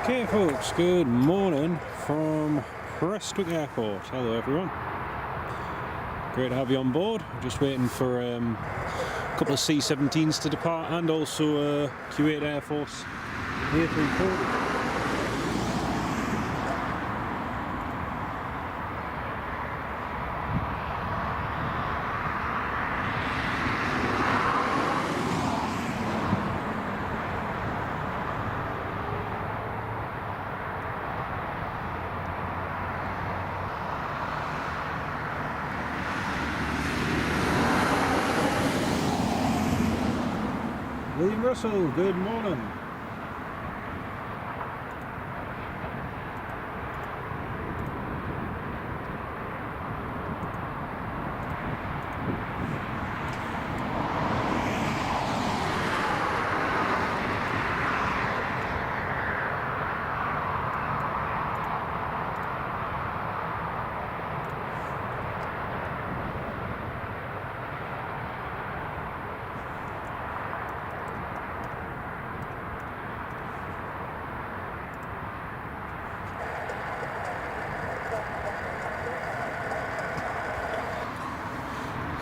Okay folks, good morning from Prestwick Airport. Hello everyone. Great to have you on board. Just waiting for a couple of C-17s to depart and also Kuwait Air Force A340. William Russell, good morning.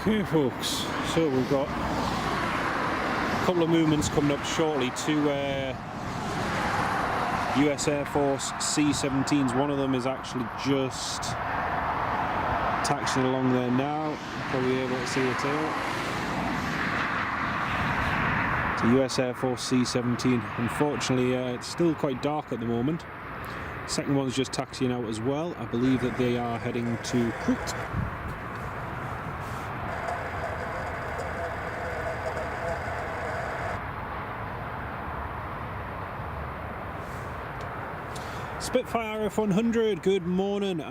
Okay folks, so we've got a couple of movements coming up shortly. Two US Air Force C-17s. One of them is actually just taxiing along there now. You're probably able to see it here. It's a US Air Force C-17. Unfortunately, it's still quite dark at the moment. Second one's just taxiing out as well. I believe that they are heading to Kuwait. Spitfire F-100, good morning.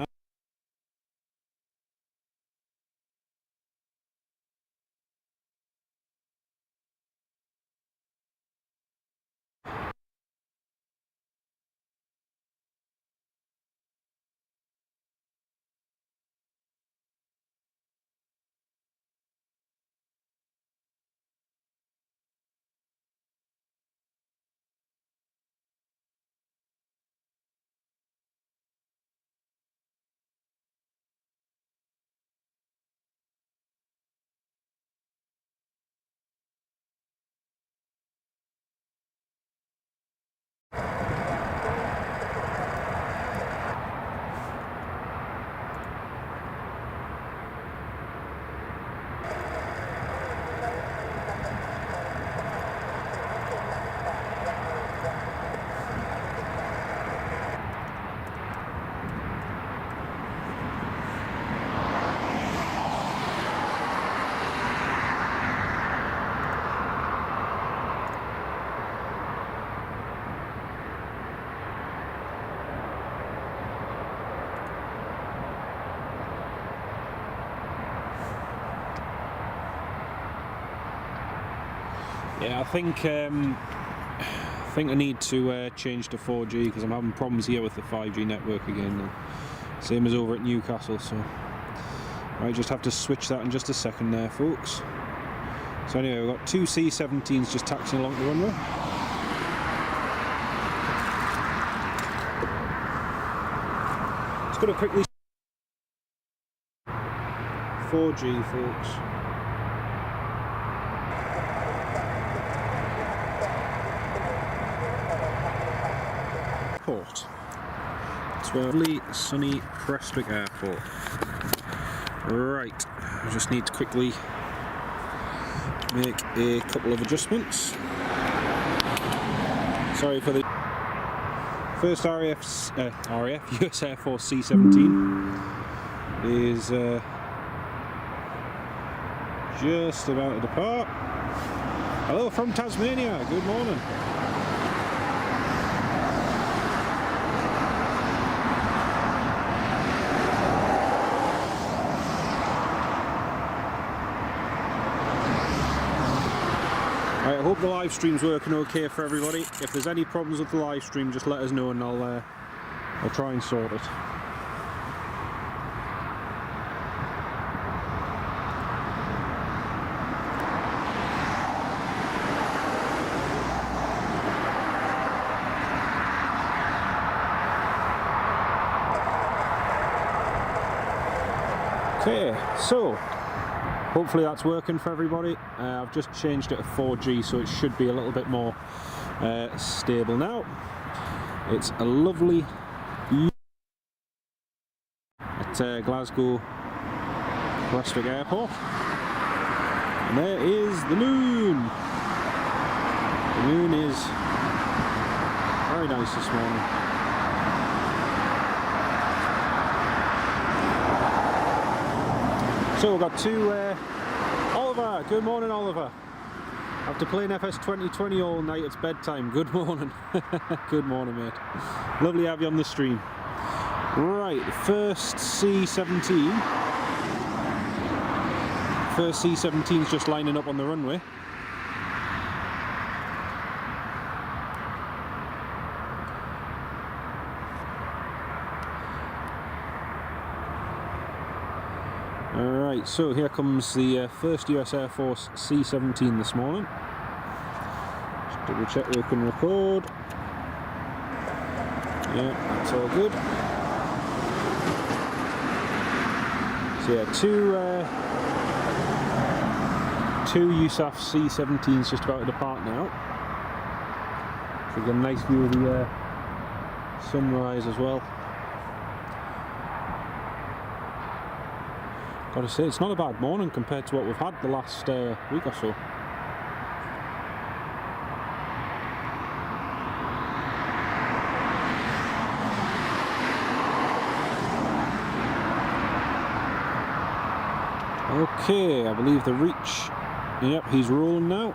Yeah, I think I need to change to 4G because I'm having problems here with the 5G network again. Same as over at Newcastle, so I just have to switch that in just a second there, folks. So anyway, we've got two C-17s just taxiing along the runway. Just going to quickly 4G, folks. It's lovely sunny Prestwick Airport. Right, I just need to quickly make a couple of adjustments. Sorry for the first RAF US Air Force C-17 is just about to depart. Hello from Tasmania, good morning. I hope the live stream's working okay for everybody. If there's any problems with the live stream, just let us know and I'll try and sort it. Okay, so hopefully that's working for everybody. I've just changed it to 4G, so it should be a little bit more stable now. It's a lovely at Glasgow Prestwick Airport, and there is the moon. The moon is very nice this morning. So we've got two, Oliver, good morning Oliver. After playing FS 2020 all night, it's bedtime. Good morning. Good morning, mate. Lovely to have you on the stream. Right, first C-17. First C-17's just lining up on the runway. Alright, so here comes the first US Air Force C-17 this morning. Just double check we can record. Yeah, that's all good. So yeah, two USAF C-17s just about to depart now. So we get a nice view of the sunrise as well. Gotta say, it's not a bad morning compared to what we've had the last week or so. Okay, I believe the reach. Yep, he's rolling now.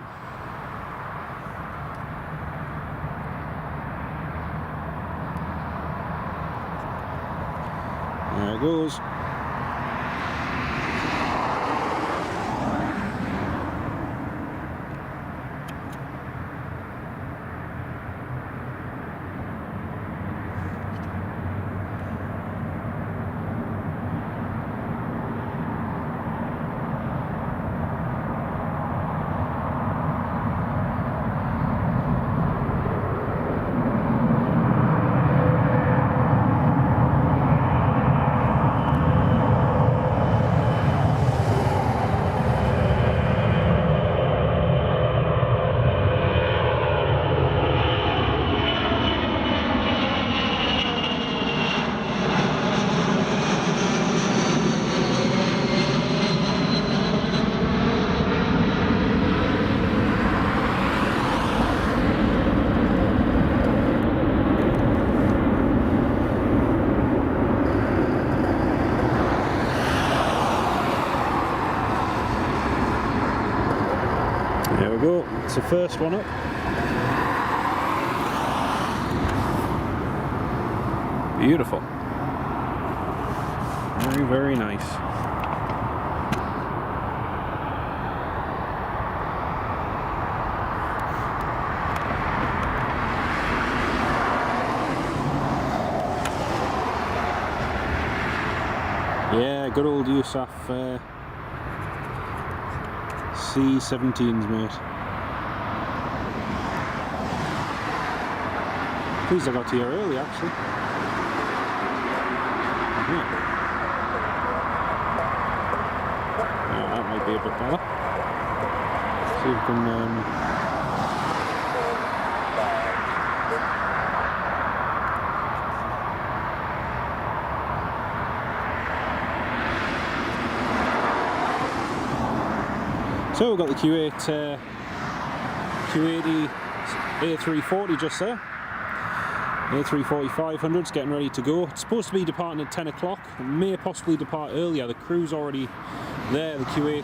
There it goes. There we go, it's the first one up. Beautiful. Very, very nice. Yeah, good old USAF C-17s, mate. Pleased I got here early, actually. Yeah. Yeah, that might be a bit better. See if we can So we've got the Kuwait A340 just there. A340 500's getting ready to go. It's supposed to be departing at 10 o'clock. It may possibly depart earlier. The crew's already there. The Kuwait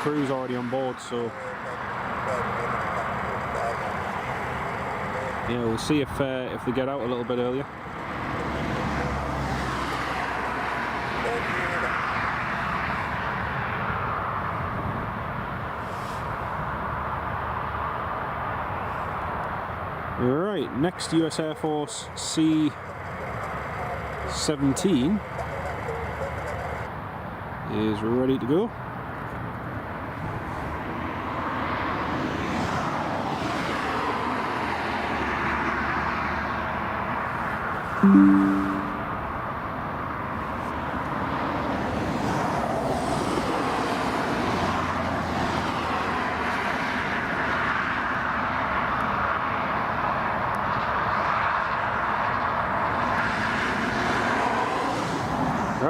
crew's already on board. So yeah, we'll see if they get out a little bit earlier. Right, next US Air Force C-17 is ready to go.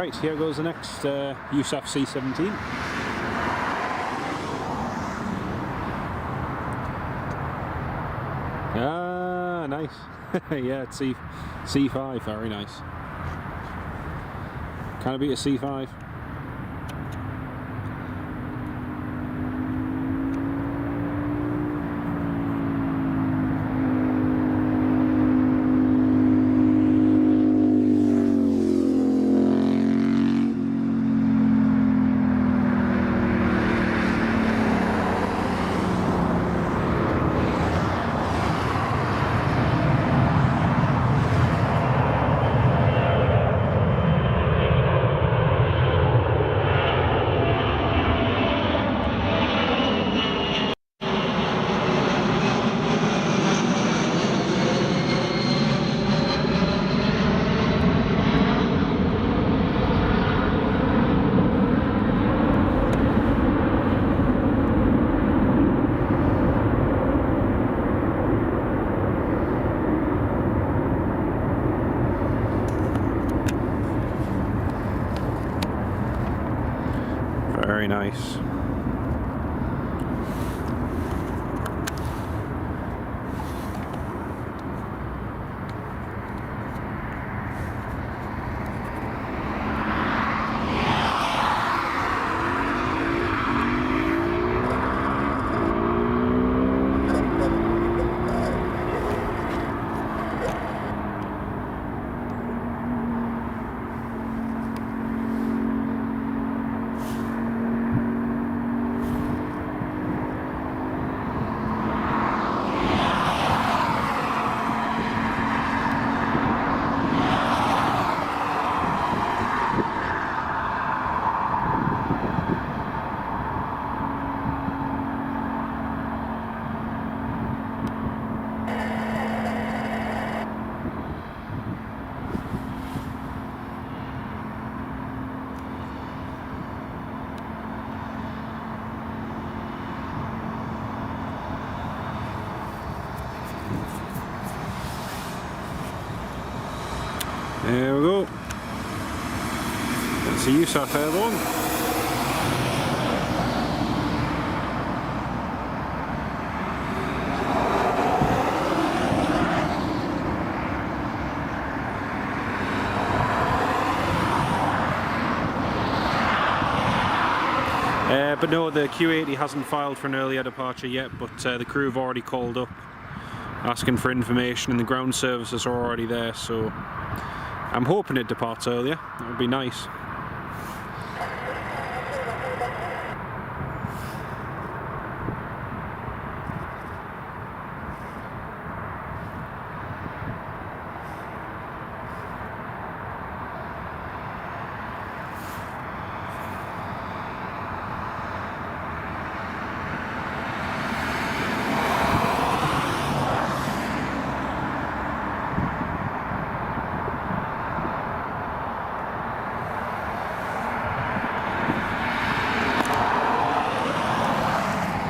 Right, here goes the next USAF C-17. Ah, nice. Yeah, it's C5, very nice. Can it be a C5? Very nice. There we go. That's a USAF airborne. But no, the Q80 hasn't filed for an earlier departure yet, but the crew have already called up asking for information and the ground services are already there, so I'm hoping it departs earlier. That would be nice.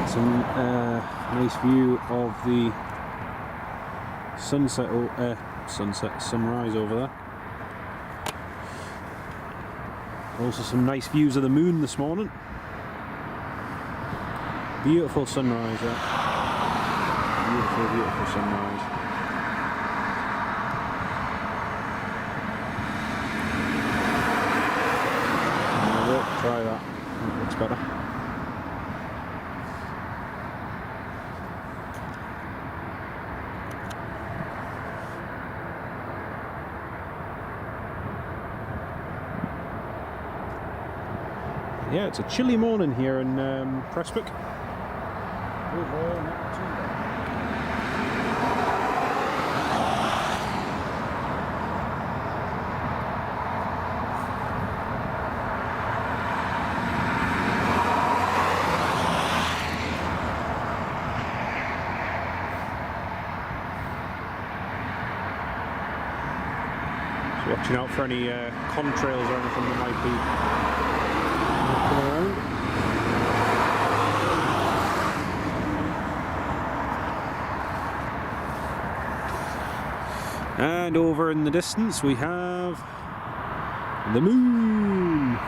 Some nice view of the sunrise over there. Also some nice views of the moon this morning. Beautiful sunrise there. Beautiful, beautiful sunrise. Try that. That looks better. Yeah, it's a chilly morning here in Prestwick. So watching out for any contrails or anything that might be around. And over in the distance we have the moon.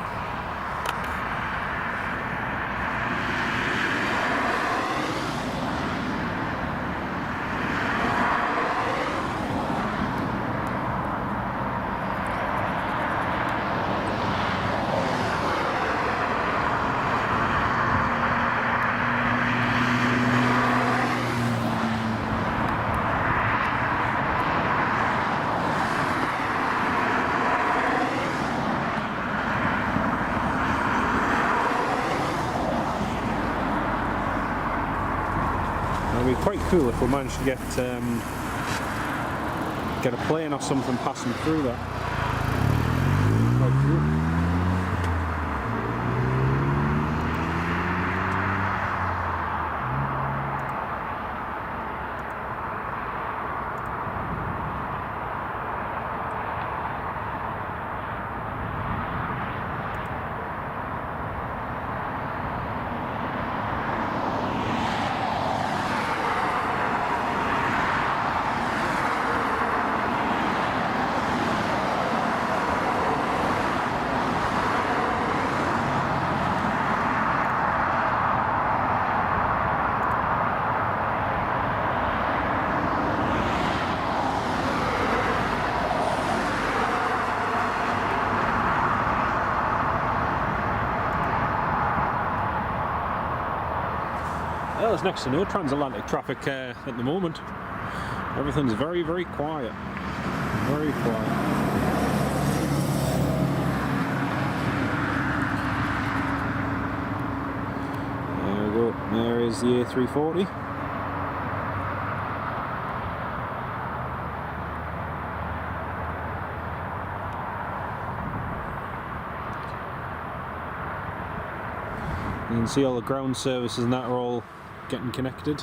It'd be quite cool if we managed to get a plane or something passing through that. Quite cool. Well, there's next to no transatlantic traffic at the moment. Everything's very, very quiet. Very quiet. There we go. There is the A340. You can see all the ground services and that are all getting connected.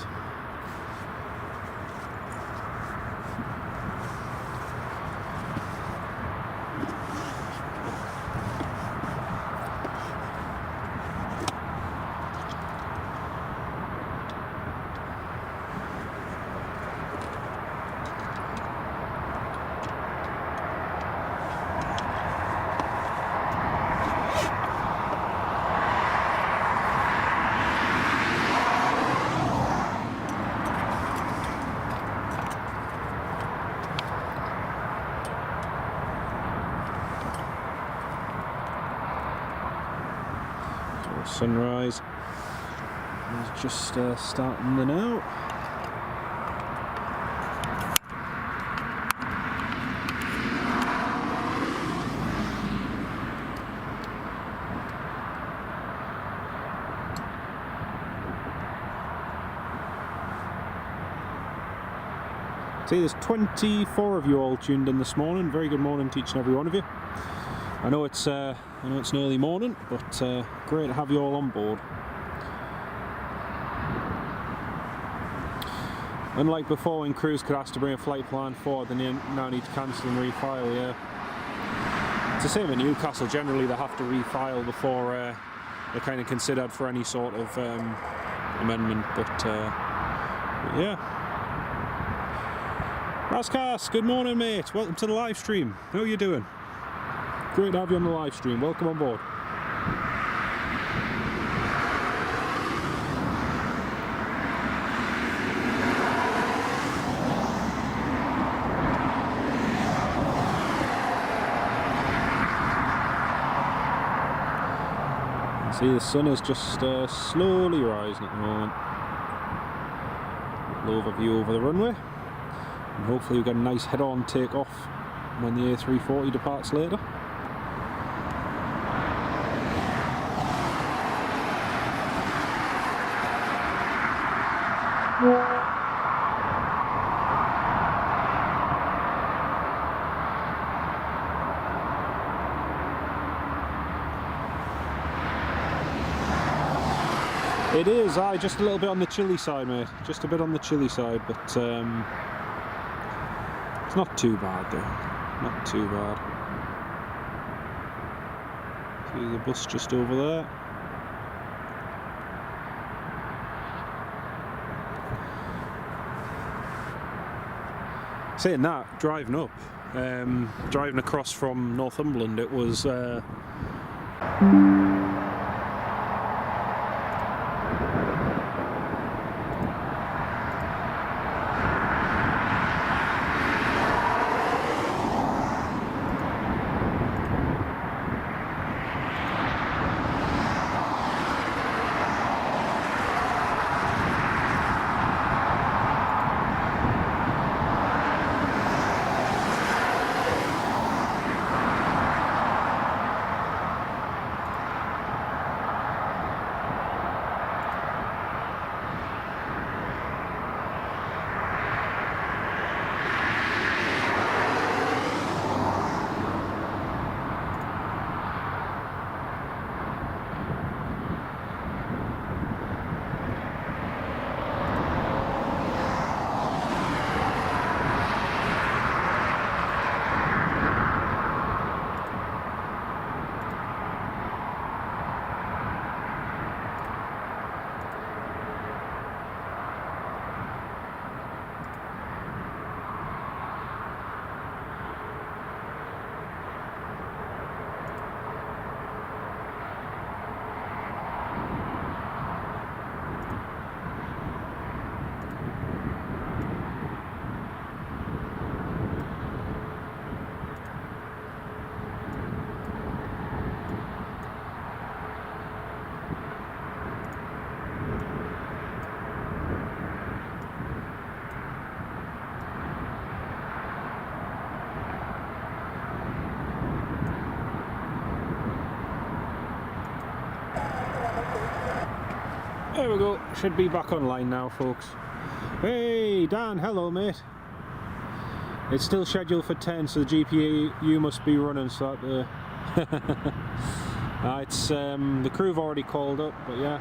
Sunrise is just starting the now. See, there's 24 of you all tuned in this morning. Very good morning to each and every one of you. I know it's an early morning, but great to have you all on board. Unlike before, when crews could ask to bring a flight plan forward, they now need to cancel and refile. Yeah, it's the same in Newcastle. Generally, they have to refile before they're kind of considered for any sort of amendment. But yeah. Raskas, good morning, mate. Welcome to the live stream. How are you doing? Great to have you on the live stream. Welcome on board. See, the sun is just slowly rising at the moment. Little overview over the runway. And hopefully we'll get a nice head-on take-off when the A340 departs later. It is, just a little bit on the chilly side, mate. Just a bit on the chilly side, but it's not too bad though. Not too bad. See the bus just over there. Saying that, driving up, driving across from Northumberland. It was there we go, should be back online now, folks. Hey Dan, hello mate. It's still scheduled for 10, so the GPU must be running, so that it's the crew have already called up, but yeah.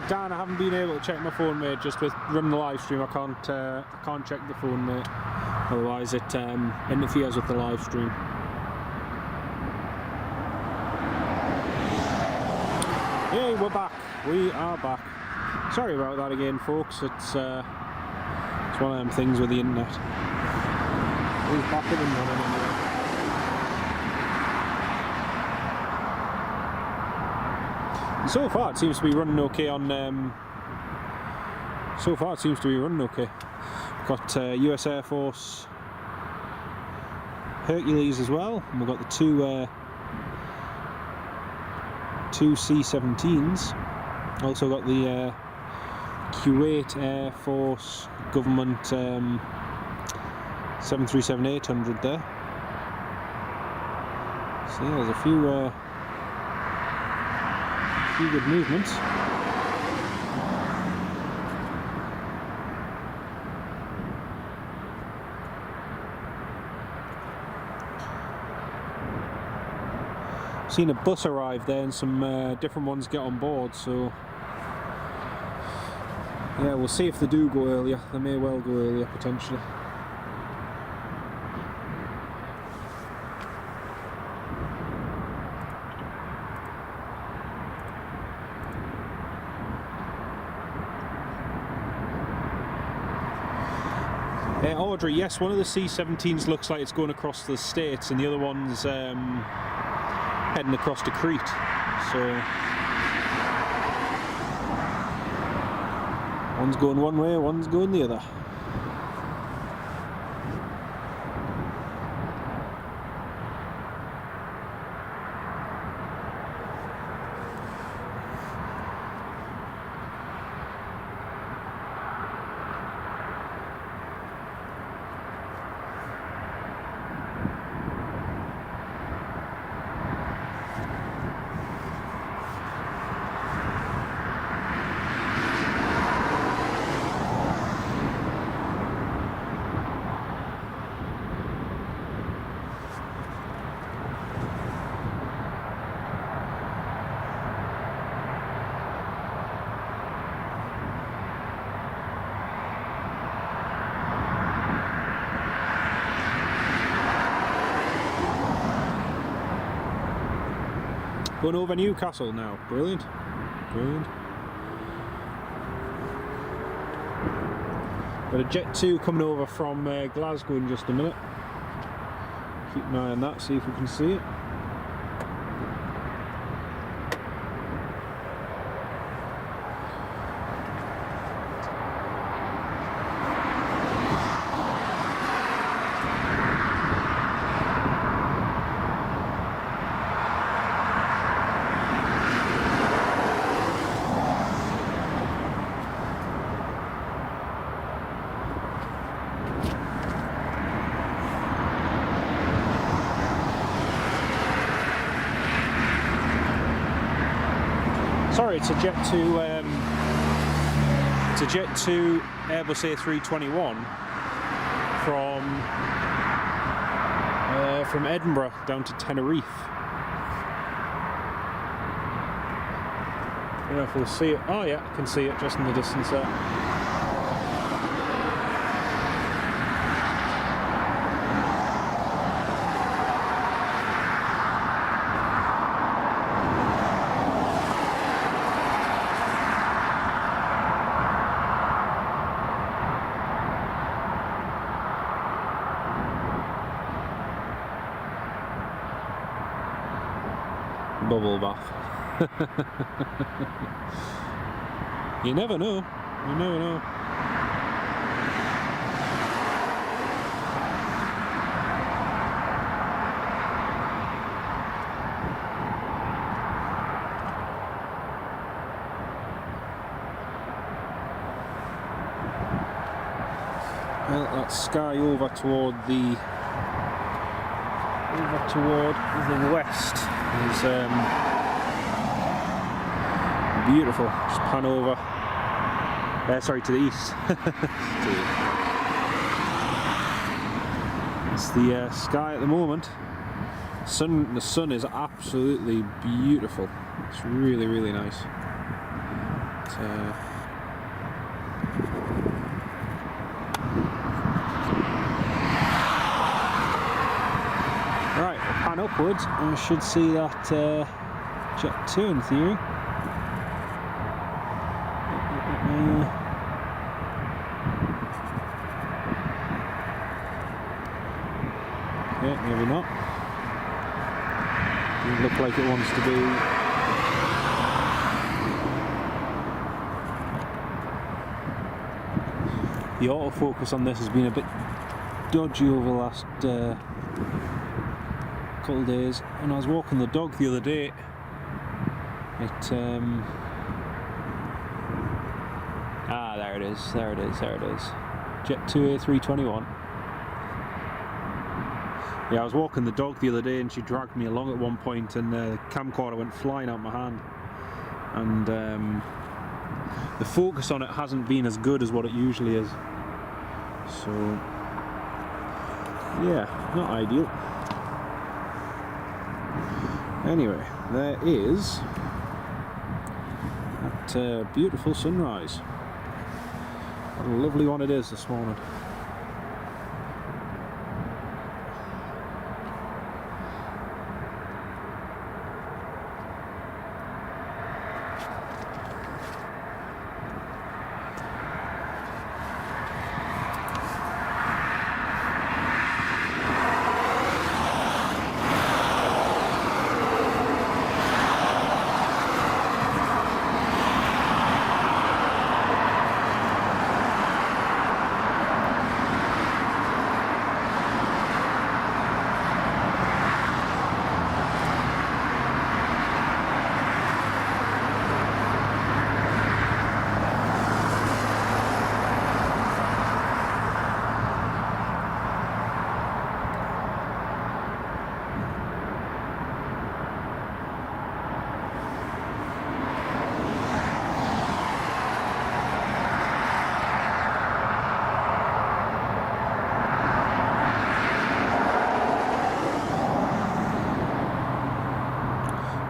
Dan, I haven't been able to check my phone, mate, just with running the live stream. I can't check the phone, mate, otherwise it interferes with the live stream. Hey, we're back. We are back. Sorry about that again, folks. It's one of them things with the internet. We're back in and running anyway. So far, it seems to be running okay on. So far, it seems to be running okay. We've got US Air Force Hercules as well, and we've got the two C-17s. Also got the Kuwait Air Force government 737-800 there. So yeah, there's a few good movements. Seen a bus arrive there and some different ones get on board, so yeah, we'll see if they do go earlier. They may well go earlier potentially. Audrey, yes, one of the C-17s looks like it's going across the States and the other one's heading across to Crete, so one's going one way, one's going the other. Going over Newcastle now. Brilliant. Brilliant. Got a Jet 2 coming over from Glasgow in just a minute. Keep an eye on that, see if we can see it. Sorry, it's a Jet 2. It's a Jet 2 Airbus A321 from Edinburgh down to Tenerife. I don't know if we'll see it. Oh yeah, I can see it just in the distance there. Bubble bath. You never know. You never know. Well, that sky over toward the west is beautiful. Just pan over. Sorry, to the east. It's the sky at the moment. The sun is absolutely beautiful. It's really, really nice. Right, pan upwards, and I should see that Jet 2 in theory. Yeah, maybe not. Doesn't look like it wants to be. The autofocus on this has been a bit dodgy over the last couple of days. When I was walking the dog the other day, there it is, there it is, there it is. Jet 2 A321. Yeah, I was walking the dog the other day and she dragged me along at one point, and the camcorder went flying out my hand. And the focus on it hasn't been as good as what it usually is. So, yeah, not ideal. Anyway, there is that beautiful sunrise. What a lovely one it is this morning.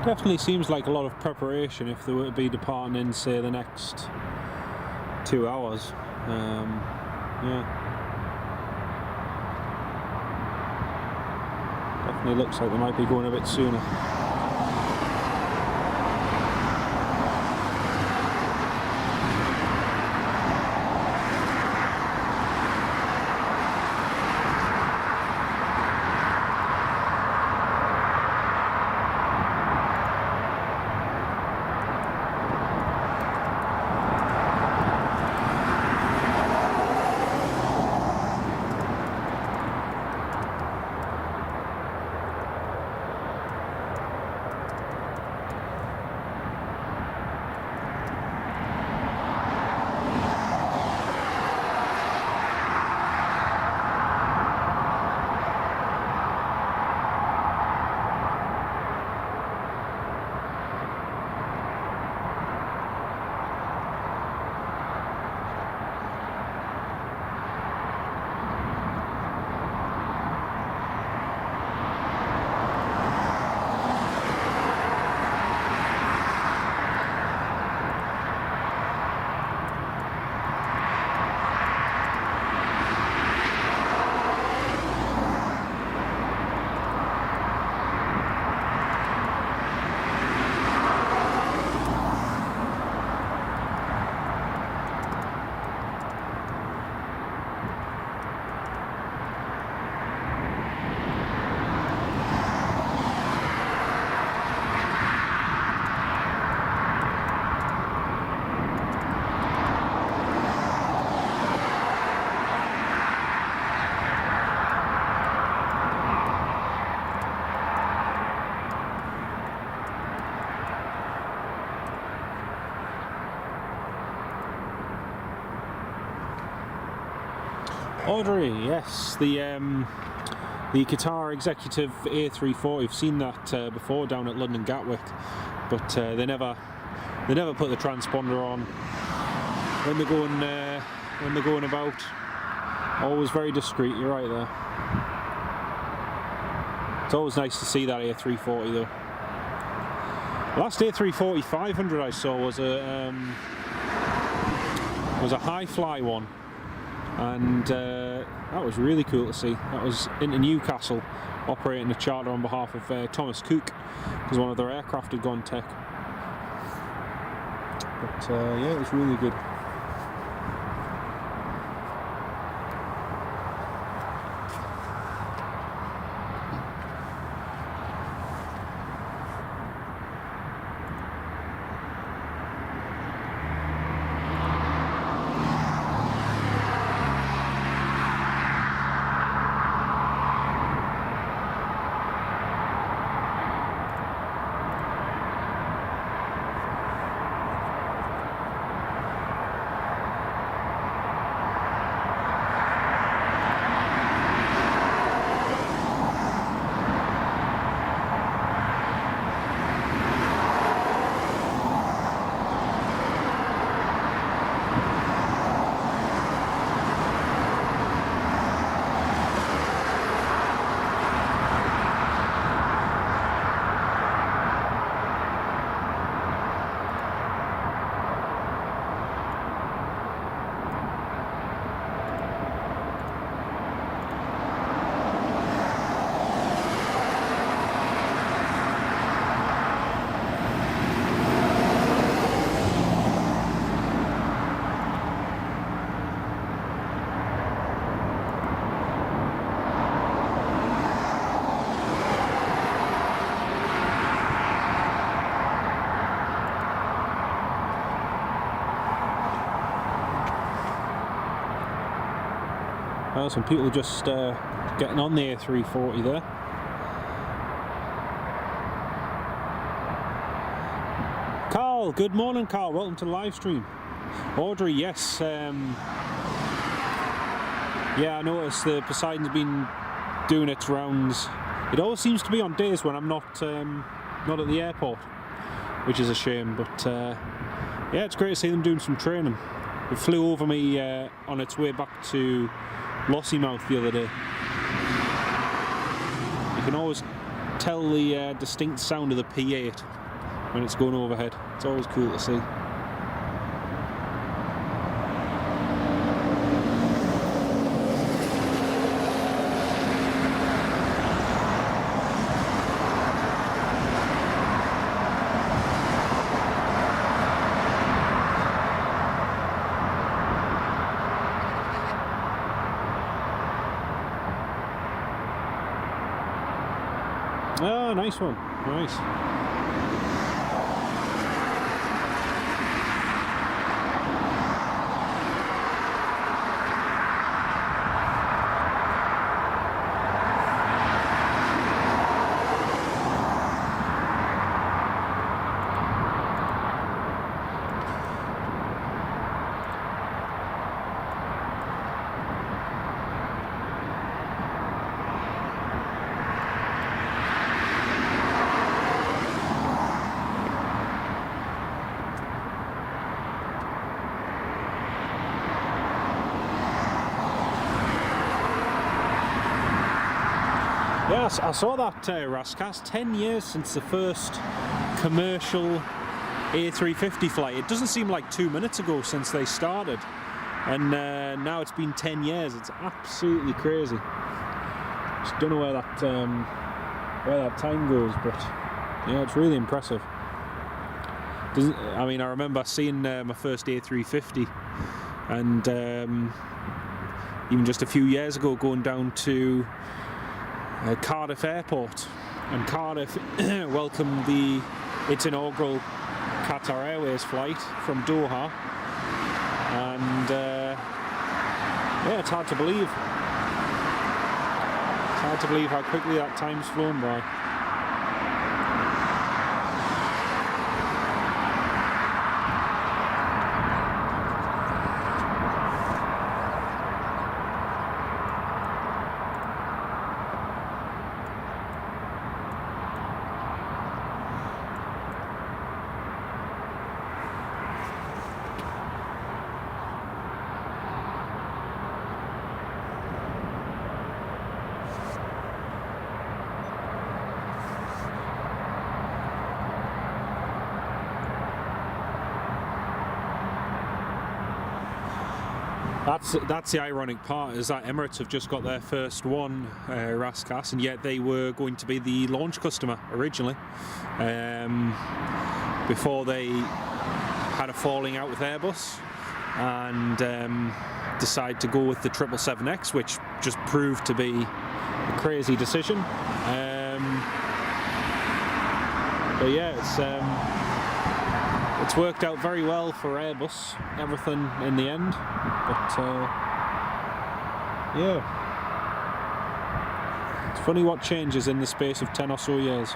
Definitely seems like a lot of preparation if they were to be departing in, say, the next 2 hours. Yeah. Definitely looks like they might be going a bit sooner. Audrey, yes, the Qatar Executive A340. I've seen that before down at London Gatwick, but they never put the transponder on when they're going about. Always very discreet. You're right there. It's always nice to see that A340 though. Last A340 500 I saw was a high fly one, and that was really cool to see. That was into Newcastle, operating a charter on behalf of Thomas Cook, because one of their aircraft had gone tech. But yeah, it was really good. Well, some people just getting on the A340 there. Carl, good morning, Carl. Welcome to the live stream. Audrey, yes. Yeah, I noticed the Poseidon's been doing its rounds. It always seems to be on days when I'm not at the airport, which is a shame. But yeah, it's great to see them doing some training. It flew over me on its way back to Lossiemouth the other day. You can always tell the distinct sound of the P8 when it's going overhead. It's always cool to see. Oh, nice one. Nice. Yes, I saw that Rascas. 10 years since the first commercial A350 flight. It doesn't seem like 2 minutes ago since they started, and now it's been 10 years. It's absolutely crazy. Just don't know where that time goes, but yeah, it's really impressive. I mean, I remember seeing my first A350, and even just a few years ago, going down to Cardiff Airport, and Cardiff welcomed its inaugural Qatar Airways flight from Doha, and yeah, it's hard to believe. It's hard to believe how quickly that time's flown by. That's the ironic part, is that Emirates have just got their first one, RASCAS, and yet they were going to be the launch customer originally, before they had a falling out with Airbus and decided to go with the 777X, which just proved to be a crazy decision. But yeah, it's worked out very well for Airbus, everything in the end. But yeah, it's funny what changes in the space of 10 or so years.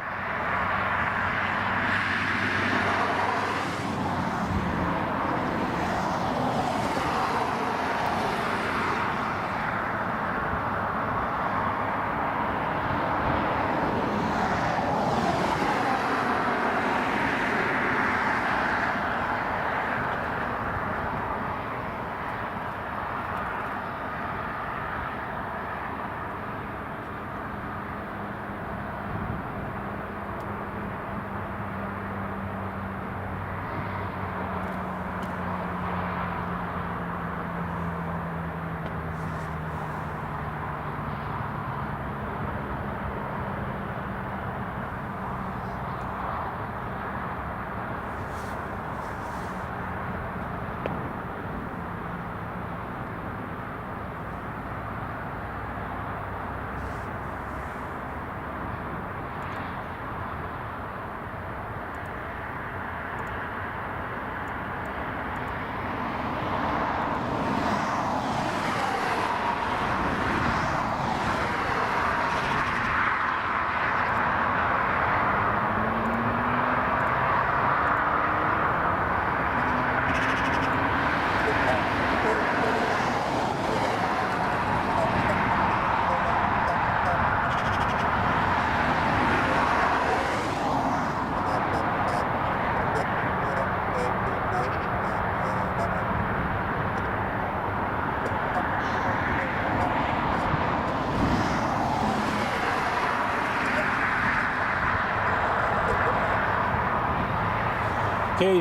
Okay, he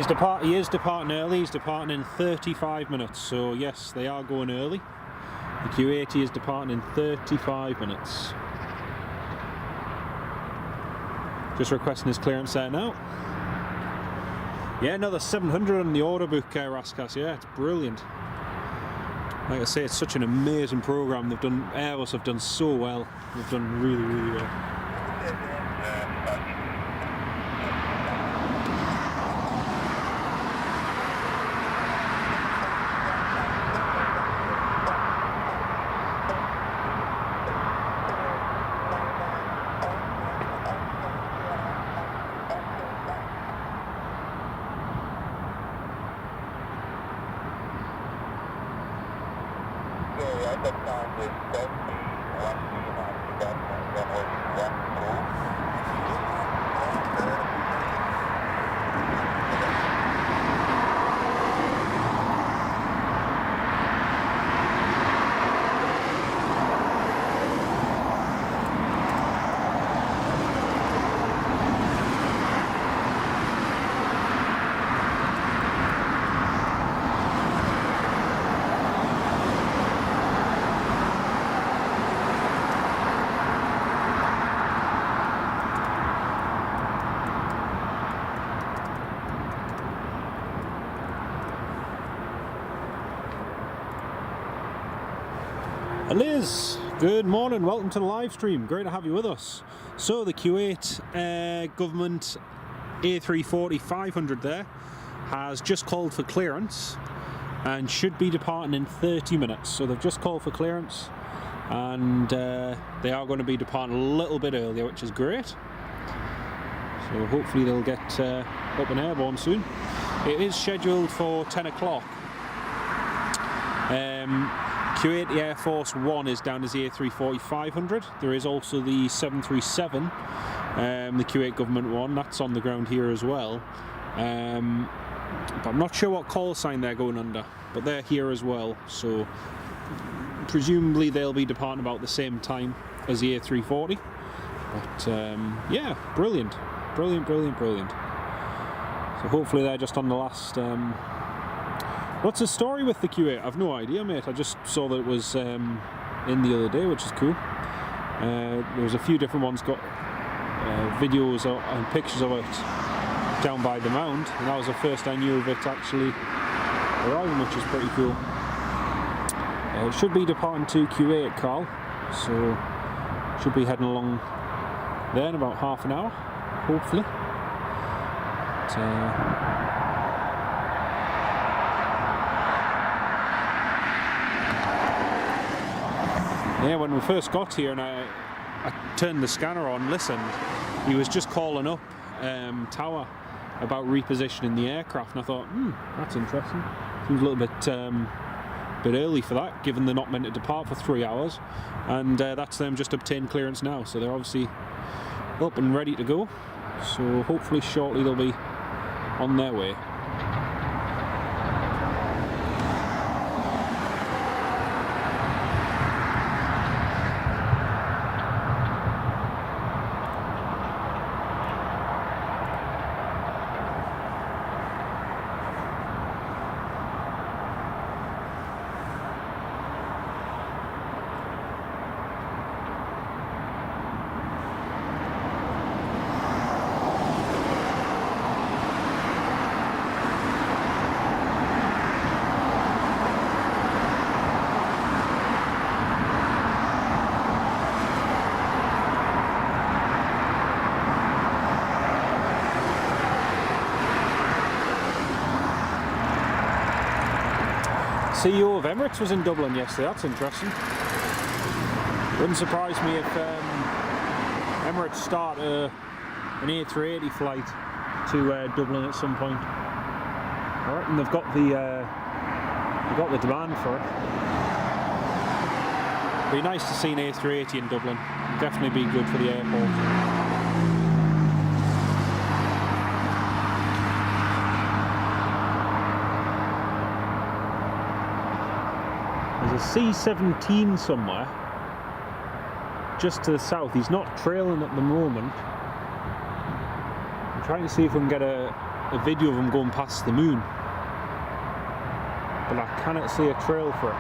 is departing early. He's departing in 35 minutes. So yes, they are going early. The Q80 is departing in 35 minutes. Just requesting his clearance there now. Yeah, another 700 on the order book, RASCAS. Yeah, it's brilliant. Like I say, it's such an amazing program. Airbus have done so well. They've done really, really well. Liz, good morning, welcome to the live stream, great to have you with us. So the Kuwait government A340 500 there has just called for clearance and should be departing in 30 minutes. So they've just called for clearance and they are going to be departing a little bit earlier, which is great. So hopefully they'll get up and airborne soon. It is scheduled for 10 o'clock. Kuwait Air Force 1 is down as the A340 500. There is also the 737, the Kuwait government one, that's on the ground here as well. But I'm not sure what call sign they're going under, but they're here as well. So presumably they'll be departing about the same time as the A340. But yeah, brilliant. Brilliant, brilliant, brilliant. So hopefully they're just on the last What's the story with the Kuwait? I've no idea, mate. I just saw that it was in the other day, which is cool. There was a few different ones got videos and pictures of it down by the mound, and that was the first I knew of it actually arriving, which is pretty cool. It should be departing to Kuwait, Carl, so should be heading along there in about half an hour, hopefully. But, yeah, when we first got here and I turned the scanner on, listened, he was just calling up Tower about repositioning the aircraft, and I thought, that's interesting. Seems a little bit early for that, given they're not meant to depart for 3 hours, and that's them just obtained clearance now, so they're obviously up and ready to go. So hopefully shortly they'll be on their way. CEO of Emirates was in Dublin yesterday. That's interesting. Wouldn't surprise me if Emirates start an A380 flight to Dublin at some point. I reckon they've got the demand for it. Be nice to see an A380 in Dublin. Definitely be good for the airport. There's a C-17 somewhere just to the south. He's not trailing at the moment. I'm trying to see if we can get a video of him going past the moon, but I cannot see a trail for it.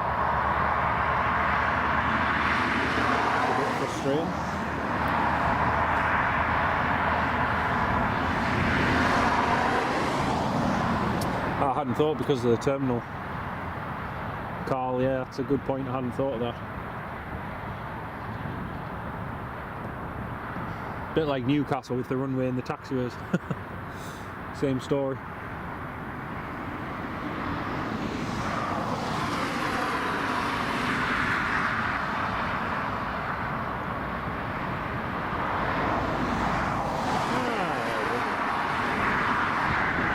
It's a bit frustrating. I hadn't thought because of the terminal. Carl, yeah, that's a good point. I hadn't thought of that. Bit like Newcastle with the runway and the taxiways. Same story.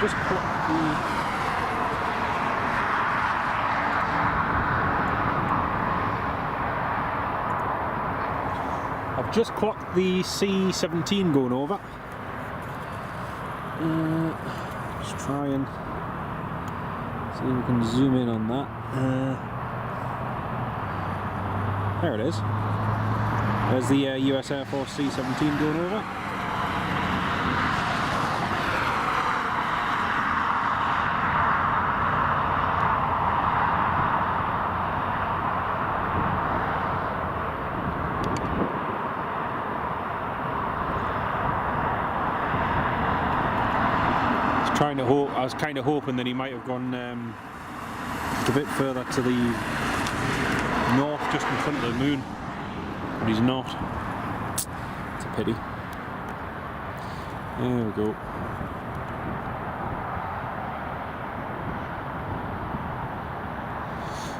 Just clocked the... I've just clocked the C-17 going over. Just try and see if we can zoom in on that. There it is. There's the US Air Force C-17 going over. I was kind of hoping that he might have gone a bit further to the north, just in front of the moon, but he's not. It's a pity. There we go.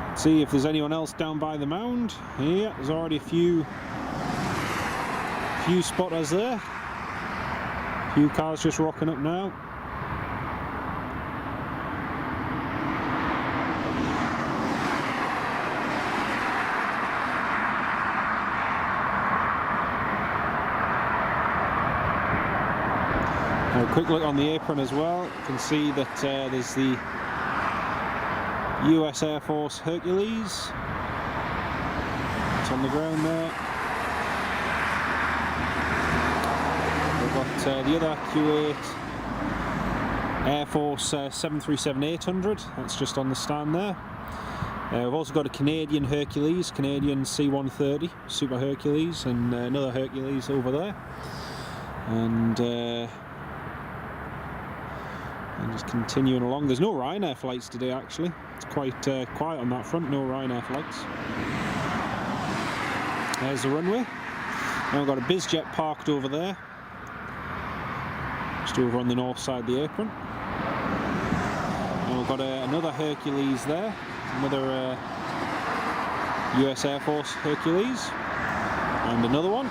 Let's see if there's anyone else down by the mound. Yeah, there's already a few spotters there. A few cars just rocking up now. A quick look on the apron as well. You can see that there's the US Air Force Hercules. It's on the ground there. We've got the other Kuwait Air Force 737-800, that's just on the stand there. We've also got a Canadian Hercules, Canadian C-130 Super Hercules, and another Hercules over there. And just continuing along. There's no Ryanair flights today actually. It's quite quiet on that front, no Ryanair flights. There's the runway. Now we've got a BizJet parked over there, just over on the north side of the apron. And we've got another Hercules there, another US Air Force Hercules, and another one.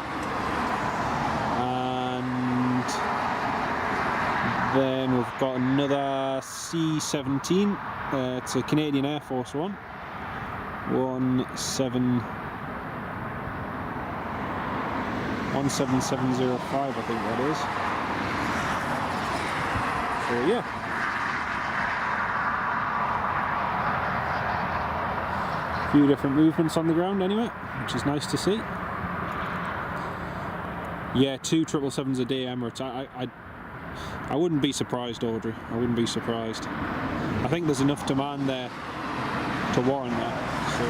And then we've got another C-17, it's a Canadian Air Force one, 17705 I think that is. So yeah. A few different movements on the ground anyway, which is nice to see. Yeah, 2 777s a day Emirates. I wouldn't be surprised, Audrey. I wouldn't be surprised. I think there's enough demand there to warrant that. So.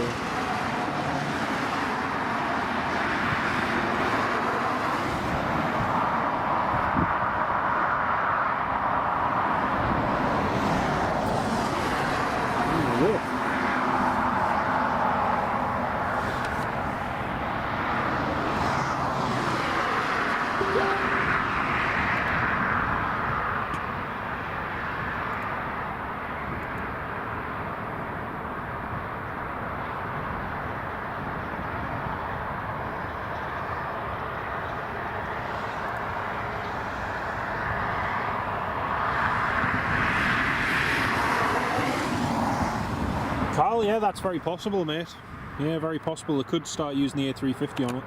Carl, yeah, that's very possible, mate. Yeah, very possible. They could start using the A350 on it.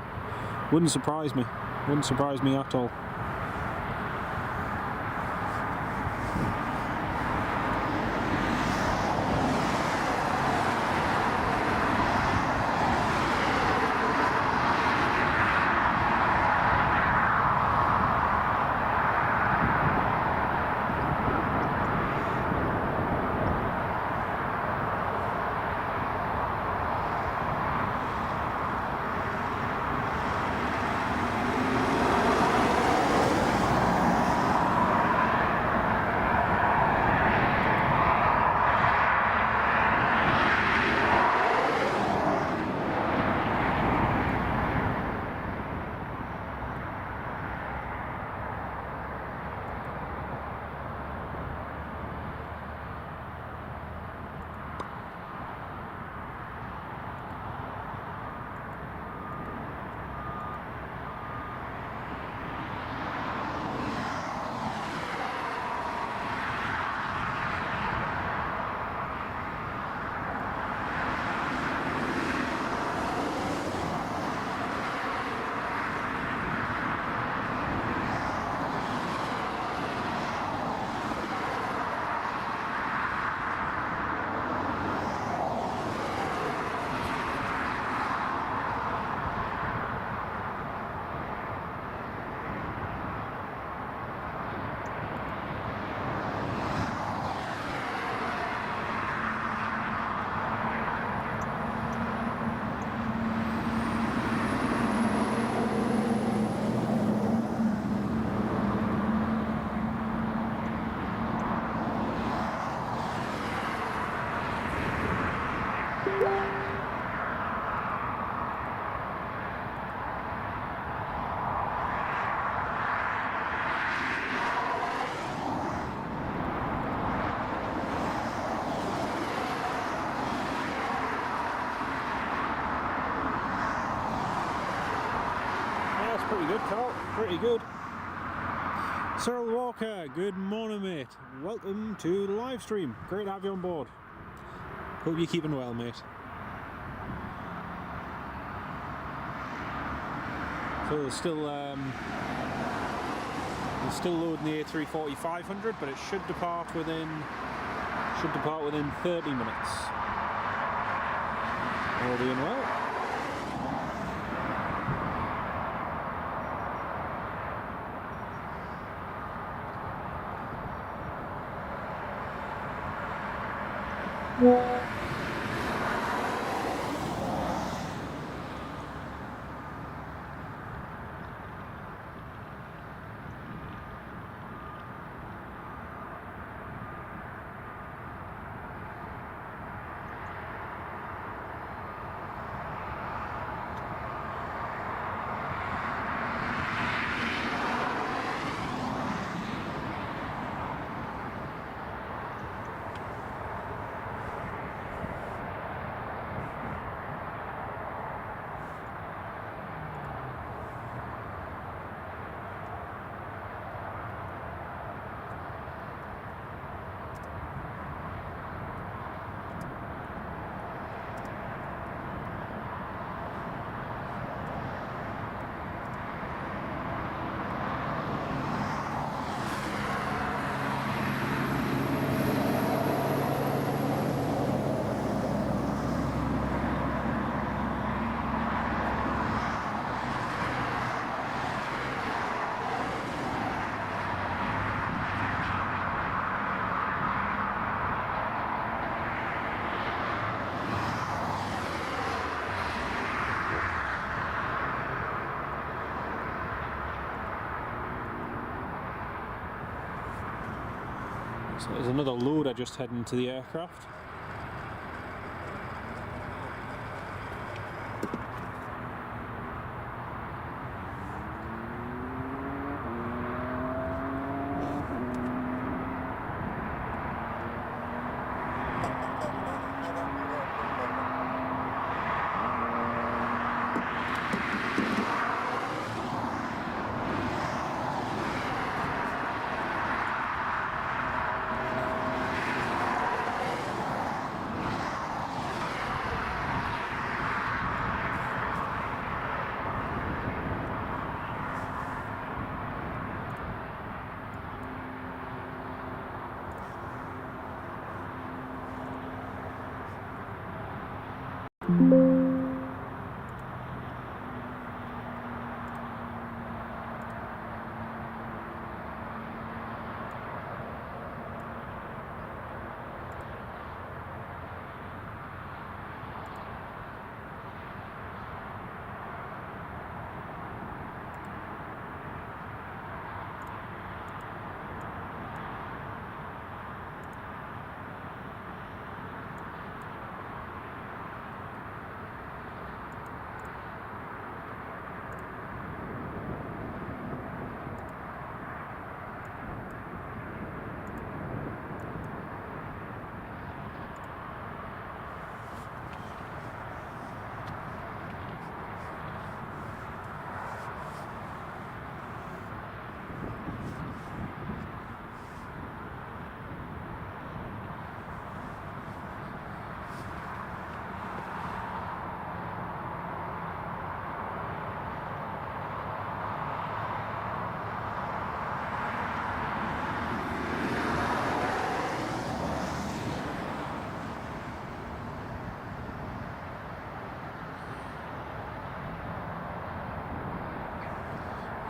Wouldn't surprise me. Wouldn't surprise me at all. Pretty good, Carl. Pretty good. Cyril Walker, good morning, mate. Welcome to the live stream. Great to have you on board. Hope you're keeping well, mate. So they're still loading the A340-500, but it should depart within 30 minutes. All being well. So there's another loader just heading to the aircraft.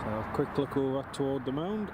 So a quick look over toward the mound.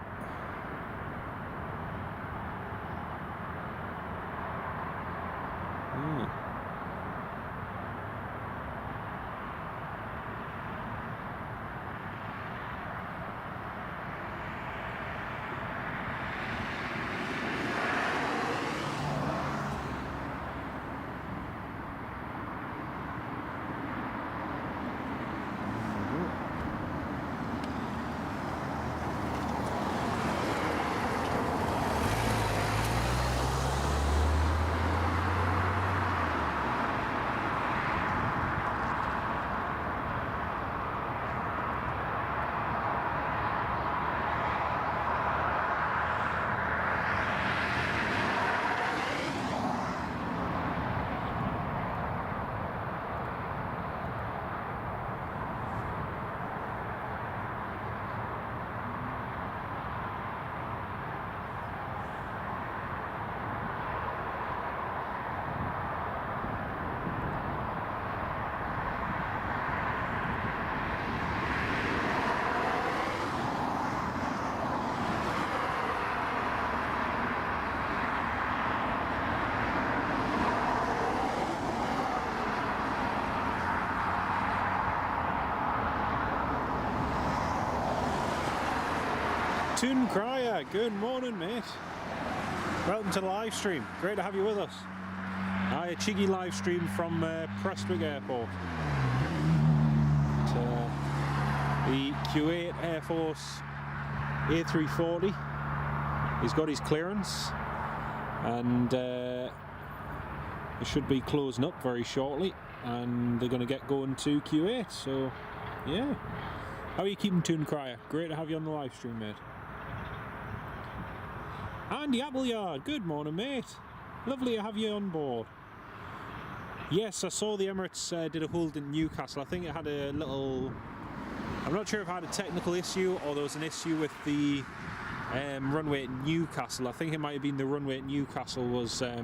Thankyou, good morning, mate. Welcome to the live stream. Great to have you with us. A cheeky live stream from Prestwick Airport. The Kuwait Air Force A340. He's got his clearance, and it should be closing up very shortly, and they're going to get going to Kuwait. So, yeah. How are you keeping, Thankyou? Great to have you on the live stream, mate. Andy Appleyard, good morning, mate. Lovely to have you on board. Yes, I saw the Emirates did a hold in Newcastle. I think it had a little... I'm not sure if it had a technical issue or there was an issue with the runway at Newcastle. I think it might have been the runway at Newcastle was... they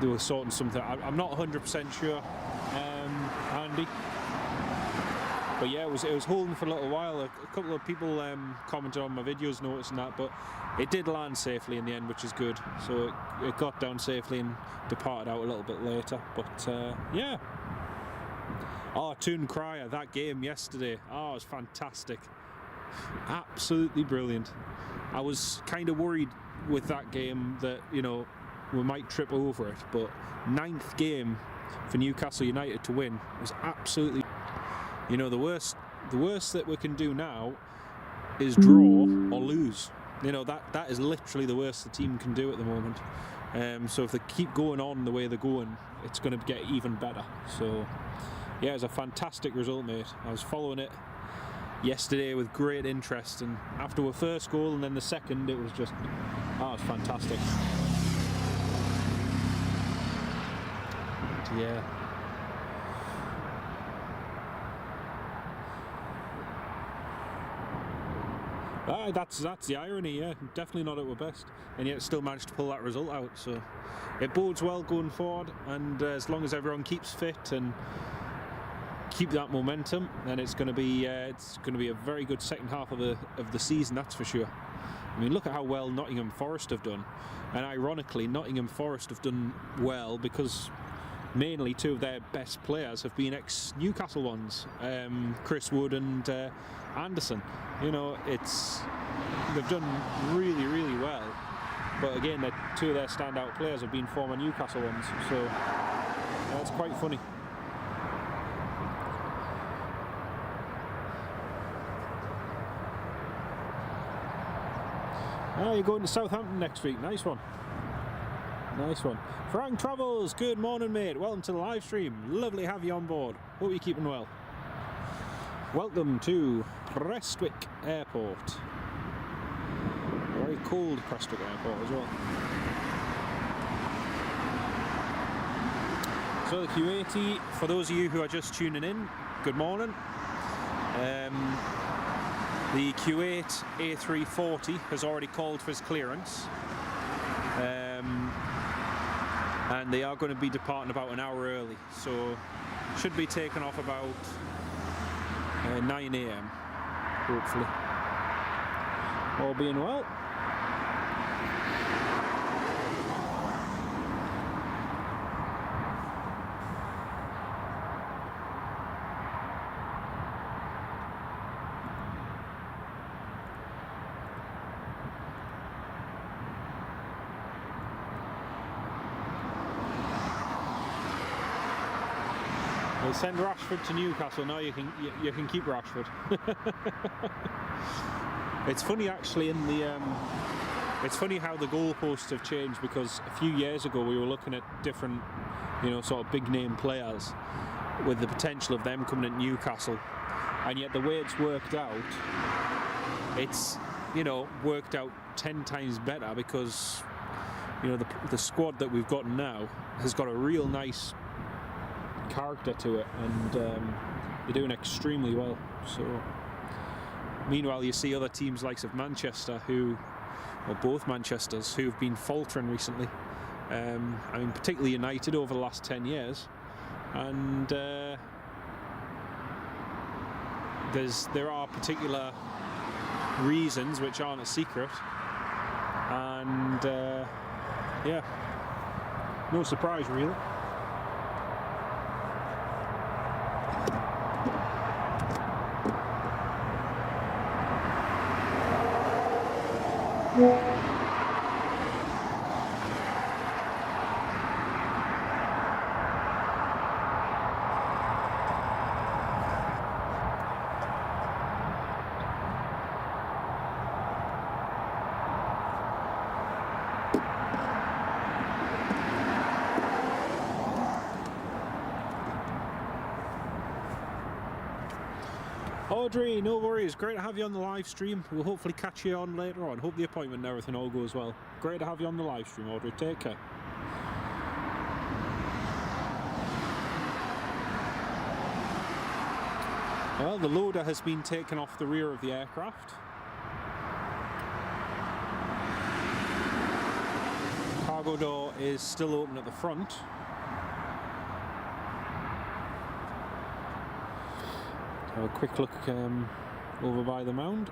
were sorting something. I'm not 100% sure, Andy. But yeah, it was holding for a little while. A couple of people commented on my videos noticing that, but it did land safely in the end, which is good. So it got down safely and departed out a little bit later. But yeah. Oh, Thankyou, that game yesterday. Oh, it was fantastic. Absolutely brilliant. I was kind of worried with that game that, you know, we might trip over it, but 9th game for Newcastle United to win was absolutely, you know, the worst that we can do now is draw or lose. You know, that is literally the worst the team can do at the moment. So if they keep going on the way they're going, it's going to get even better. So yeah, it was a fantastic result, mate. I was following it yesterday with great interest, and after our first goal and then the second, it was just, it was fantastic. Yeah. That's the irony, yeah. Definitely not at our best, and yet still managed to pull that result out. So it bodes well going forward, and as long as everyone keeps fit and keep that momentum, then it's going to be a very good second half of the season. That's for sure. I mean, look at how well Nottingham Forest have done, and ironically, Nottingham Forest have done well because mainly two of their best players have been ex-Newcastle ones, Chris Wood and Anderson. You know, they've done really, really well. But again, two of their standout players have been former Newcastle ones, so that's quite funny. You're going to Southampton next week. Nice one. Nice one. Frank Travels, good morning, mate. Welcome to the live stream. Lovely to have you on board. Hope you're keeping well. Welcome to Prestwick Airport. Very cold Prestwick Airport as well. So the Kuwaiti, for those of you who are just tuning in, good morning. The Kuwait A340 has already called for his clearance. And they are going to be departing about an hour early, so should be taken off about 9 AM, hopefully, all being well. They send Rashford to Newcastle. Now you can keep Rashford. It's funny actually it's funny how the goalposts have changed, because a few years ago we were looking at different, you know, sort of big name players with the potential of them coming at Newcastle, and yet the way it's worked out, it's, you know, worked out 10 times better, because, you know, the squad that we've got now has got a real nice character to it, and they're doing extremely well. So meanwhile, you see other teams likes of Manchester, or both Manchesters, who've been faltering recently. I mean, particularly United over the last 10 years, and there are particular reasons which aren't a secret, and yeah, no surprise really. Audrey, no worries. Great to have you on the live stream. We'll hopefully catch you on later on. Hope the appointment and everything all goes well. Great to have you on the live stream, Audrey. Take care. Well, the loader has been taken off the rear of the aircraft. Cargo door is still open at the front. Have a quick look over by the mound.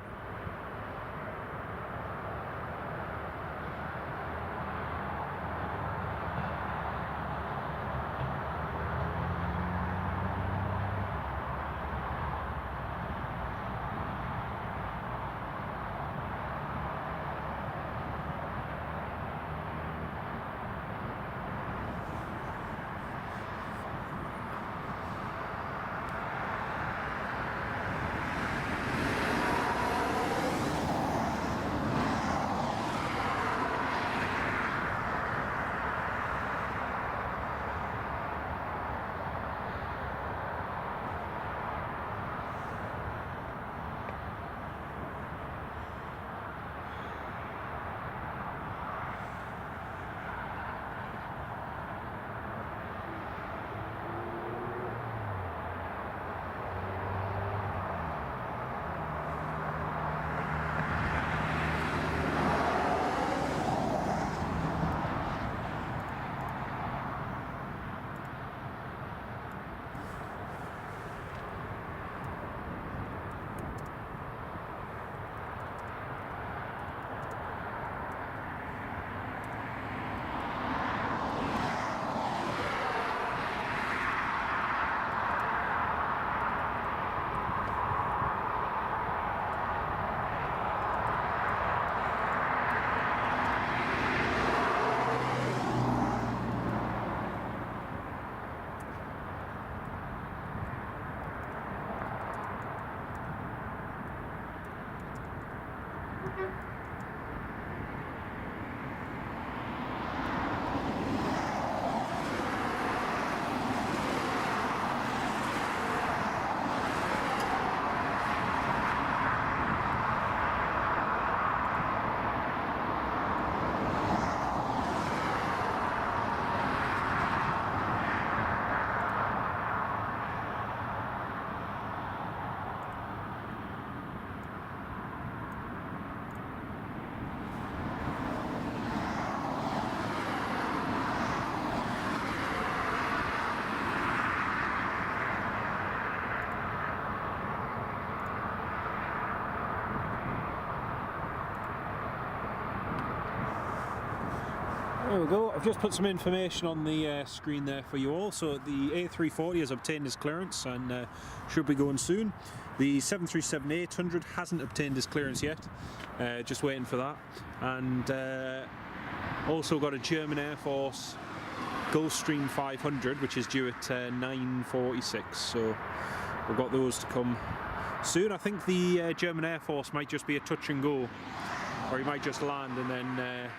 There we go. I've just put some information on the screen there for you all. So the A340 has obtained its clearance and should be going soon. The 737-800 hasn't obtained its clearance yet. Just waiting for that. And also got a German Air Force Gulfstream 500, which is due at 9:46. So we've got those to come soon. I think the German Air Force might just be a touch and go, or he might just land and then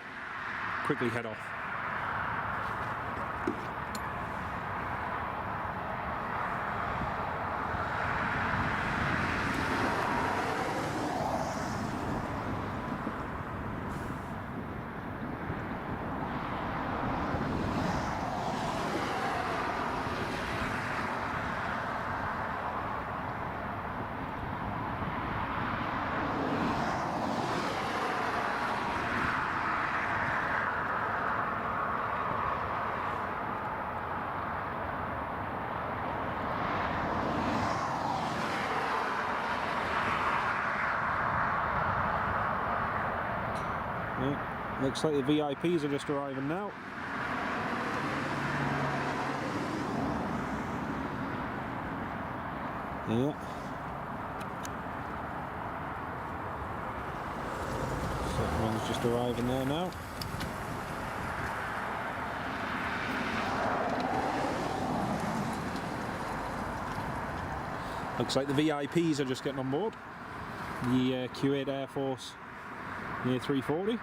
quickly head off. Yeah, looks like the VIPs are just arriving now. Yeah. Second one's just arriving there now. Looks like the VIPs are just getting on board. The Kuwait Air Force A340.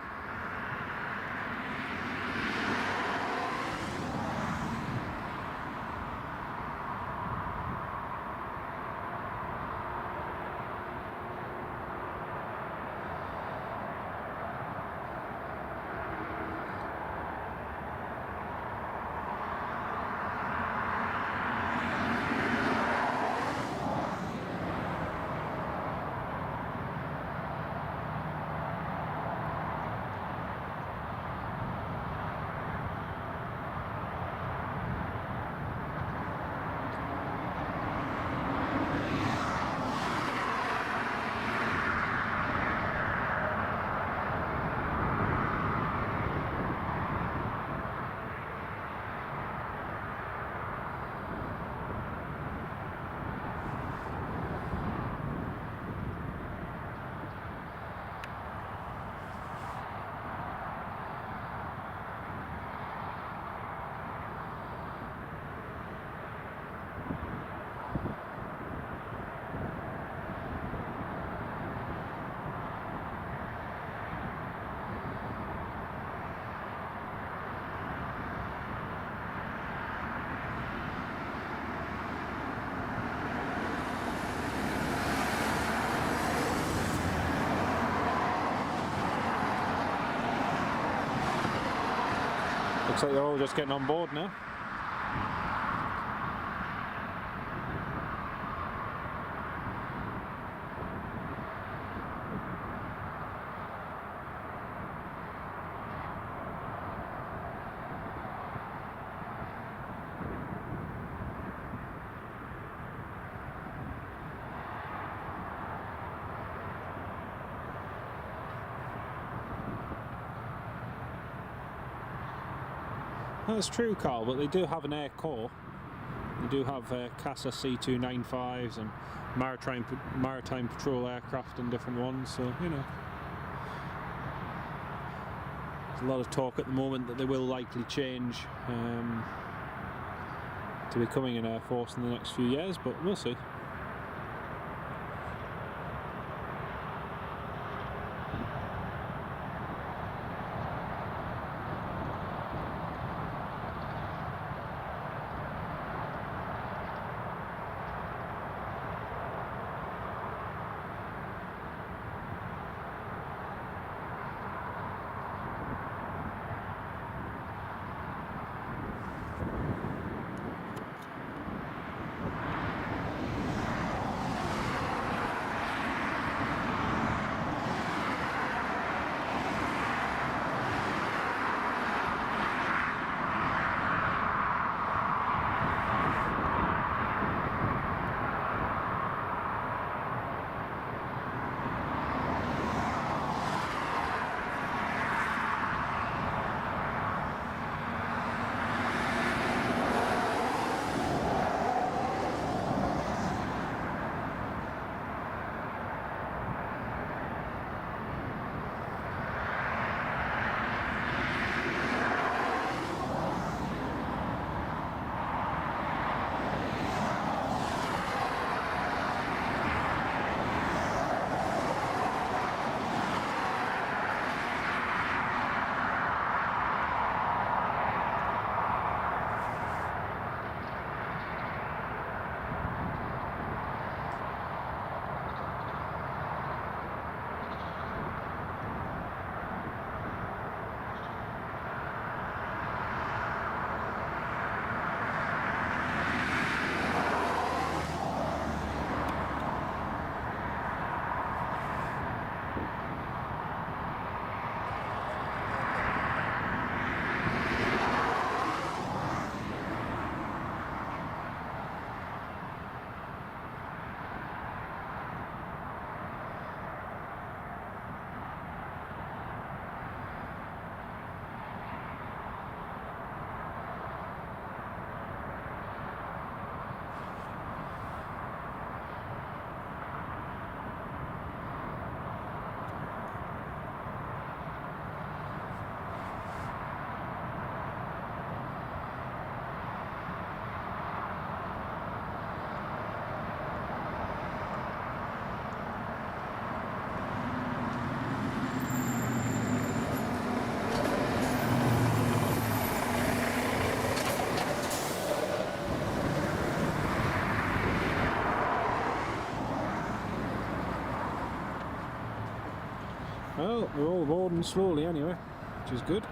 Looks like they're all just getting on board now. That's true, Carl, but they do have an air corps. They do have CASA C295s and maritime patrol aircraft and different ones, so you know. There's a lot of talk at the moment that they will likely change to becoming an air force in the next few years, but we'll see. Well, we're all boarding slowly anyway, which is good.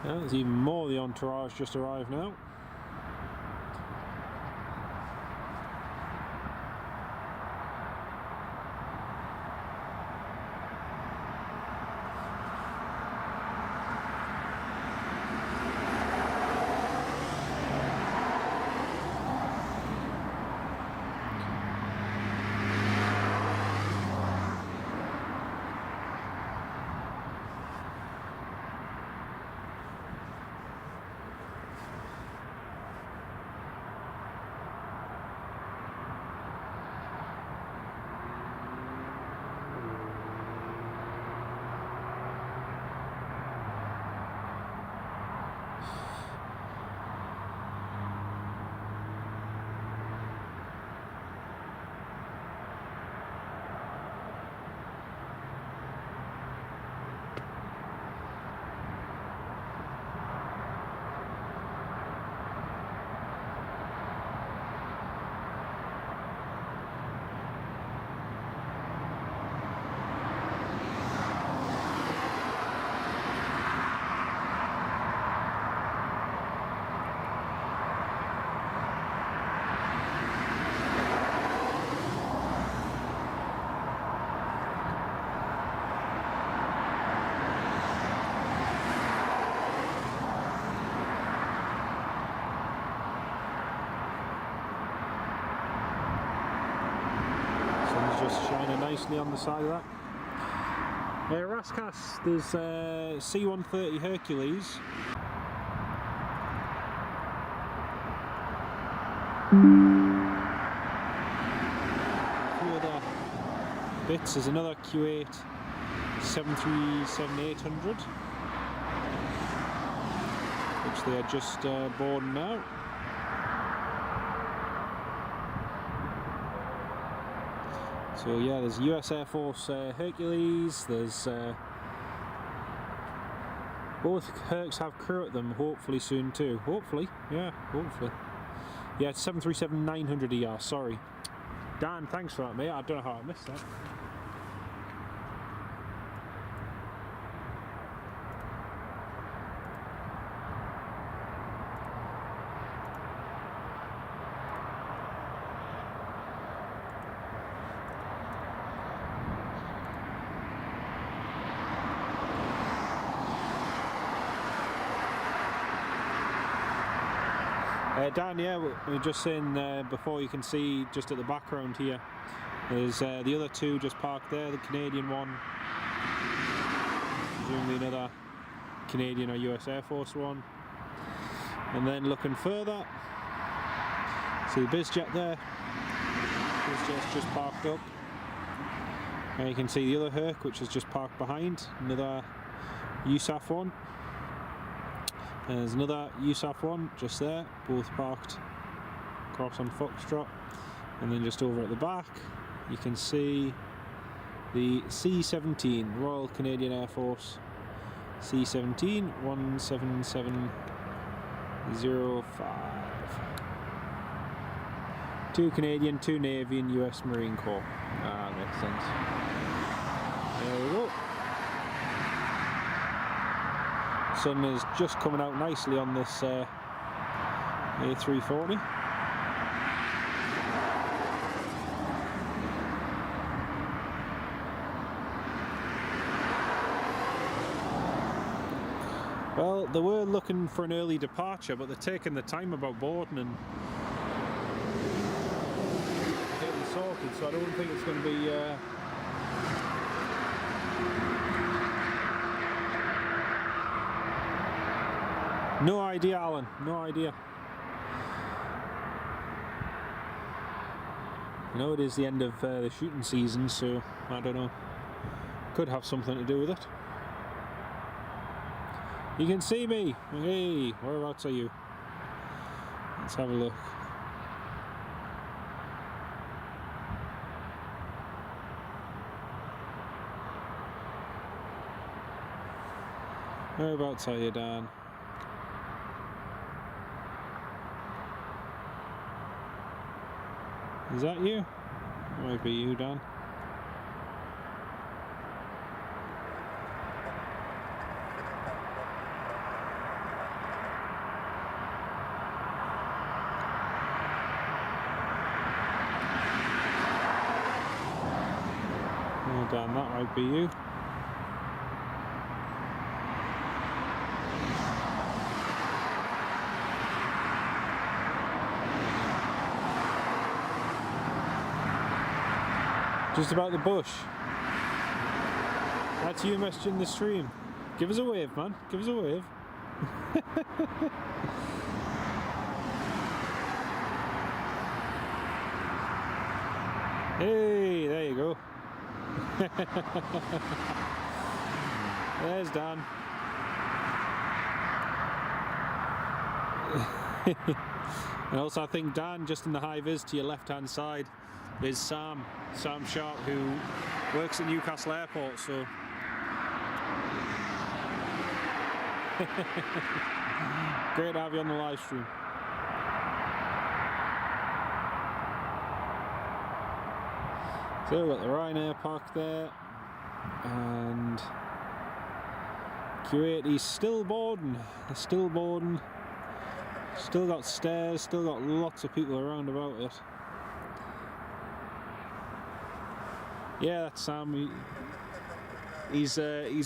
There's even more of the entourage just arrived now. Just shining nicely on the side of that. Raskas, there's C-130 Hercules. A few other bits. There's another Kuwait 737-800, which they are just boarding now. So yeah, there's US Air Force Hercules, there's both Hercs have crew at them, hopefully soon too. Hopefully, yeah, hopefully. Yeah, it's 737-900ER, sorry. Dan, thanks for that, mate. I don't know how I missed that. Dan, yeah, we were just saying before, you can see just at the background here, there's the other two just parked there, the Canadian one, presumably another Canadian or US Air Force one. And then looking further, see the BizJet there. BizJet's just parked up. And you can see the other Herc, which is just parked behind, another USAF one. And there's another USAF one just there, both parked across on Foxtrot. And then just over at the back, you can see the C-17, Royal Canadian Air Force C-17 17705. 2 Canadian, 2 Navy and US Marine Corps. Ah, makes sense. There we go. Sun is just coming out nicely on this A340. Well, they were looking for an early departure, but they're taking the time about boarding and getting sorted, so I don't think it's going to be no idea, Alan, no idea. You know, it is the end of the shooting season, so I don't know. Could have something to do with it. You can see me! Hey, whereabouts are you? Let's have a look. Whereabouts are you, Dan? Is that you? It might be you, Dan. Oh, Dan, that might be you. Just about the bush. That's you messaging the stream. Give us a wave, man. Give us a wave. Hey, there you go. There's Dan. And also I think Dan, just in the high vis to your left hand side, is Sam Sharp, who works at Newcastle Airport, so great to have you on the live stream. So we've got the Ryanair park there, and Kuwait is still boarding. They're still boarding. Still got stairs, still got lots of people around about it. Yeah, that's Sam. He's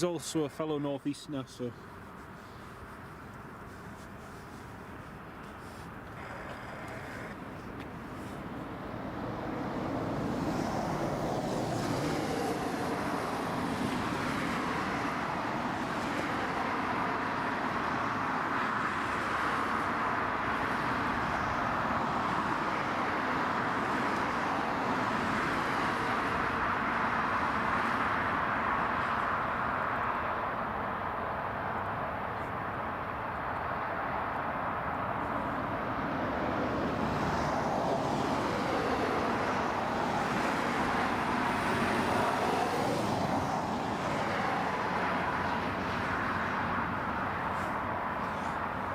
also a fellow northeasterner, so.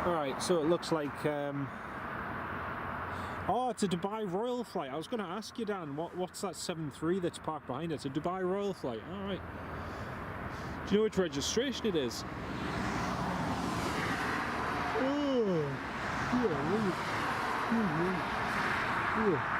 Alright, so it looks like oh, it's a Dubai Royal flight. I was going to ask you, Dan, what's that 7-3 that's parked behind it? It's a Dubai Royal flight. Alright. Do you know which registration it is? Oh, yeah.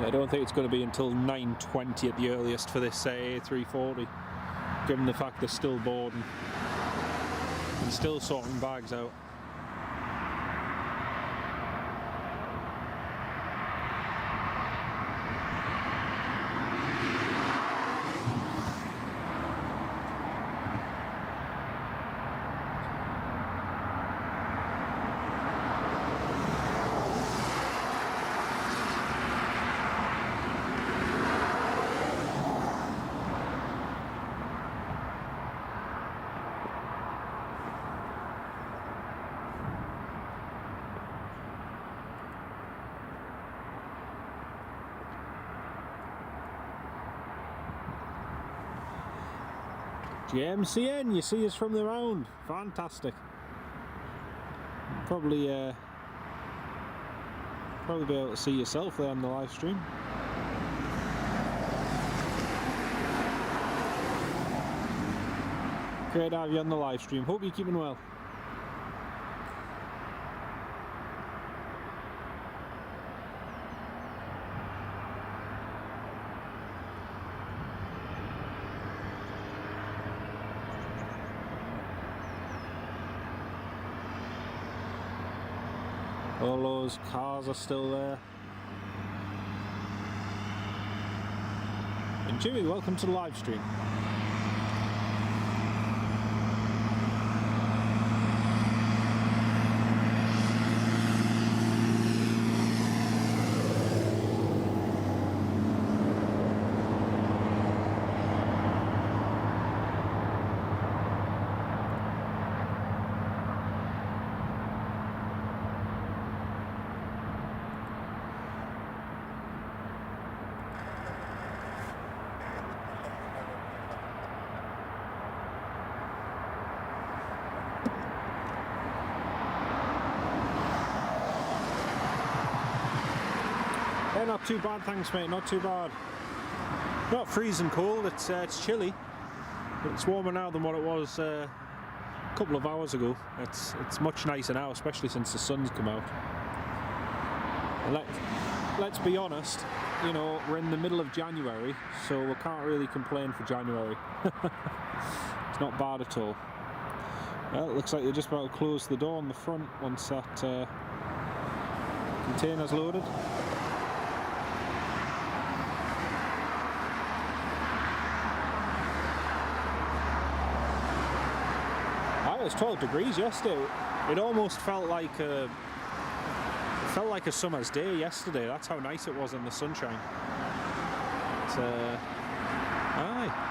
I don't think it's going to be until 9:20 at the earliest for this A340, given the fact they're still boarding and still sorting bags out. GMCN, you see us from the round. Fantastic. Probably be able to see yourself there on the live stream. Great to have you on the live stream. Hope you're keeping well. All those cars are still there. And Jimmy, welcome to the live stream. Yeah, not too bad, thanks mate, not too bad. Not freezing cold, it's chilly. It's warmer now than what it was a couple of hours ago. It's much nicer now, especially since the sun's come out. And let's be honest, you know, we're in the middle of January, so we can't really complain for January. It's not bad at all. Well, it looks like they're just about to close the door on the front once that container's loaded. It was 12 degrees yesterday. It almost felt like a summer's day yesterday. That's how nice it was in the sunshine. Aye.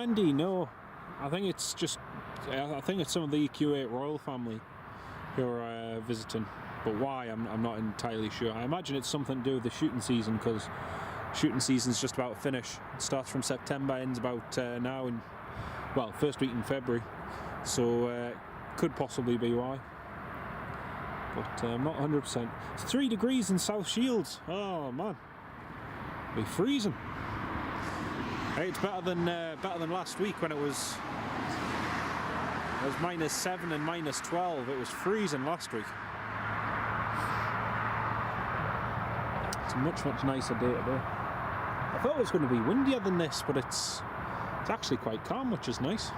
Andy, no. I think it's some of the Kuwait royal family who are visiting. But why, I'm not entirely sure. I imagine it's something to do with the shooting season, because shooting season's just about to finish. It starts from September, ends about now in, well, first week in February. So could possibly be why. But I'm not 100%. It's 3 degrees in South Shields. Oh man, it'll be freezing. Hey, it's better than last week when it was -7 and -12. It was freezing last week. It's a much nicer day today. I thought it was going to be windier than this, but it's actually quite calm, which is nice.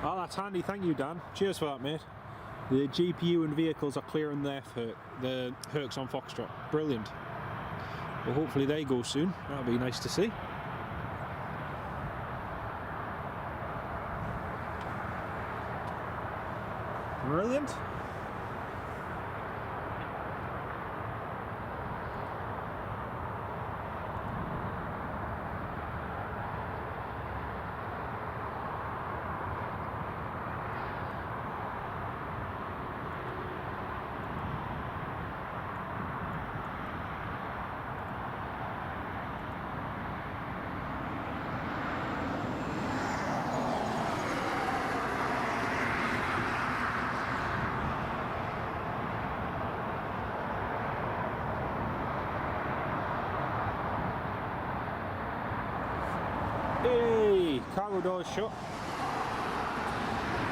Oh, that's handy. Thank you, Dan. Cheers for that, mate. The GPU and vehicles are clearing the Hercs on Foxtrot. Brilliant. Well, hopefully they go soon. That'll be nice to see. Brilliant. Hey, cargo door's shut.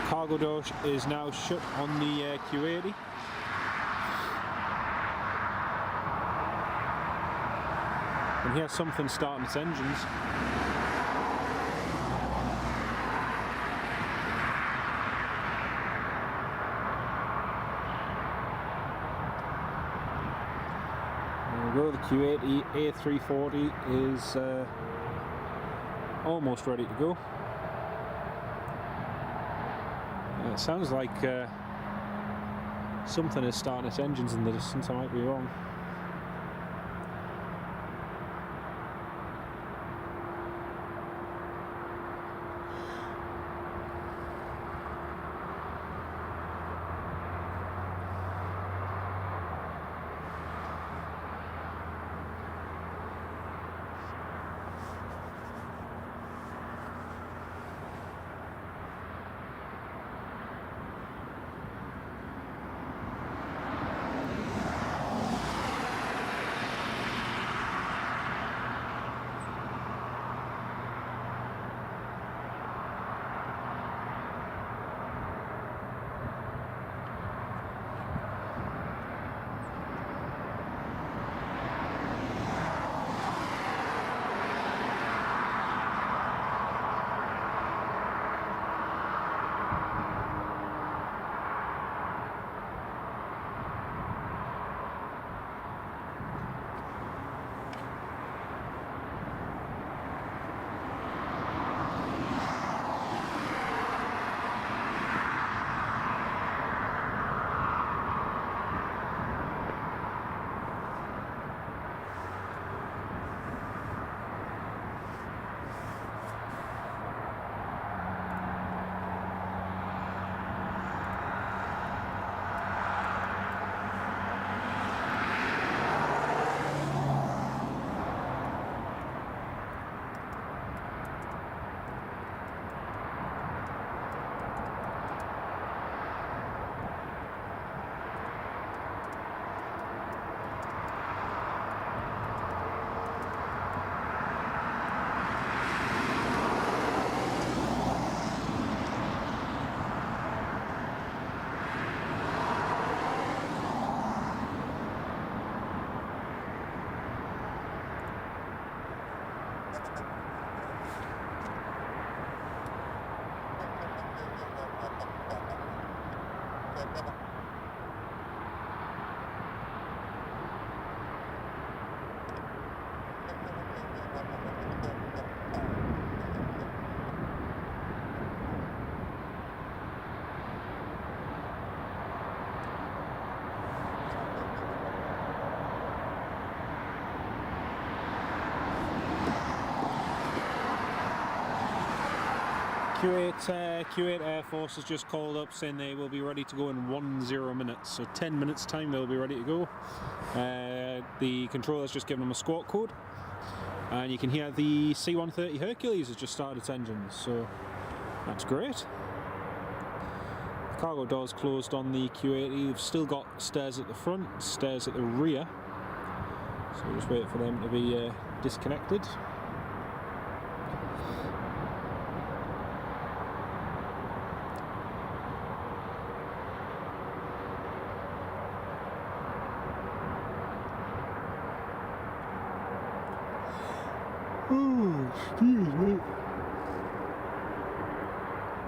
Cargo door is now shut on the Kuwait. And here's something starting its engines. There we go, the Kuwait A340 is almost ready to go. It sounds like something is starting its engines in the distance. I might be wrong. Kuwait Air Force has just called up saying they will be ready to go in 10 minutes, so 10 minutes time they'll be ready to go. The controller's just given them a squawk code, and you can hear the C-130 Hercules has just started its engines, so that's great. The cargo door's closed on the Q80. They've still got stairs at the front, stairs at the rear, so we'll just wait for them to be disconnected. Oh, excuse me.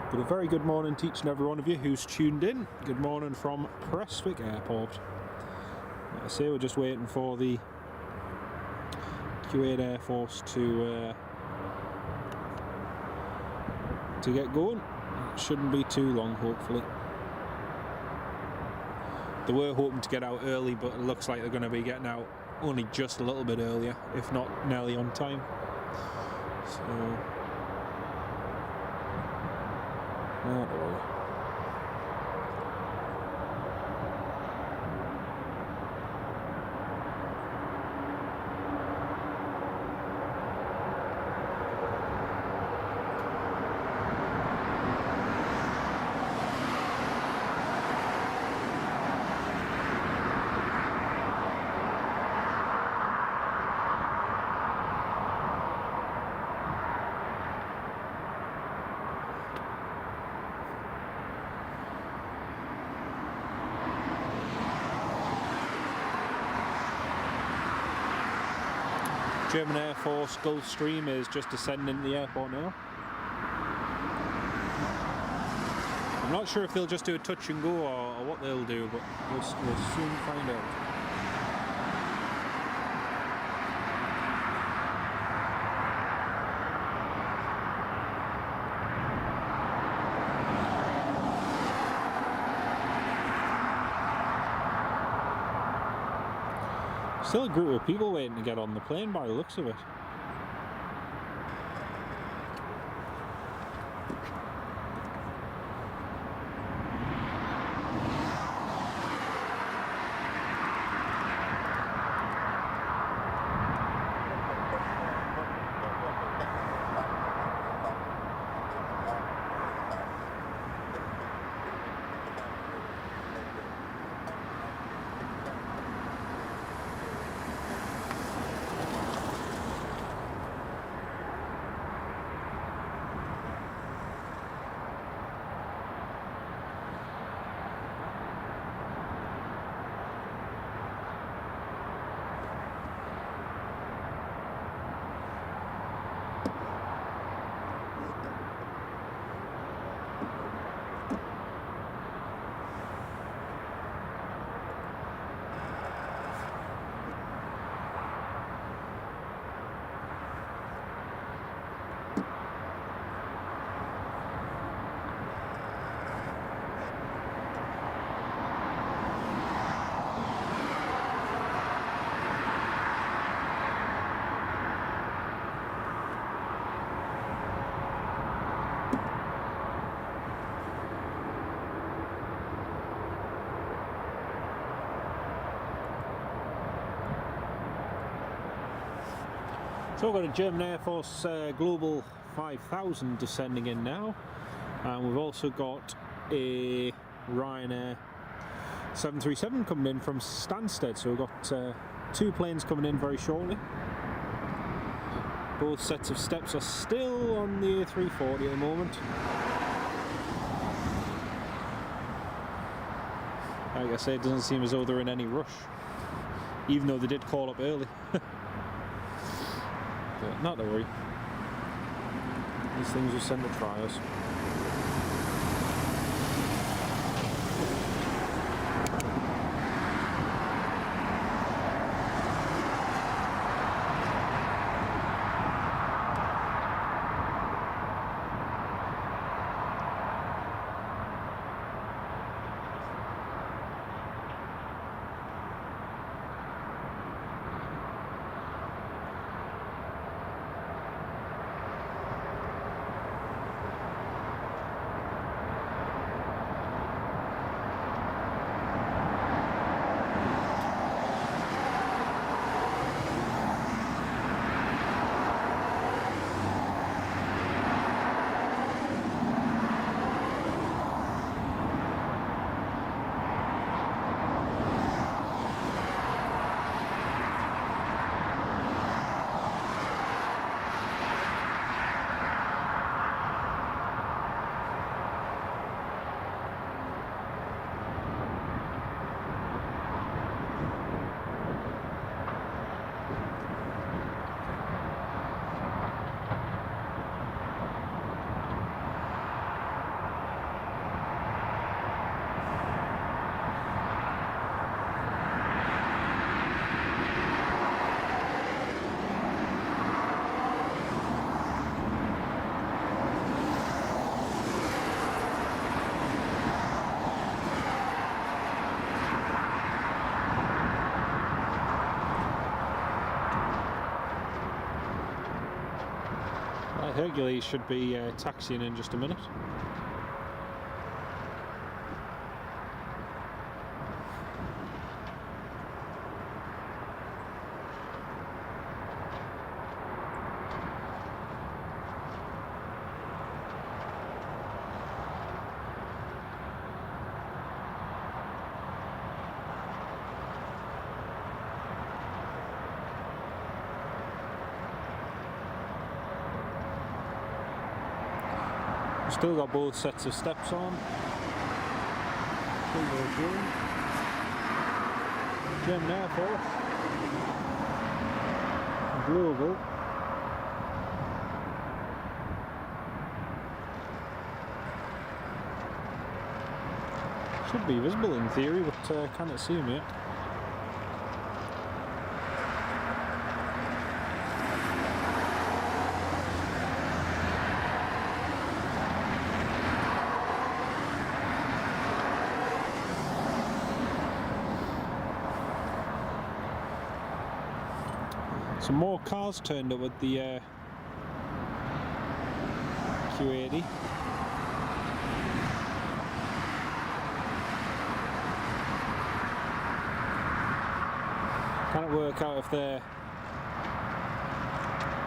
But a very good morning to each and every one of you who's tuned in. Good morning from Prestwick Airport. Like I say, we're just waiting for the Kuwait Air Force to get going. It shouldn't be too long, hopefully. They were hoping to get out early, but it looks like they're going to be getting out only just a little bit earlier, if not nearly on time. So, not really. German Air Force Gulfstream is just descending into the airport now. I'm not sure if they'll just do a touch and go or what they'll do, but we'll soon find out. Still a group of people waiting to get on the plane by the looks of it. So we've got a German Air Force Global 5000 descending in now, and we've also got a Ryanair 737 coming in from Stansted. So we've got two planes coming in very shortly. Both sets of steps are still on the A340 at the moment. Like I say, it doesn't seem as though they're in any rush, even though they did call up early. But not to worry. These things are sent to trials. Hercules should be taxiing in just a minute. Still got both sets of steps on. Still very good. German Air Force. Global. Should be visible in theory, but can't see them yet. Some more cars turned up with the Q80. Can't work out if they're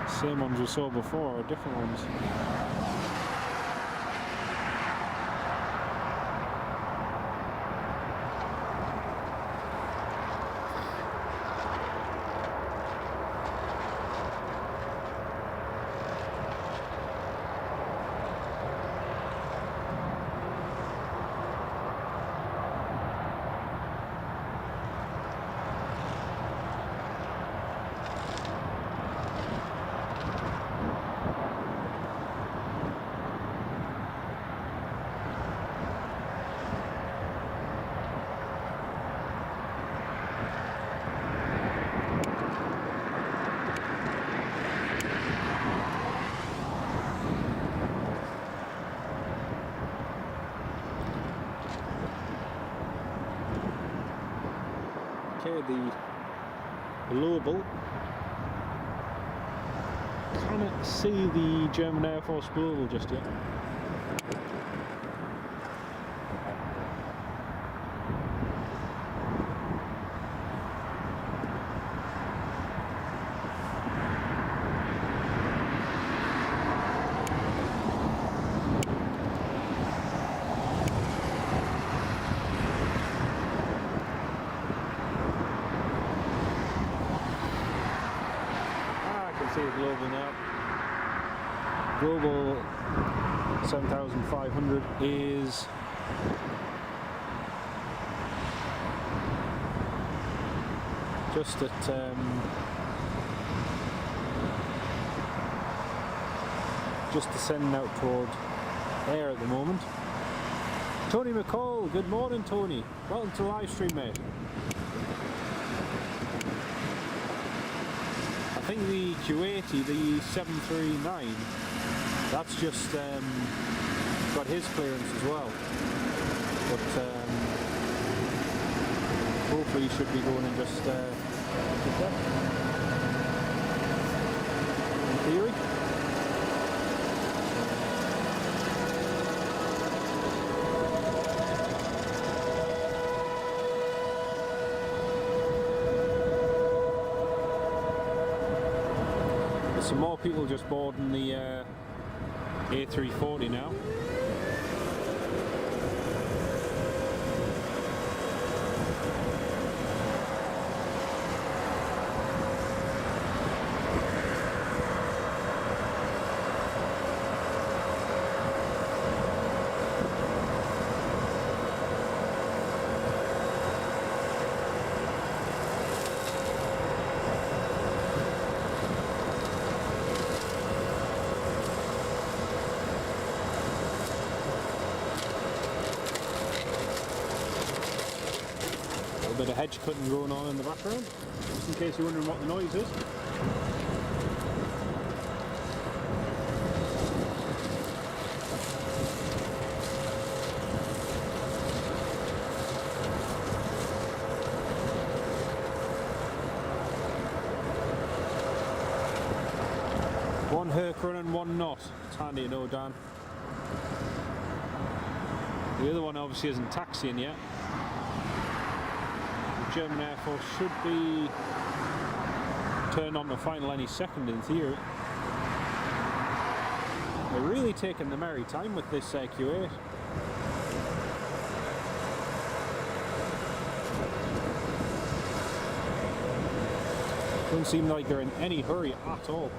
same ones we saw before or different ones. Okay, the Global. Cannot see the German Air Force Global just yet. See a Global now. Global 7500 is just at just descending out toward air at the moment. Tony McCall, good morning Tony. Welcome to the live stream, mate. I think the Kuwaiti, the 739, that's just got his clearance as well. But hopefully he should be going in just in theory. Some more people just boarding the A340 now. Bit of hedge cutting going on in the background, just in case you're wondering what the noise is. Herc running, one not. It's handy to know, Dan. The other one obviously isn't taxiing yet. The German Air Force should be turned on to final any second in theory. They're really taking the merry time with this Q8. Don't seem like they're in any hurry at all.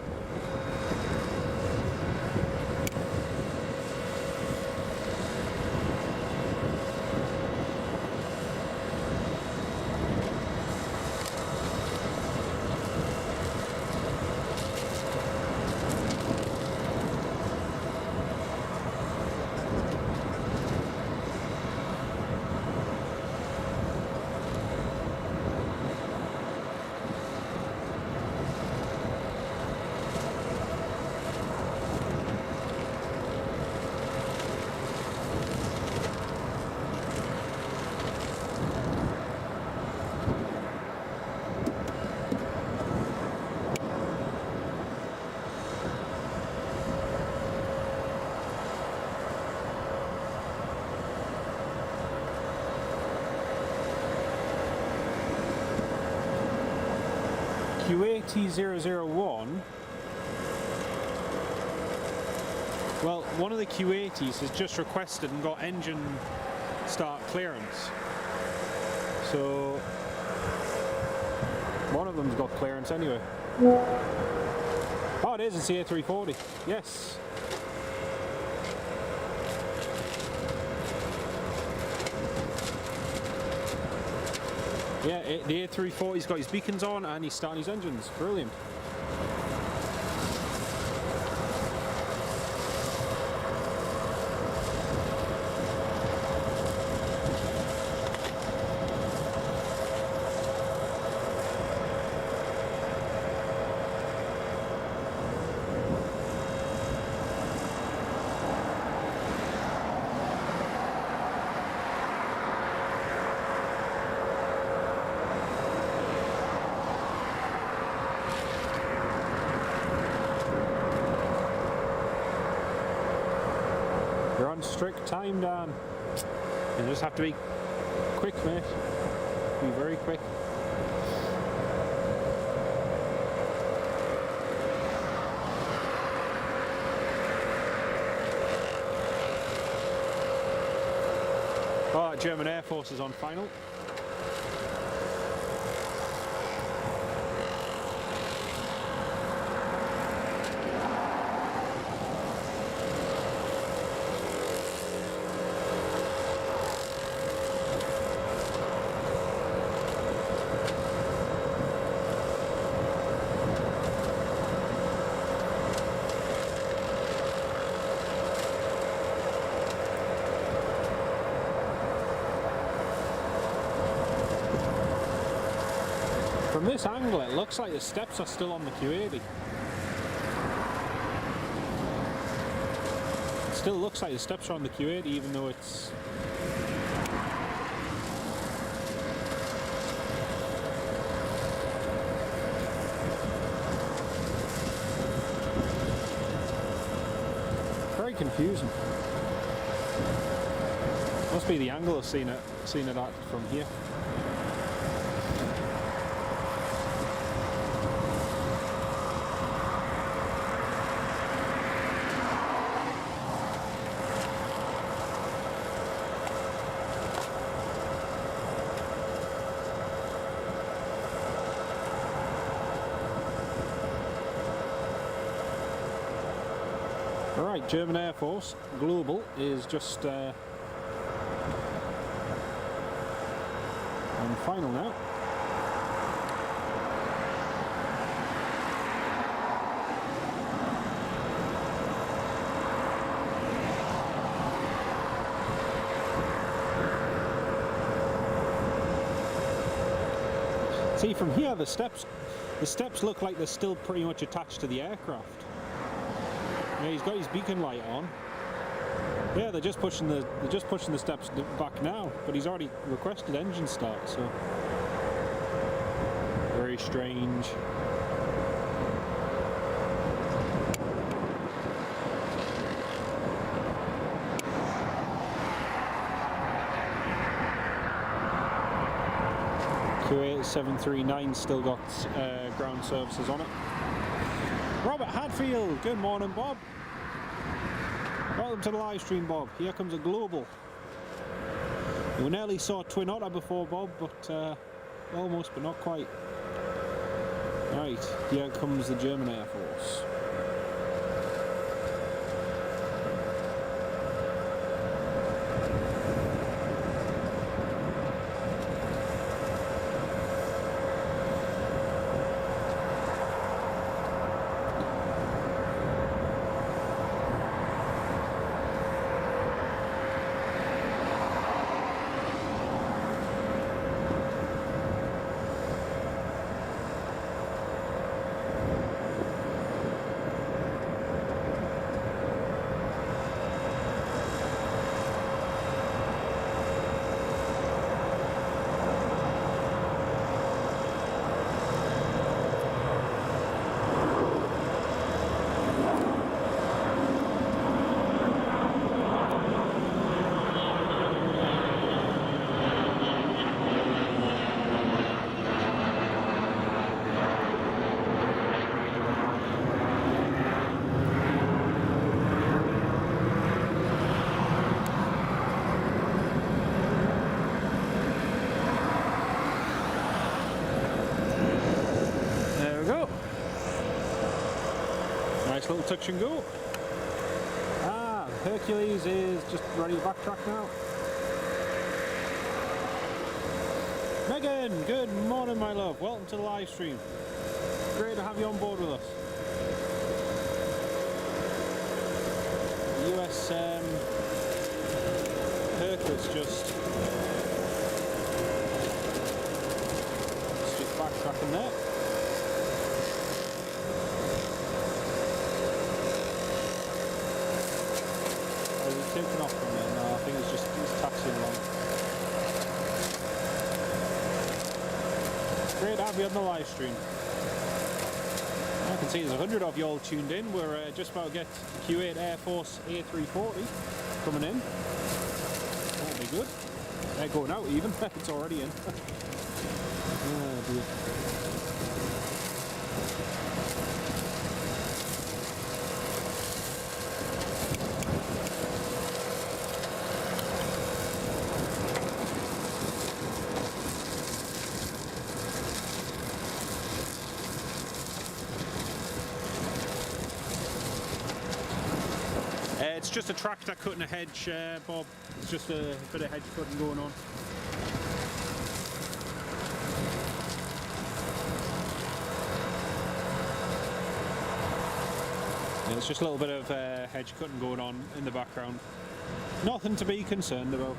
Q80-001. Well, one of the Q80s has just requested and got engine start clearance. So one of them's got clearance anyway. Oh, it is, it's the A340. Yes. Yeah, the A340's got his beacons on and he's starting his engines. Brilliant. You're on strict time, Dan. You just have to be quick, mate. Be very quick. Oh, German Air Force is on final. From this angle, it looks like the steps are still on the Q80. It still looks like the steps are on the Q80, even though it's... very confusing. Must be the angle of seeing it at from here. Alright, German Air Force Global is just on final now. See, from here the steps look like they're still pretty much attached to the aircraft. Yeah, he's got his beacon light on. Yeah, they're just pushing the steps back now, but he's already requested engine start, so very strange. Kuwait 739 still got ground services on it. Robert Hadfield, good morning, Bob. Welcome to the live stream, Bob. Here comes a global. We nearly saw Twin Otter before, Bob, but almost, but not quite. Right, here comes the German Air Force. Little touch and go. Hercules is just ready to backtrack now. Megan, good morning, my love. Welcome to the live stream. Great to have you on board with us. The US Hercules just backtracking there. Taking off from there. No, I think it's taxiing along. Great to have you on the live stream. I can see there's 100 of you all tuned in. We're just about to get Kuwait Air Force A340 coming in. That'll be good. They're going out even. It's already in. Oh dear. It's just a tractor cutting a hedge, Bob. It's just a bit of hedge cutting going on. Yeah, it's just a little bit of hedge cutting going on in the background. Nothing to be concerned about.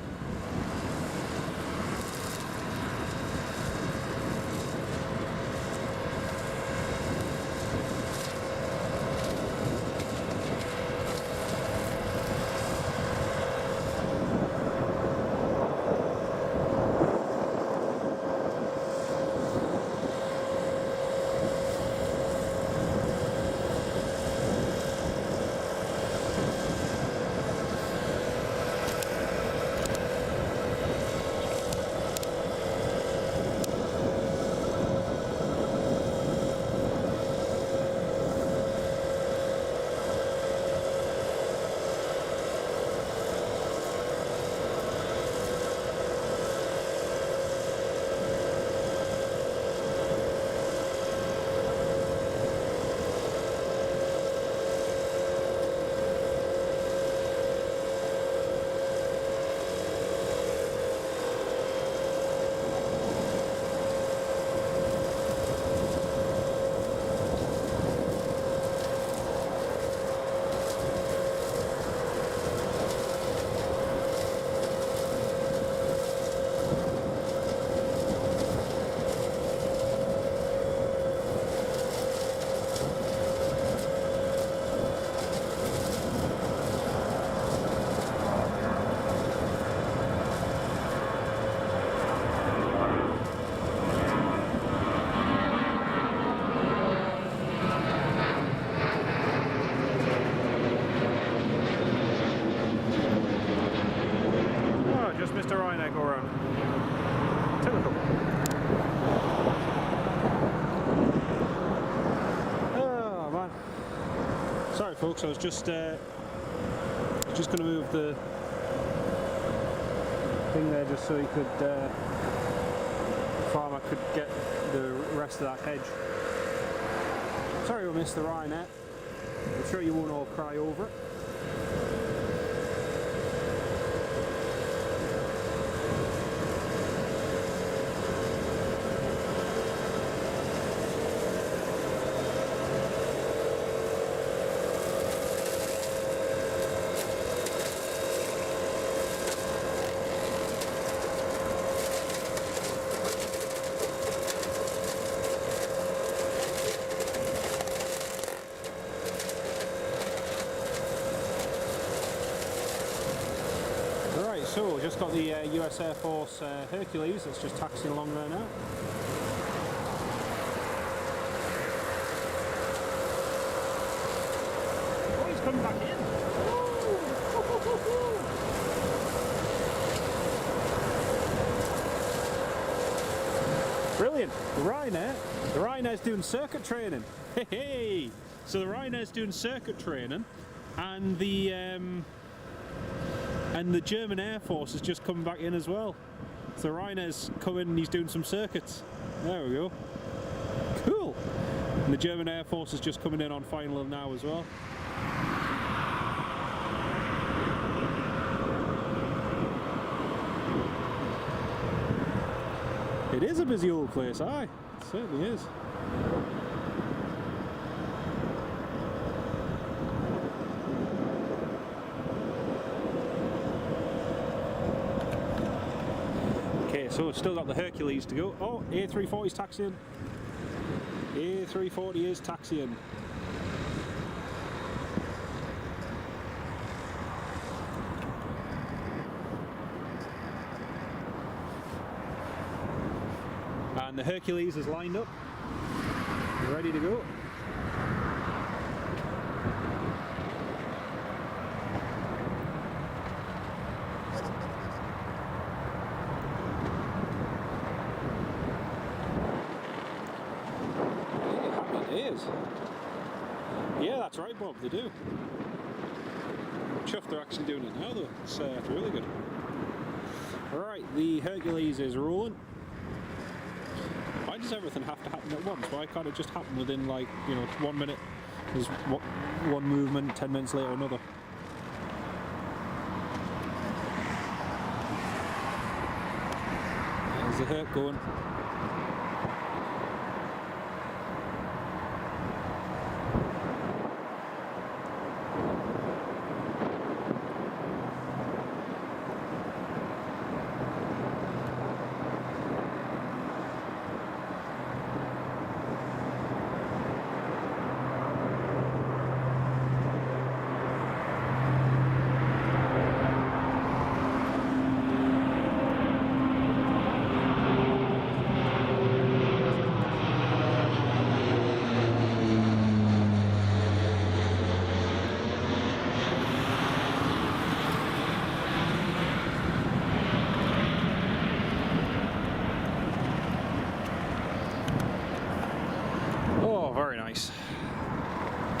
folks, I was just going to move the thing there just so he could, the farmer could get the rest of that hedge. Sorry we missed the Ryanair. I'm sure you won't all cry over it. So, just got the US Air Force Hercules that's just taxiing along there now. Oh, he's coming back in! Brilliant! The Ryanair's doing circuit training. Hey! So the Ryanair's doing circuit training, and the German Air Force has just come back in as well. So Ryanair's come in and he's doing some circuits. There we go. Cool. And the German Air Force is just coming in on final now as well. It is a busy old place, aye. It certainly is. So we've still got the Hercules to go. Oh, A340's taxiing. A340 is taxiing. And the Hercules is lined up, ready to go. Yeah, that's right, Bob, they do. Chuffed they're actually doing it now though, it's really good. Alright, the Hercules is rolling. Why does everything have to happen at once? Why can't it just happen within, like, you know, 1 minute? There's one movement, 10 minutes later another. There's the Herc going.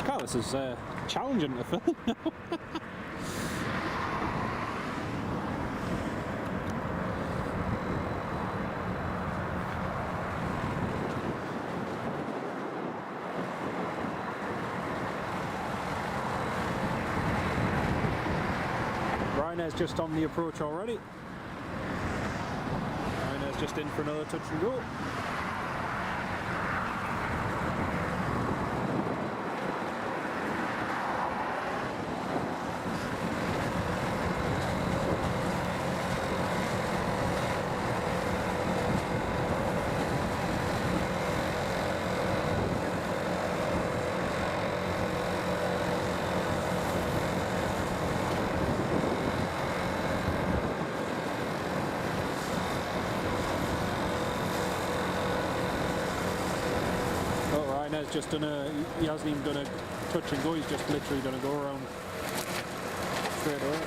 God, this is challenging to film now. Ryanair's just on the approach already. Ryanair's just in for another touch and go. Ryanair's just done he hasn't even done a touch and go, he's just literally done a go around straight away.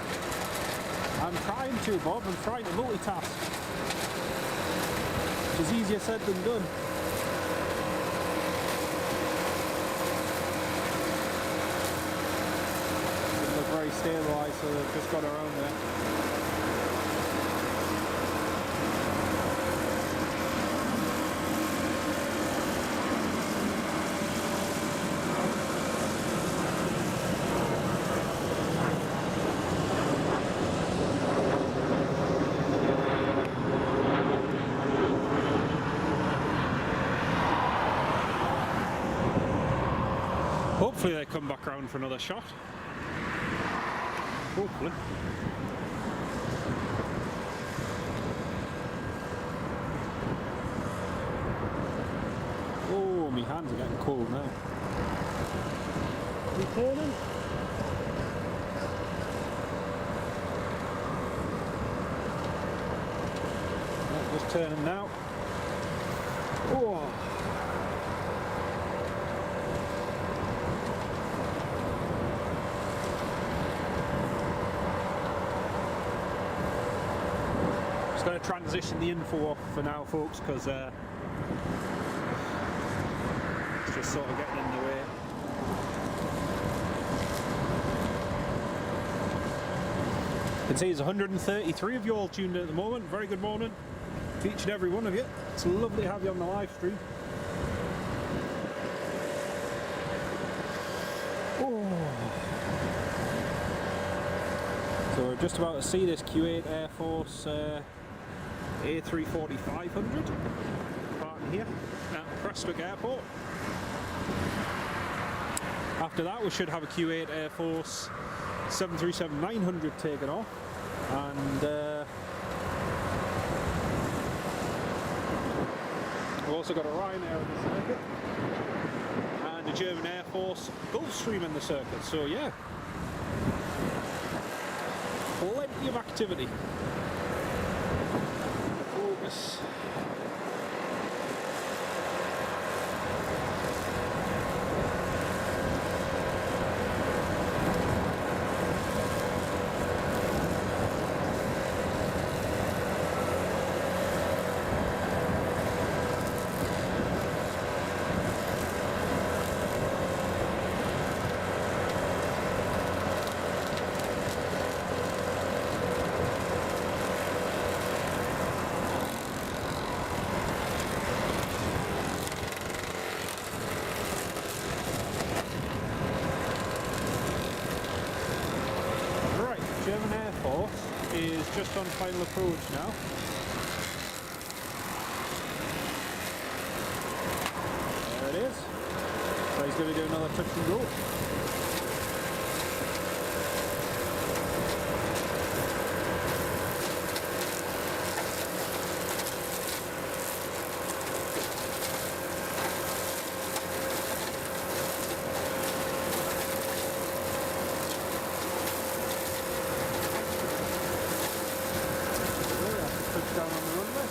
I'm trying to, Bob, I'm trying to multitask. It's easier said than done. so they've just got around there. Hopefully they come back round for another shot. Hopefully. Oh, my hands are getting cold now. Are we turning? Yeah, just turning now. Oh. Going to transition the info off for now, folks, because it's just sort of getting in the way. You can see there's 133 of you all tuned in at the moment. Very good morning to each and every one of you. It's lovely to have you on the live stream. Oh. So we're just about to see this Kuwait Air Force A340 500 parking here at Prestwick Airport. After that we should have a Kuwait Air Force 737-900 taken off, and we've also got a Ryanair in the circuit and a German Air Force Gulfstream in the circuit, so yeah, plenty of activity. Focus. German Air Force is just on final approach now. There it is. So he's going to do another touch and go. Down on the runway.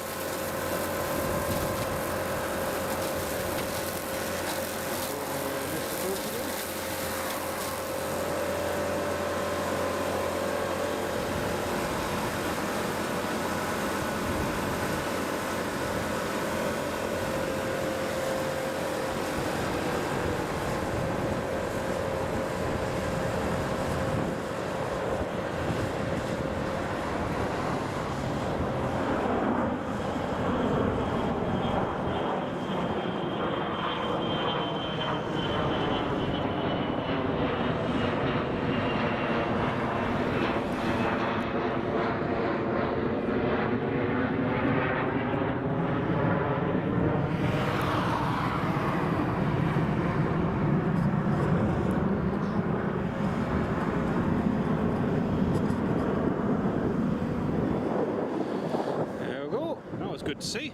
Good to see.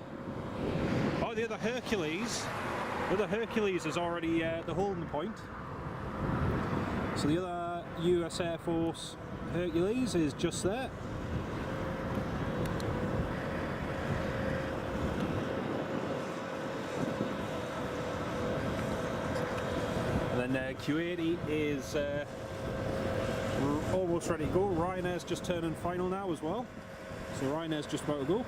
Oh, the other Hercules is already the holding point. So the other US Air Force Hercules is just there. And then Kuwait is almost ready to go. Ryanair's just turning final now as well. So Ryanair's just about to go.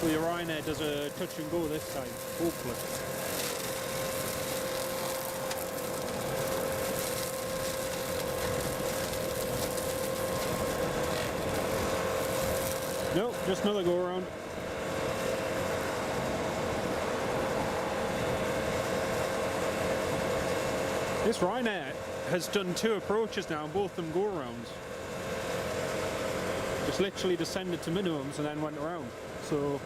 hopefully Ryanair does a touch and go this time. Hopefully. Nope, just another go around. This Ryanair has done 2 approaches now, and both them go arounds. Just literally descended to minimums and then went around. So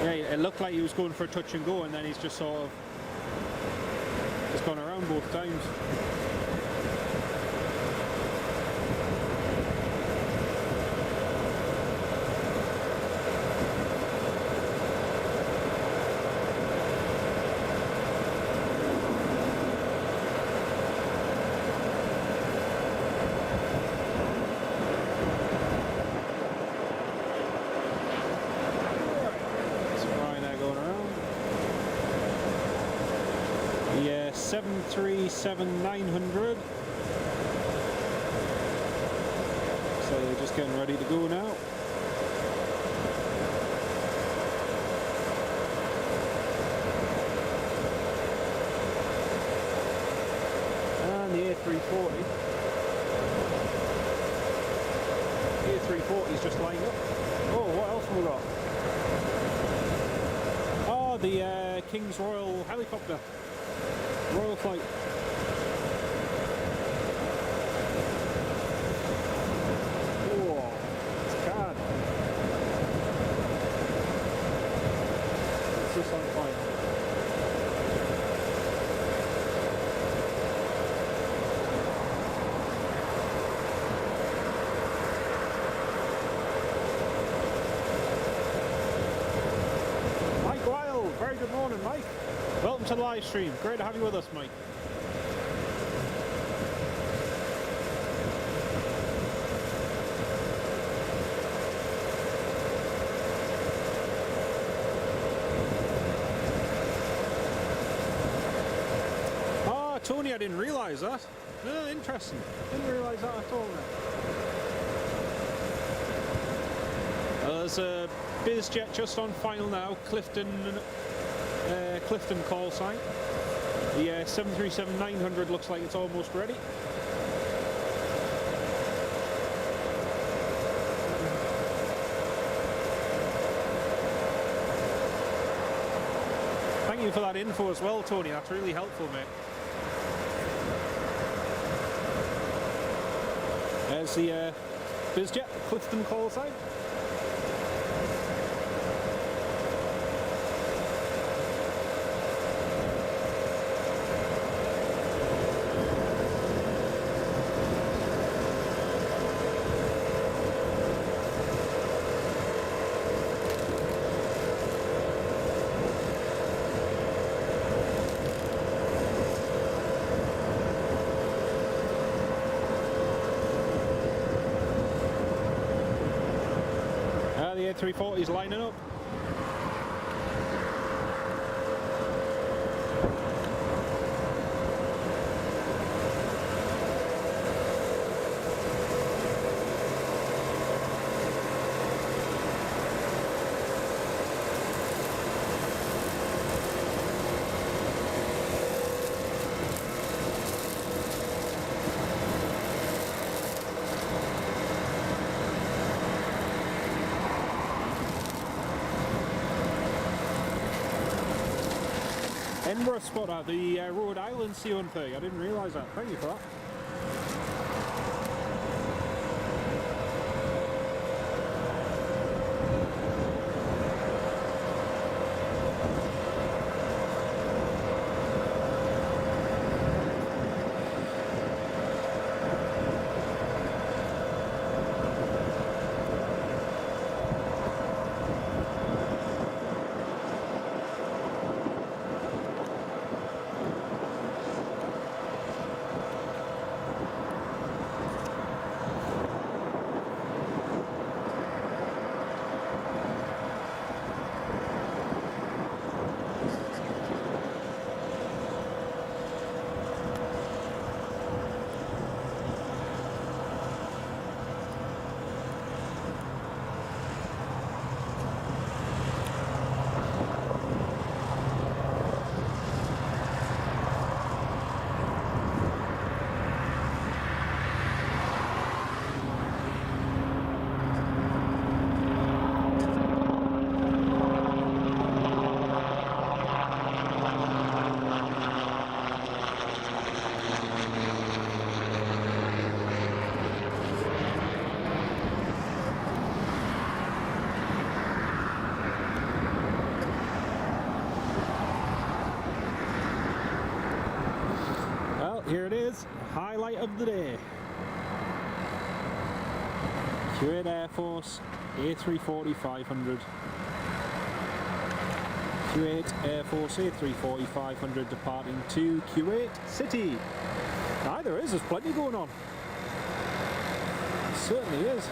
yeah, it looked like he was going for a touch and go, and then he's just sort of just gone around both times. Yeah, 737-900. So they're just getting ready to go now. And the A340. The A340 is just lining up. Oh, what else have we got? Oh, the King's Royal helicopter. Royal flight. Whoa, it's card. It's just on fire. Mike Wild, very good morning, Mike. Welcome to the live stream. Great to have you with us, Mike. Oh, Tony, I didn't realise that. Oh, interesting. Didn't realise that at all now. There's a BizJet just on final now, Clifton call sign. The 737-900 looks like it's almost ready. Thank you for that info as well, Tony. That's really helpful, mate. There's the BizJet Clifton call sign. The A340 is lining up. Edinburgh spotter, the Rhode Island C-130. I didn't realise that. Thank you for that. of the day. Kuwait Air Force A340 500. Kuwait Air Force A340 500 departing to Kuwait City. Aye, there's plenty going on. It certainly is.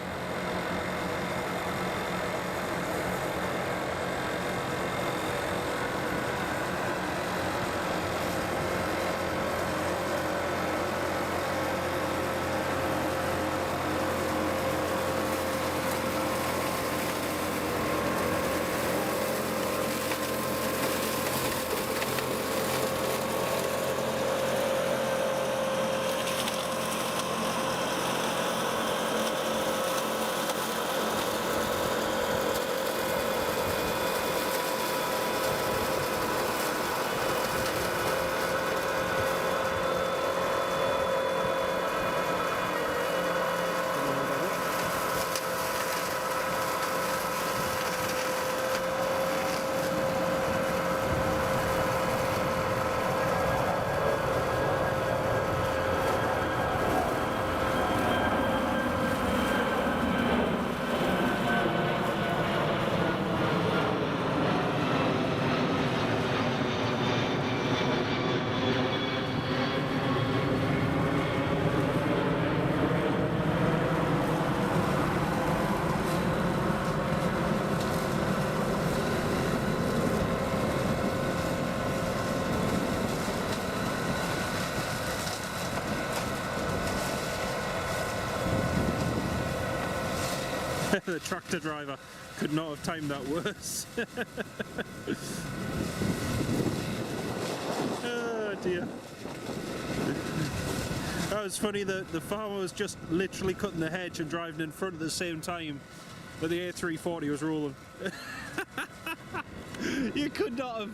The tractor driver could not have timed that worse. Oh dear. That was funny that the farmer was just literally cutting the hedge and driving in front at the same time that the A340 was rolling. You could not have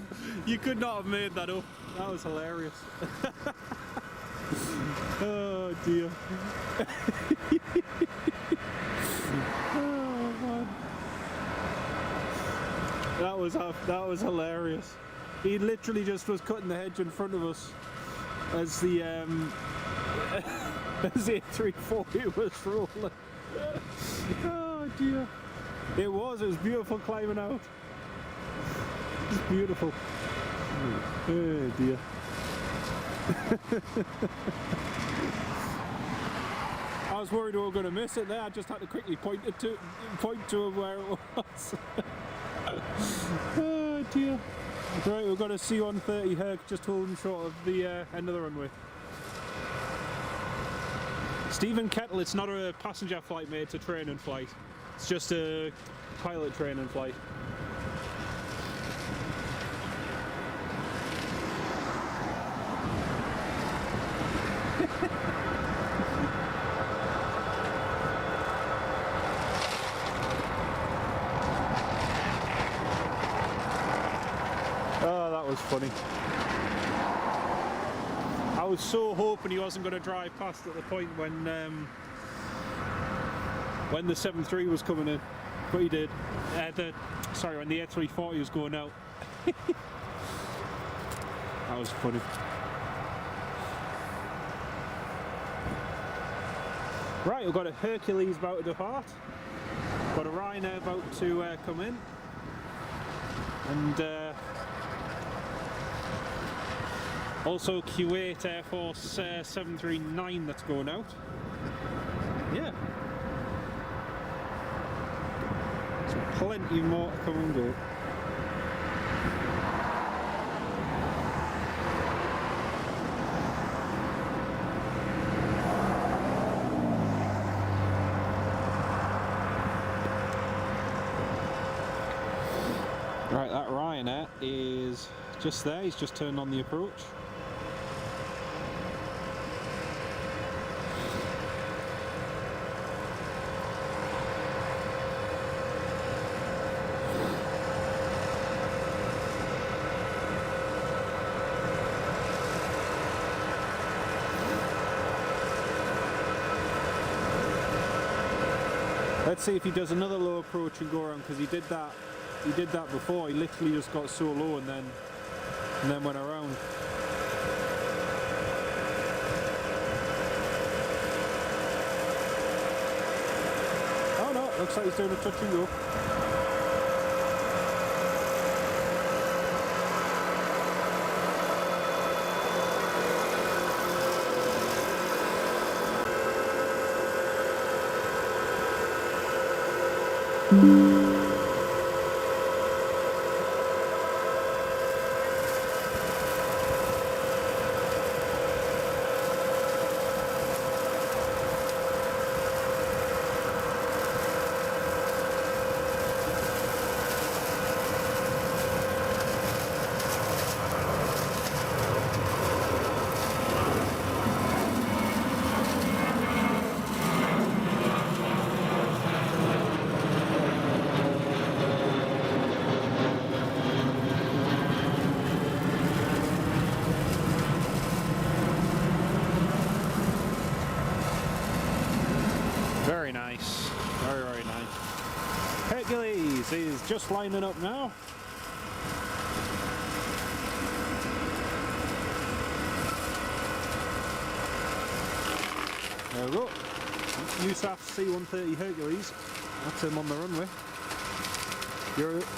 made that up. That was hilarious. Oh dear. Oh man. That was hilarious. He literally just was cutting the hedge in front of us as the as the A340 was rolling. Oh dear. It was beautiful climbing out. It's beautiful. Oh dear. I was worried we were going to miss it there. I just had to quickly point to where it was. Oh dear. Right, we've got a C-130 Herc just holding short of the end of the runway. Stephen Kettle, it's not a passenger flight, mate, it's a training flight. It's just a pilot training flight. Oh, that was funny. I was so hoping he wasn't going to drive past at the point when the 7.3 was coming in, but he did. Sorry, when the A340 was going out. That was funny. Right, we've got a Hercules about to depart. Got a Ryanair about to come in, and also Kuwait Air Force 739 that's going out. Yeah. So plenty more to come and go. Right, that Ryanair is just there, he's just turned on the approach. Let's see if he does another low approach and go around, because he did that before. He literally just got so low and then went around. looks like he's doing a touch and go. Very nice, very, very nice. Hercules is just lining up now. There we go. USAF C-130 Hercules. That's him on the runway.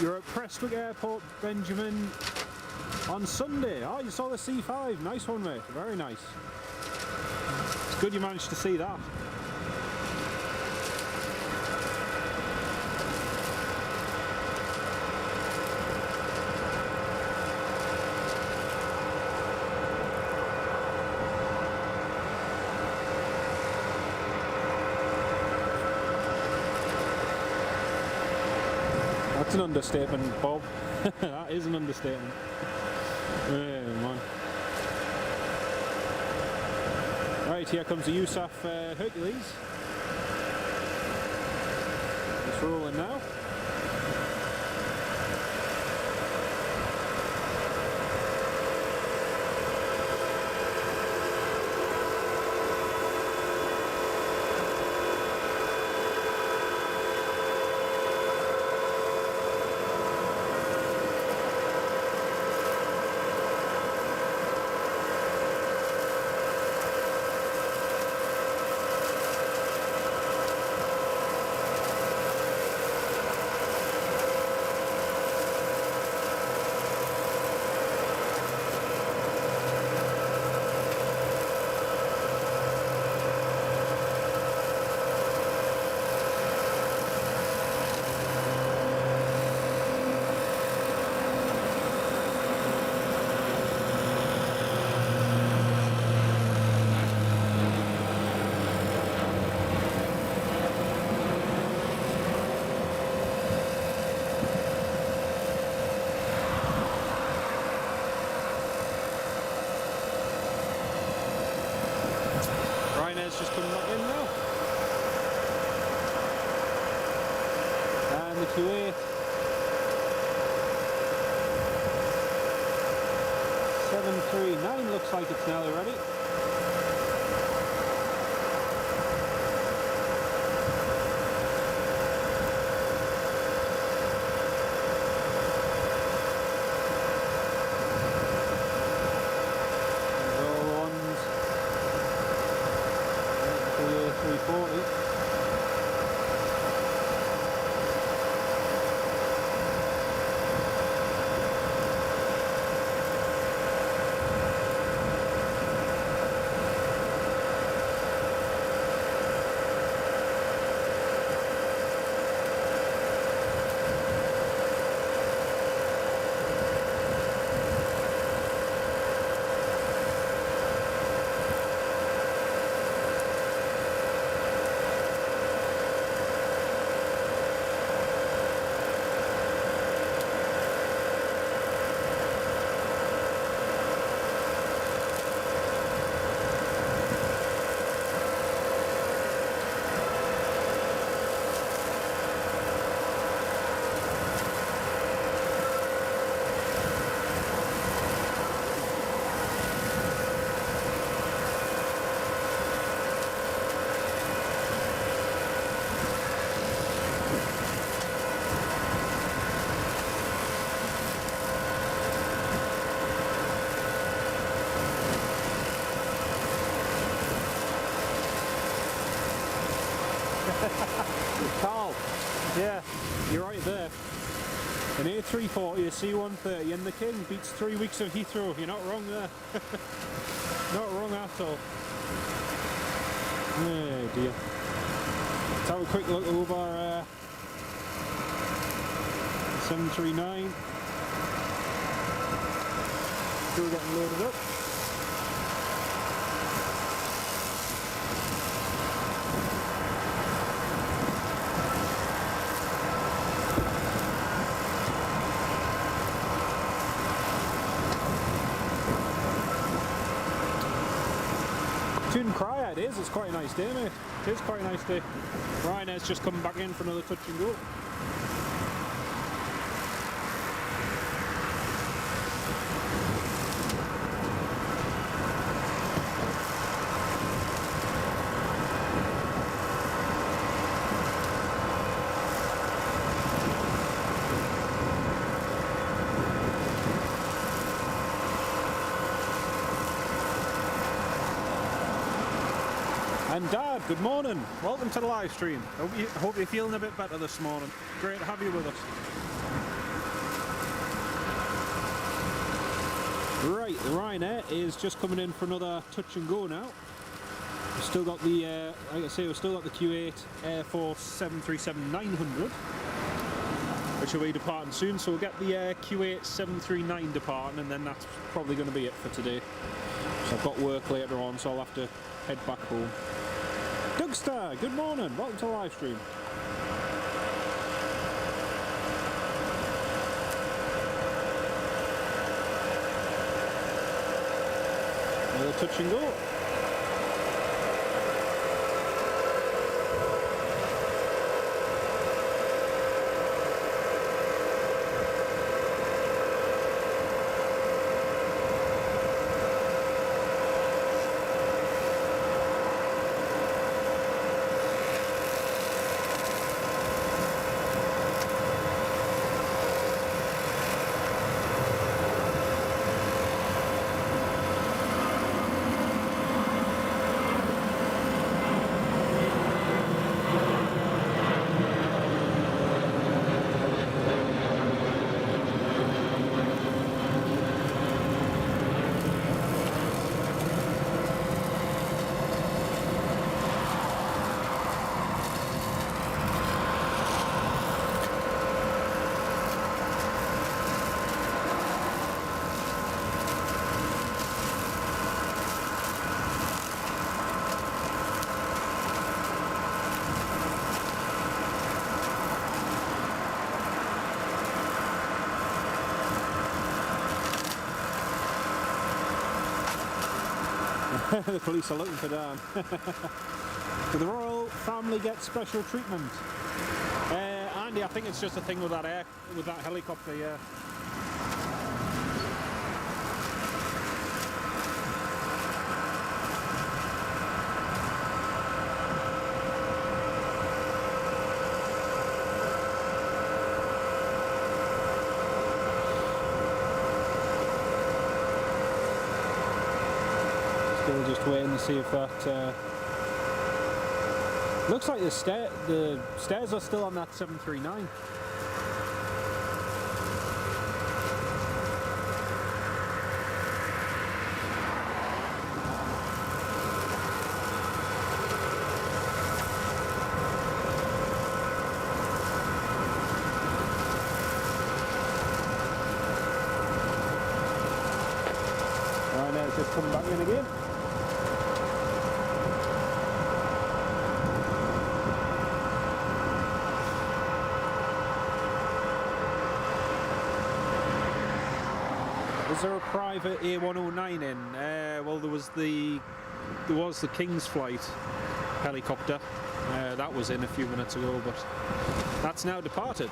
You're at Prestwick Airport, Benjamin, on Sunday. Oh, you saw the C5. Nice one, mate. Very nice. It's good you managed to see that. That's an understatement, Bob. That is an understatement. Yeah, man. Right, here comes the USAF Hercules. It's rolling now. Just coming back in now. And the Kuwait 739 looks like it's nearly ready. A340. Carl, yeah, you're right there. An A340, a C-130 and the King beats 3 weeks of Heathrow. You're not wrong there. Not wrong at all. Oh dear. Let's have a quick look over 739. Still getting loaded up. Shouldn't cry, it is. It's quite a nice day, mate. It is quite a nice day. Ryanair's just coming back in for another touch and go. And Dad, good morning. Welcome to the live stream. Hope you're feeling a bit better this morning. Great to have you with us. Right, the Ryanair is just coming in for another touch and go now. We've still got the, like I say, we've still got the Kuwait Air Force 737-900, which will be departing soon. So we'll get the Kuwait 739 departing, and then that's probably going to be it for today. So I've got work later on, so I'll have to head back home. Dougster, good morning. Welcome to the live stream. Another touch and go. The police are looking for Dan. Do the royal family get special treatment? Andy, I think it's just a thing with that helicopter, yeah. Still just waiting to see if that looks like the stairs are still on that 739. Right now it's just coming back in again. Was there a private A109 in? Well, there was the King's Flight helicopter. That was in a few minutes ago, but that's now departed.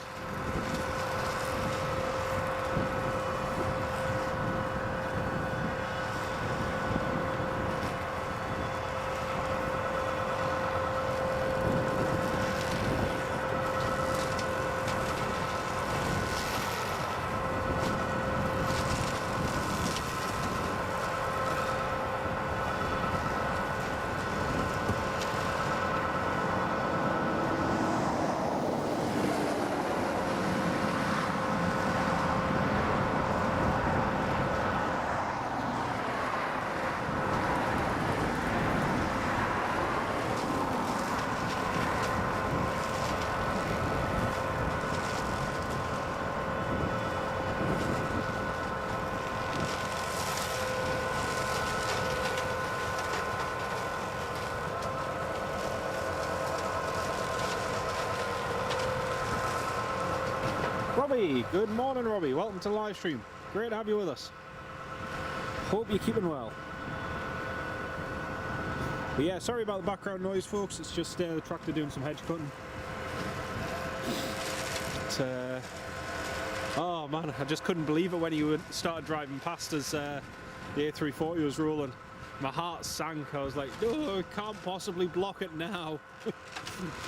Robbie. Good morning, Robbie. Welcome to the live stream. Great to have you with us. Hope you're keeping well. But yeah, sorry about the background noise, folks. It's just the tractor doing some hedge cutting. Oh man, I just couldn't believe it when he started driving past us. The A340 was rolling. My heart sank. I was like, no, I can't possibly block it now.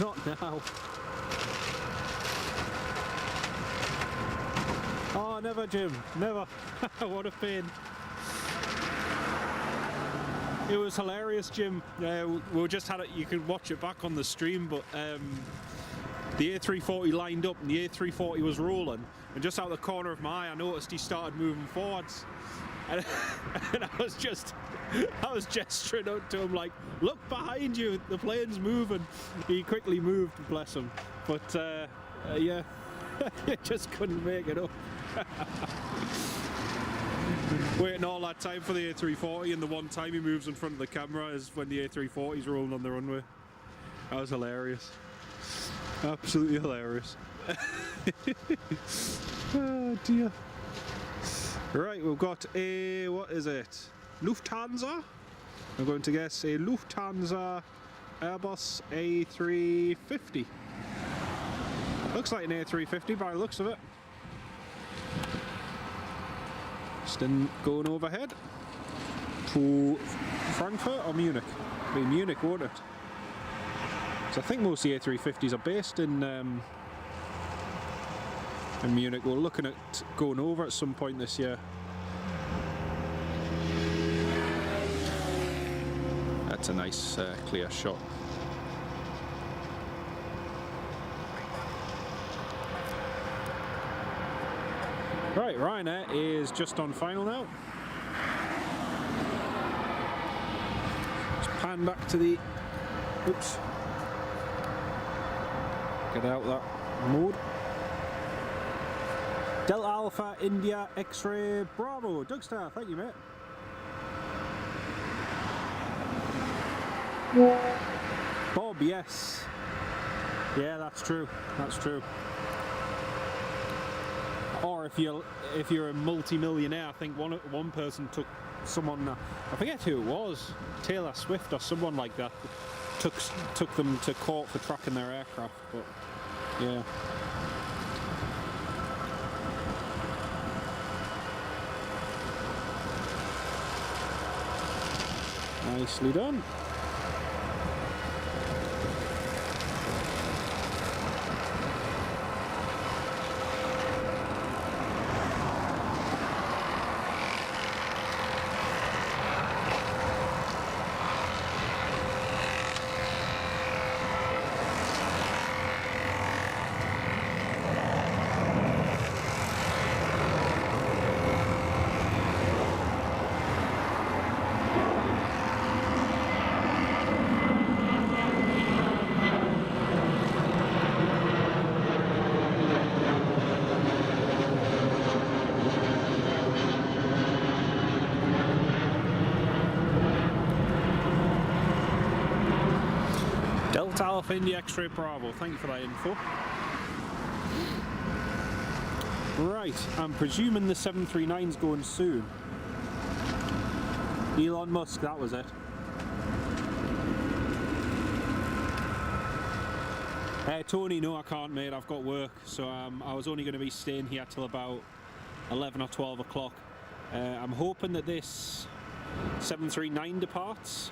Not now. Oh, never, Jim. Never. What a pain. It was hilarious, Jim. We just had it. You could watch it back on the stream, but the A340 lined up and the A340 was rolling, and just out the corner of my eye I noticed he started moving forwards, and I was gesturing out to him like, look behind you, the plane's moving. He quickly moved, bless him, but yeah, he just couldn't make it up. Waiting all that time for the A340, and the one time he moves in front of the camera is when the A340 is rolling on the runway. That was hilarious. Absolutely hilarious. Oh dear. Right, we've got a, what is it? Lufthansa? I'm going to guess a Lufthansa Airbus A350. Looks like an A350 by the looks of it. Just going overhead to Frankfurt or Munich? It'll be Munich, won't it? So I think most of the A350s are based in Munich. We're looking at going over at some point this year. That's a nice clear shot. Right, Ryanair is just on final now. Let's pan back to the... Oops. Get out that mode. Delta Alpha India X-Ray Bravo. Dougstar, thank you, mate. Bob, yes. Yeah, that's true. That's true. Or if you're a multi-millionaire, I think one person took someone, I forget who it was, Taylor Swift or someone like that, took them to court for tracking their aircraft. But yeah. Nicely done. Delta Alpha India X-Ray Bravo, thank you for that info. Right, I'm presuming the 739's going soon. Elon Musk, that was it. Tony, no I can't, mate, I've got work, so I was only going to be staying here till about 11 or 12 o'clock. I'm hoping that this 739 departs.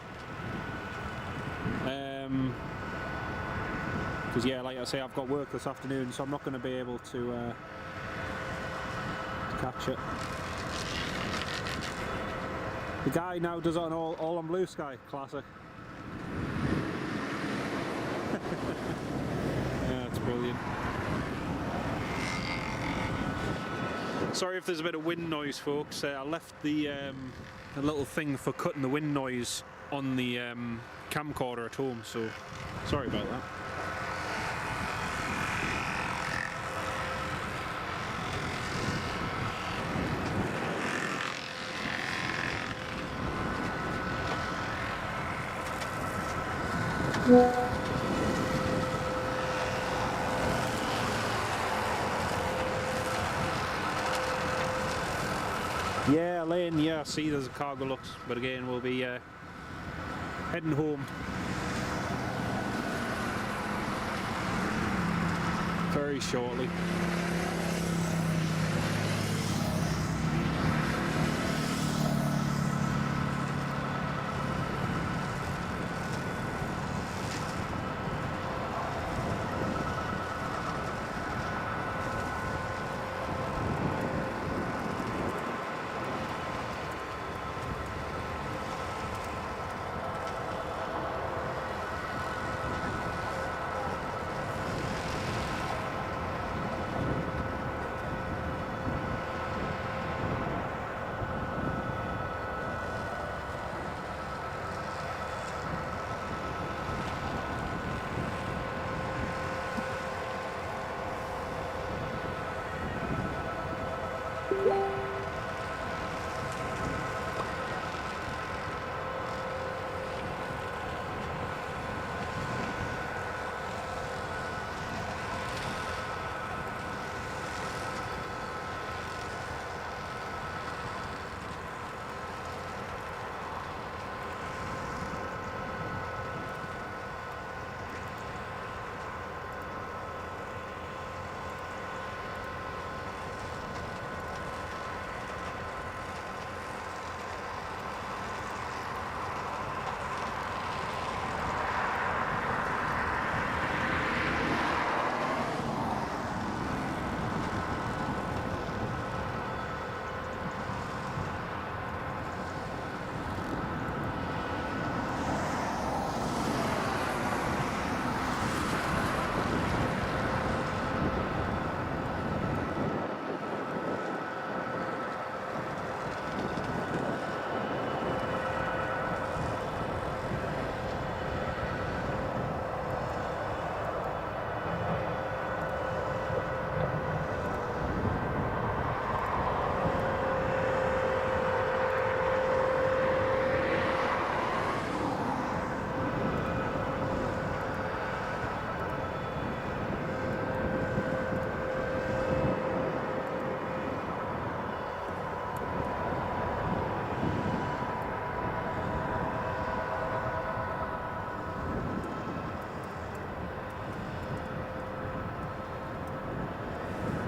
Because yeah, like I say, I've got work this afternoon, so I'm not going to be able to catch it. The guy now does it on all on Blue Sky, classic. Yeah, it's brilliant. Sorry if there's a bit of wind noise, folks. I left the little thing for cutting the wind noise on the camcorder at home, so sorry about that. Yeah, Lane, yeah, I see there's a cargo lux, but again, we'll be heading home very shortly.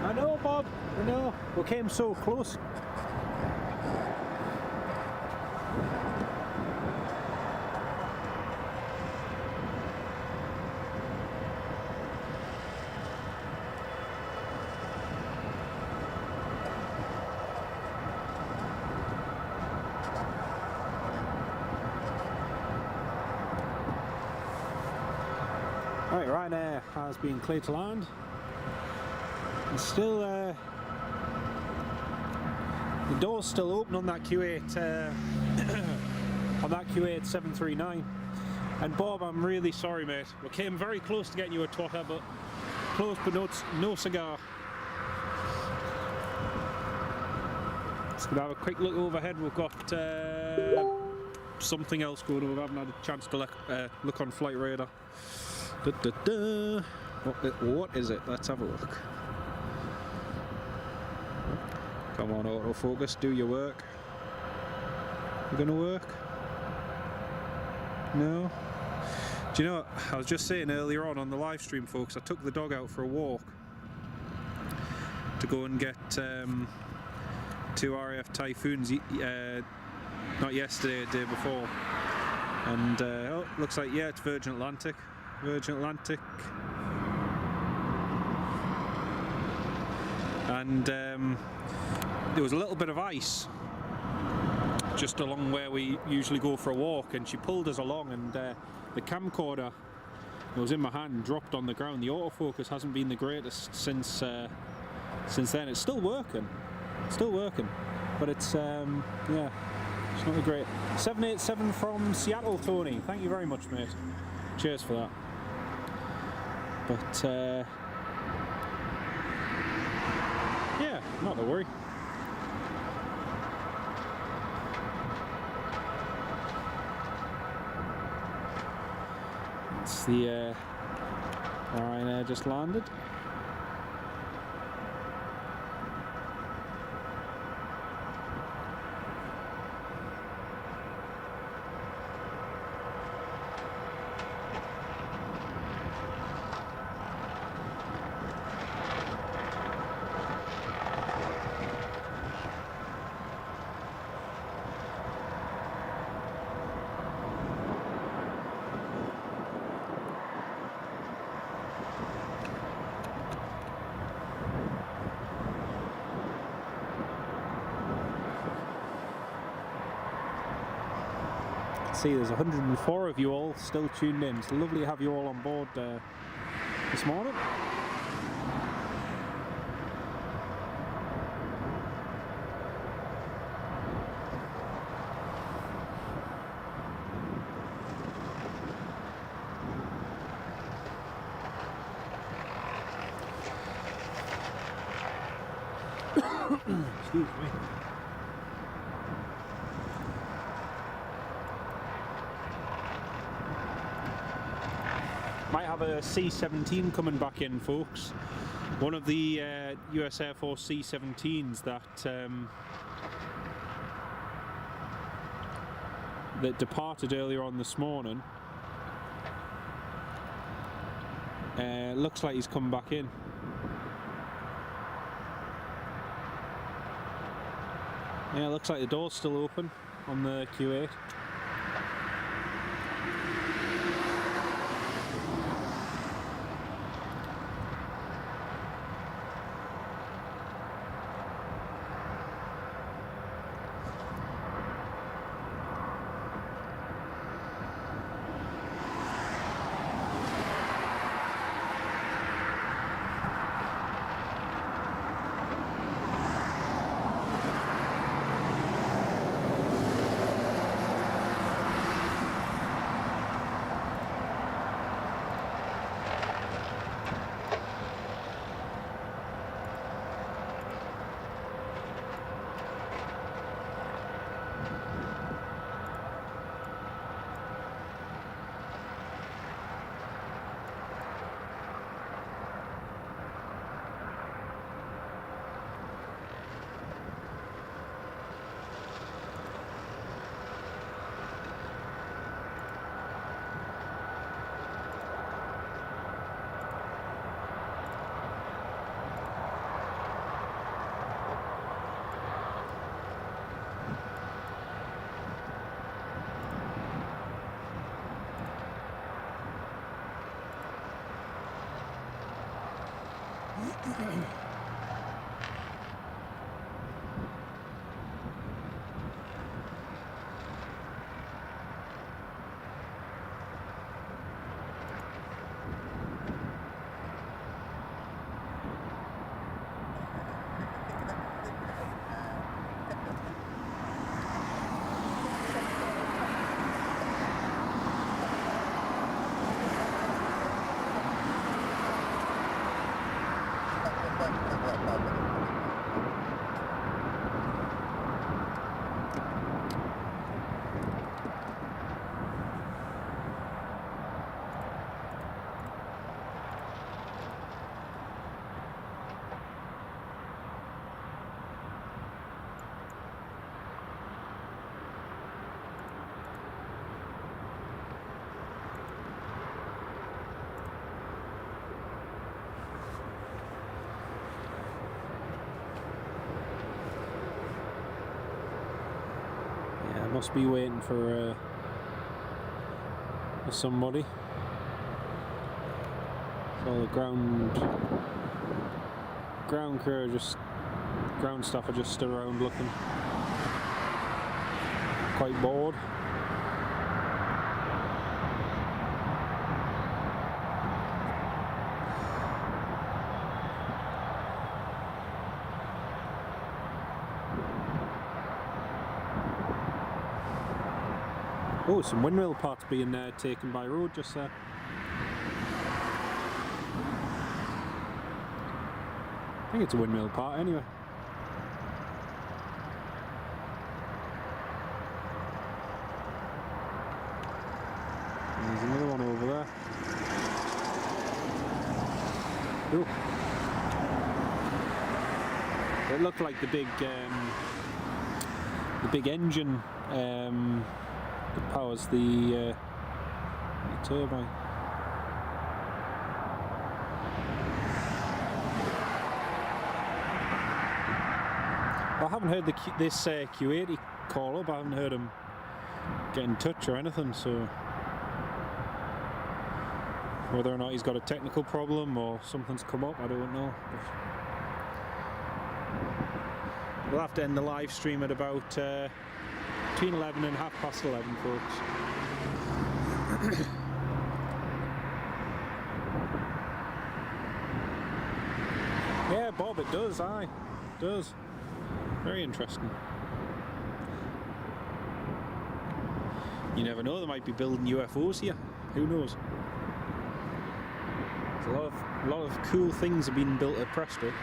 I know, Bob, I know. We came so close. Right, Ryanair has been cleared to land. It's still the door's still open on that Kuwait on that Kuwait 739. And Bob, I'm really sorry, mate. We came very close to getting you a trotter, but close but no cigar. Let's go have a quick look overhead. We've got something else going on. We haven't had a chance to look on flight radar. What is it? Let's have a look. Come on, autofocus, do your work. You gonna work? No? Do you know, I was just saying earlier on the live stream, folks, I took the dog out for a walk to go and get 2 RAF Typhoons, not yesterday, the day before. And oh, looks like, yeah, it's Virgin Atlantic. Virgin Atlantic. And there was a little bit of ice just along where we usually go for a walk, and she pulled us along, and the camcorder that was in my hand dropped on the ground. The autofocus hasn't been the greatest since then. It's still working, but it's yeah, it's not the great. 787 from Seattle, Tony. Thank you very much, mate. Cheers for that. But yeah, not to worry. It's the Ryanair just landed. see there's 104 of you all still tuned in. It's lovely to have you all on board this morning. Excuse me. Might have a C-17 coming back in, folks. One of the US Air Force C-17s that departed earlier on this morning. Looks like he's come back in. Yeah, it looks like the door's still open on the Kuwait. Must be waiting for somebody. So the ground crew are ground staff are just stood around looking quite bored. Oh, some windmill parts being taken by road just there. I think it's a windmill part anyway. There's another one over there. Ooh. It looked like the big engine that powers the turbine. Well, I haven't heard this Kuwaiti call up. I haven't heard him get in touch or anything, so whether or not he's got a technical problem or something's come up, I don't know. But we'll have to end the live stream at about between 11 and 11:30, folks. Yeah, Bob, it does, aye. It does. Very interesting. You never know, they might be building UFOs here. Who knows? There's a lot of cool things have been built at Prestwick.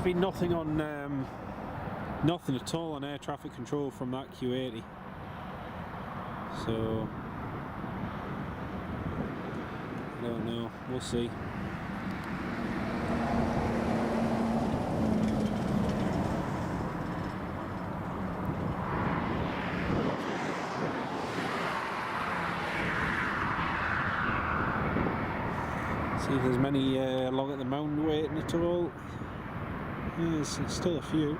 Been nothing on nothing at all on air traffic control from that Q80, so I don't know, we'll see. See if there's many along at the mound waiting at all. Yeah, there's still a few.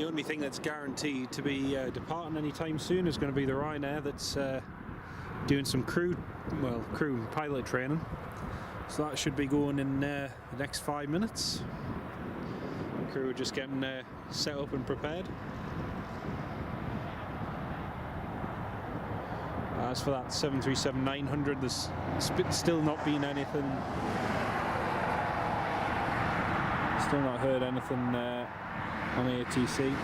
only thing that's guaranteed to be departing anytime soon is going to be the Ryanair that's doing some crew and pilot training. So that should be going in the next 5 minutes. Crew are just getting set up and prepared. As for that 737-900, there's still not been anything. Still not heard anything on ATC.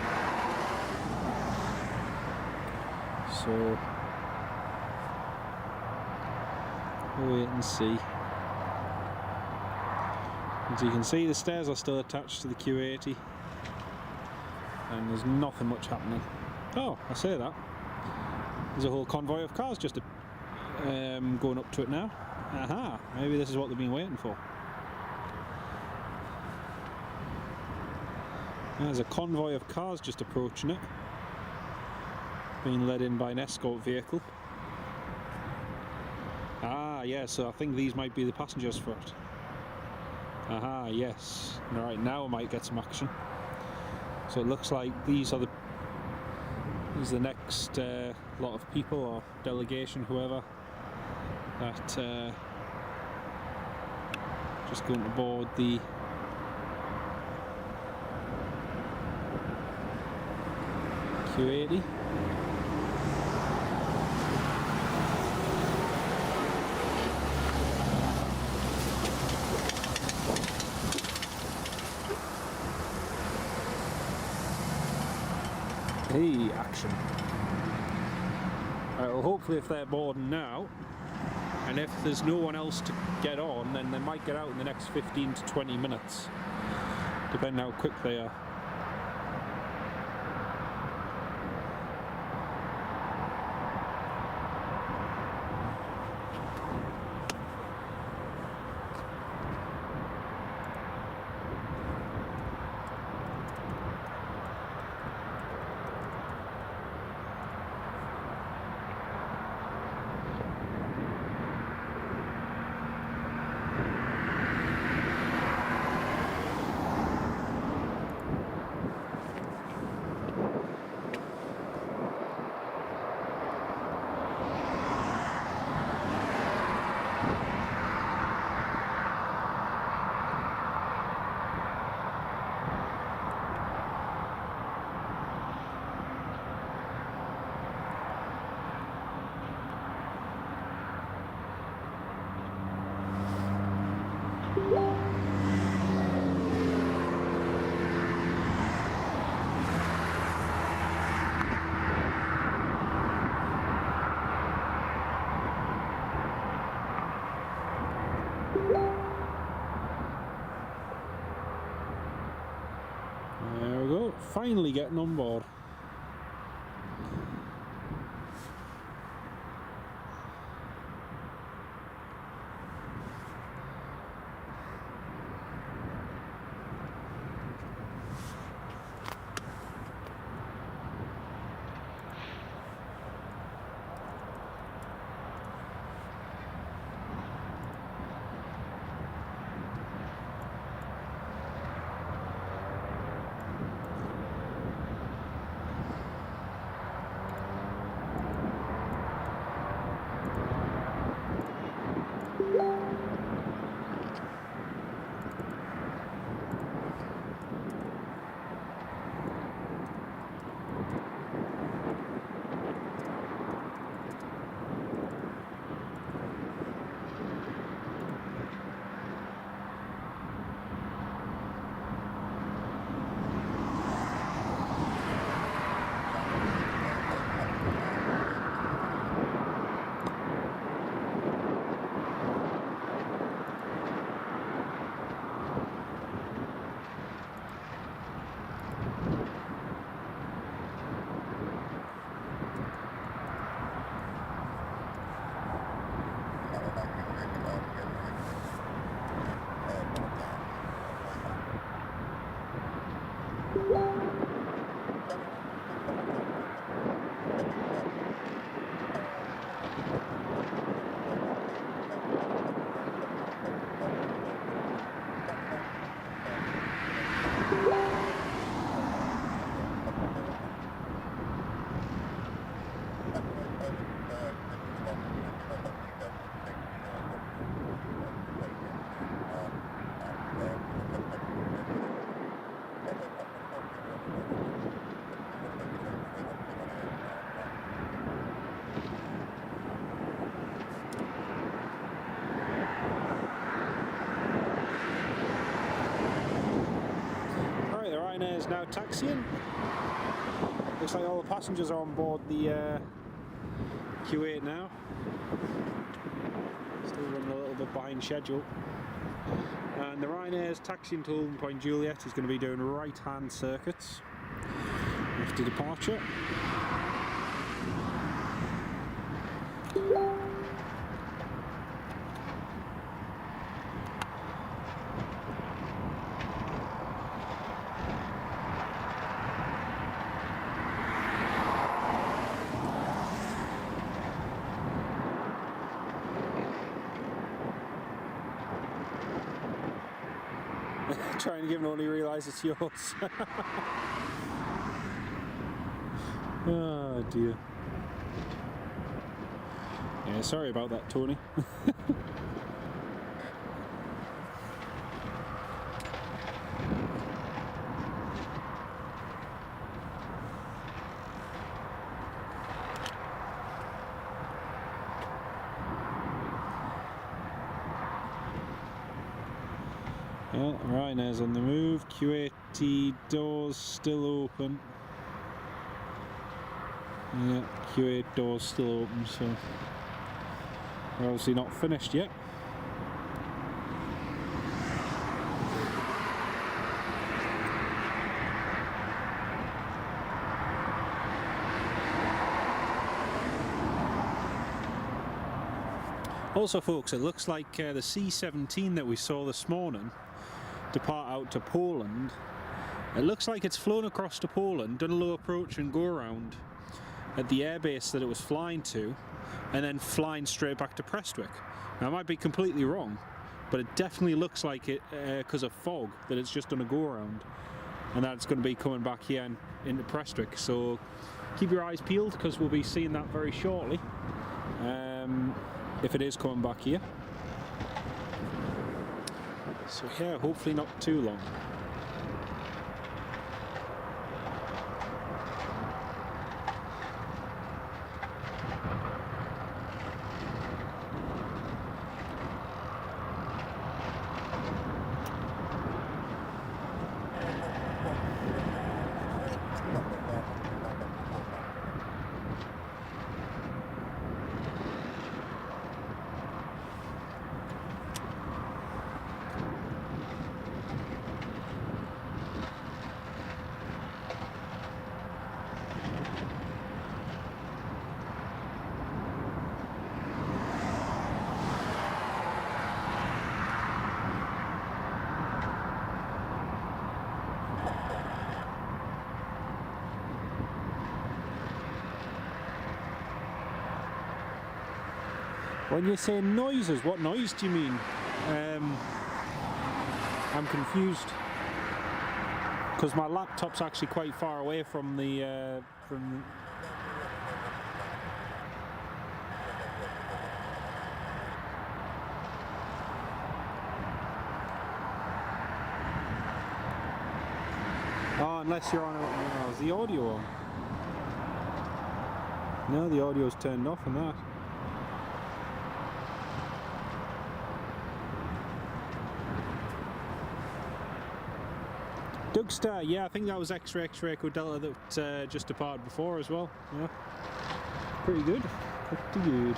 So we'll wait and see. As you can see, the stairs are still attached to the Q80, and there's nothing much happening. Oh, I say that. There's a whole convoy of cars just going up to it now. Aha, maybe this is what they've been waiting for. There's a convoy of cars just approaching it, being led in by an escort vehicle. Ah, yeah, so I think these might be the passengers for it. Aha, yes. Alright, now I might get some action. So it looks like these are the next lot of people or delegation, whoever, that just going to board the Q80. Hey, action. Right, well, hopefully if they're boarding now, and if there's no one else to get on, then they might get out in the next 15 to 20 minutes, depending how quick they are. There we go, finally getting on board. Ryanair is now taxiing. Looks like all the passengers are on board the Kuwait now. Still running a little bit behind schedule. And the Ryanair's taxiing to Holden Point Juliet is going to be doing right-hand circuits after departure. Trying to give him, only realise it's yours. Oh dear. Yeah, sorry about that, Tony. Well, Ryanair's on the move. Kuwaiti doors still open. Yeah, Kuwait doors still open, so we're obviously not finished yet. Also, folks, it looks like the C-17 that we saw this morning depart out to Poland. It looks like it's flown across to Poland, done a low approach and go around at the airbase that it was flying to, and then flying straight back to Prestwick. Now, I might be completely wrong, but it definitely looks like it, because of fog, that it's just done a go around, and that it's going to be coming back here into Prestwick. So keep your eyes peeled, because we'll be seeing that very shortly, if it is coming back here. So yeah, hopefully not too long. When you say noises, what noise do you mean? I'm confused, because my laptop's actually quite far away from the Oh, unless you're on is the audio on? No, the audio's turned off on that. Dougstar, yeah, I think that was X-Ray Echo Delta that just departed before as well. Yeah, pretty good, pretty good.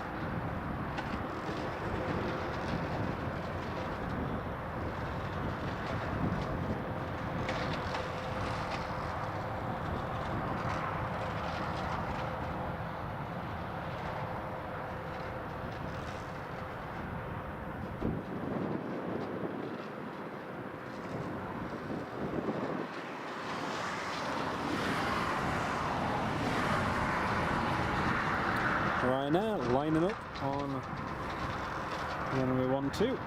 Right now, lining up on runway 12.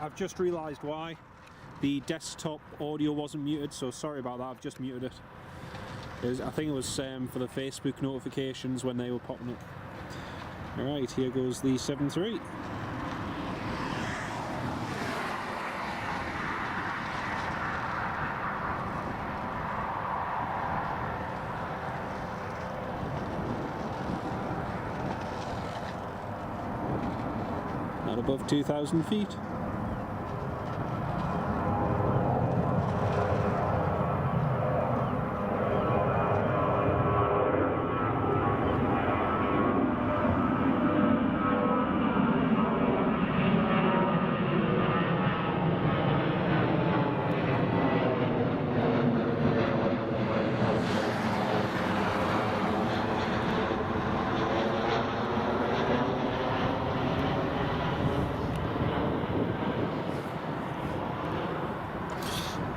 I've just realised why. The desktop audio wasn't muted, so sorry about that, I've just muted it. I think it was for the Facebook notifications when they were popping up. Alright, here goes the 7.3. Not above 2,000 feet.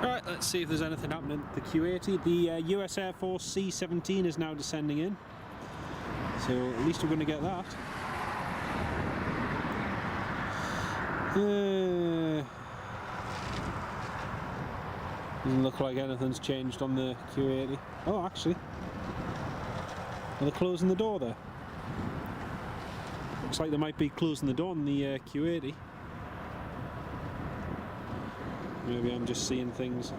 Right, let's see if there's anything happening at the Kuwaiti. The US Air Force C-17 is now descending in, so at least we're going to get that. Doesn't look like anything's changed on the Kuwaiti. Oh, actually, are they closing the door there? Looks like they might be closing the door on the Kuwaiti. Maybe I'm just seeing things.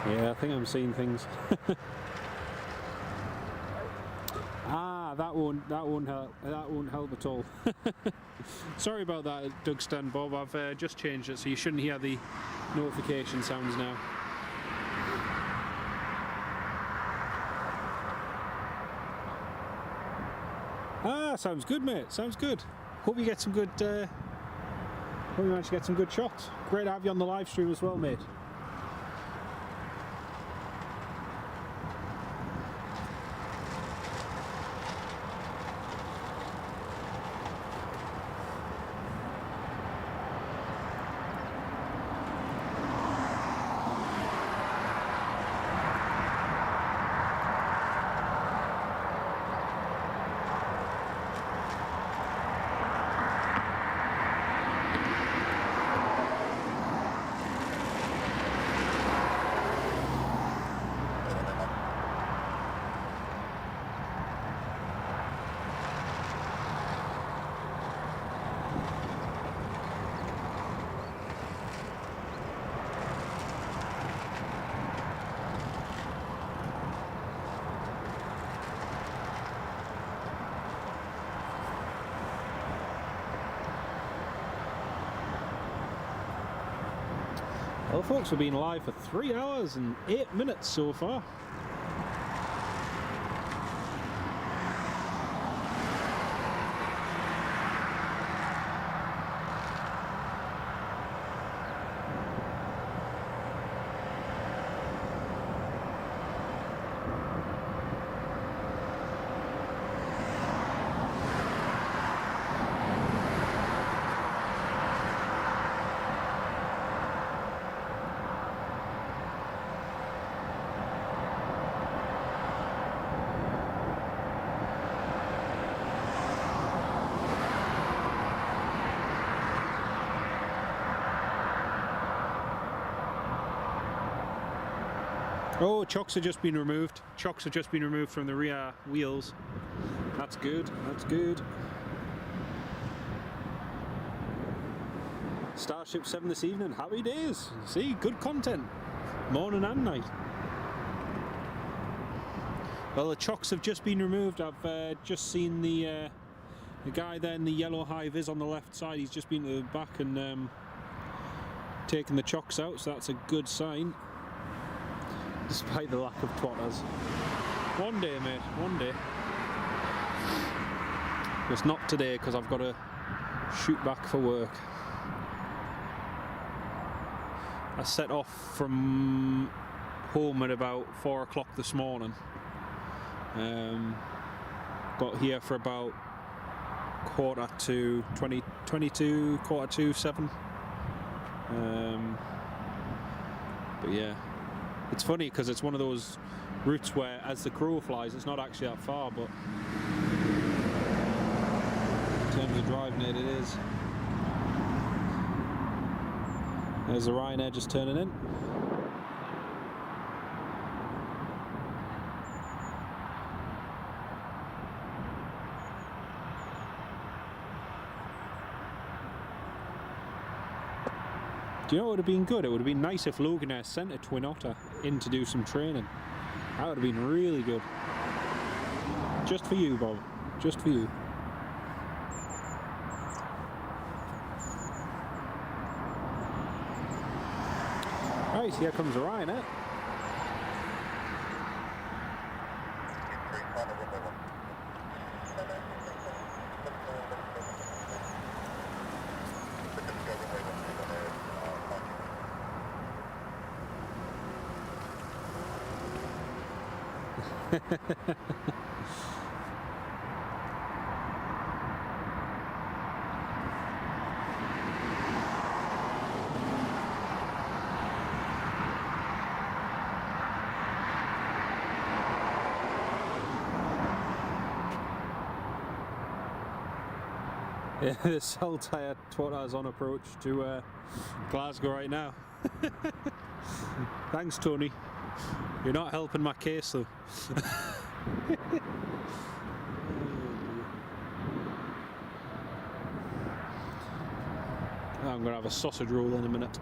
Yeah, I think I'm seeing things. Ah, that won't help at all. Sorry about that, Dugstan Bob. I've just changed it, so you shouldn't hear the notification sounds now. Ah, sounds good, mate. Sounds good. Hope you get some good. Hope you manage to get some good shots. Great to have you on the live stream as well, mate. Well, folks, we've been live for 3 hours and 8 minutes so far. Oh, chocks have just been removed. Chocks have just been removed from the rear wheels. That's good, that's good. Starship 7 this evening, happy days. See, good content, morning and night. Well, the chocks have just been removed. I've just seen the guy there in the yellow high-vis on the left side. He's just been to the back and taken the chocks out, so that's a good sign. Despite the lack of twatters. One day, mate, one day. It's not today because I've got to shoot back for work. I set off from home at about 4 o'clock this morning Got here for about 7. But yeah, it's funny because it's one of those routes where as the crow flies it's not actually that far, but in terms of driving it, it is. There's the Ryanair just turning in. Do you know what would have been good? It would have been nice if Loganair sent a Twin Otter in to do some training. That would have been really good. Just for you, Bob. Just for you. Right, here comes the Ryanair. Yeah, the Saltair Twatter's on approach to Glasgow right now. Thanks, Tony. You're not helping my case though. I'm going to have a sausage roll in a minute.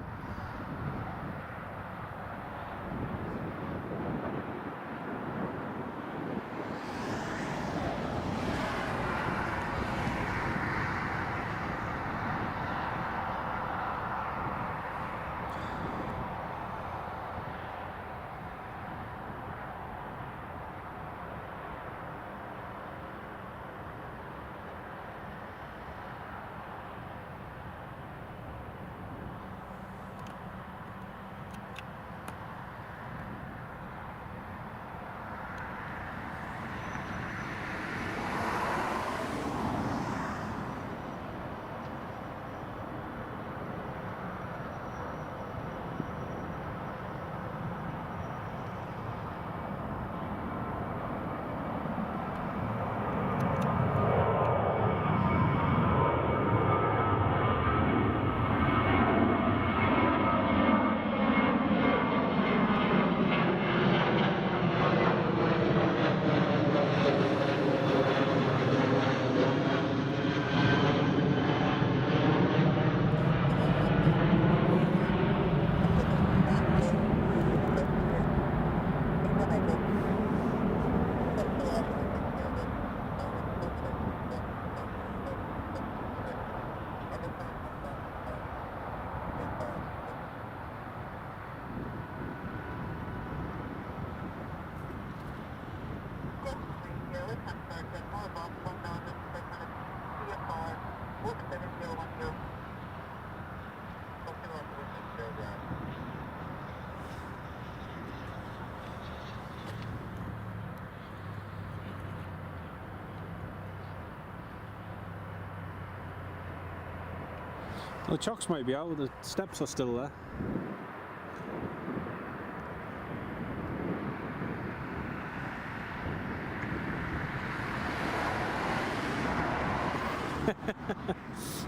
Well, the chocks might be out, the steps are still there.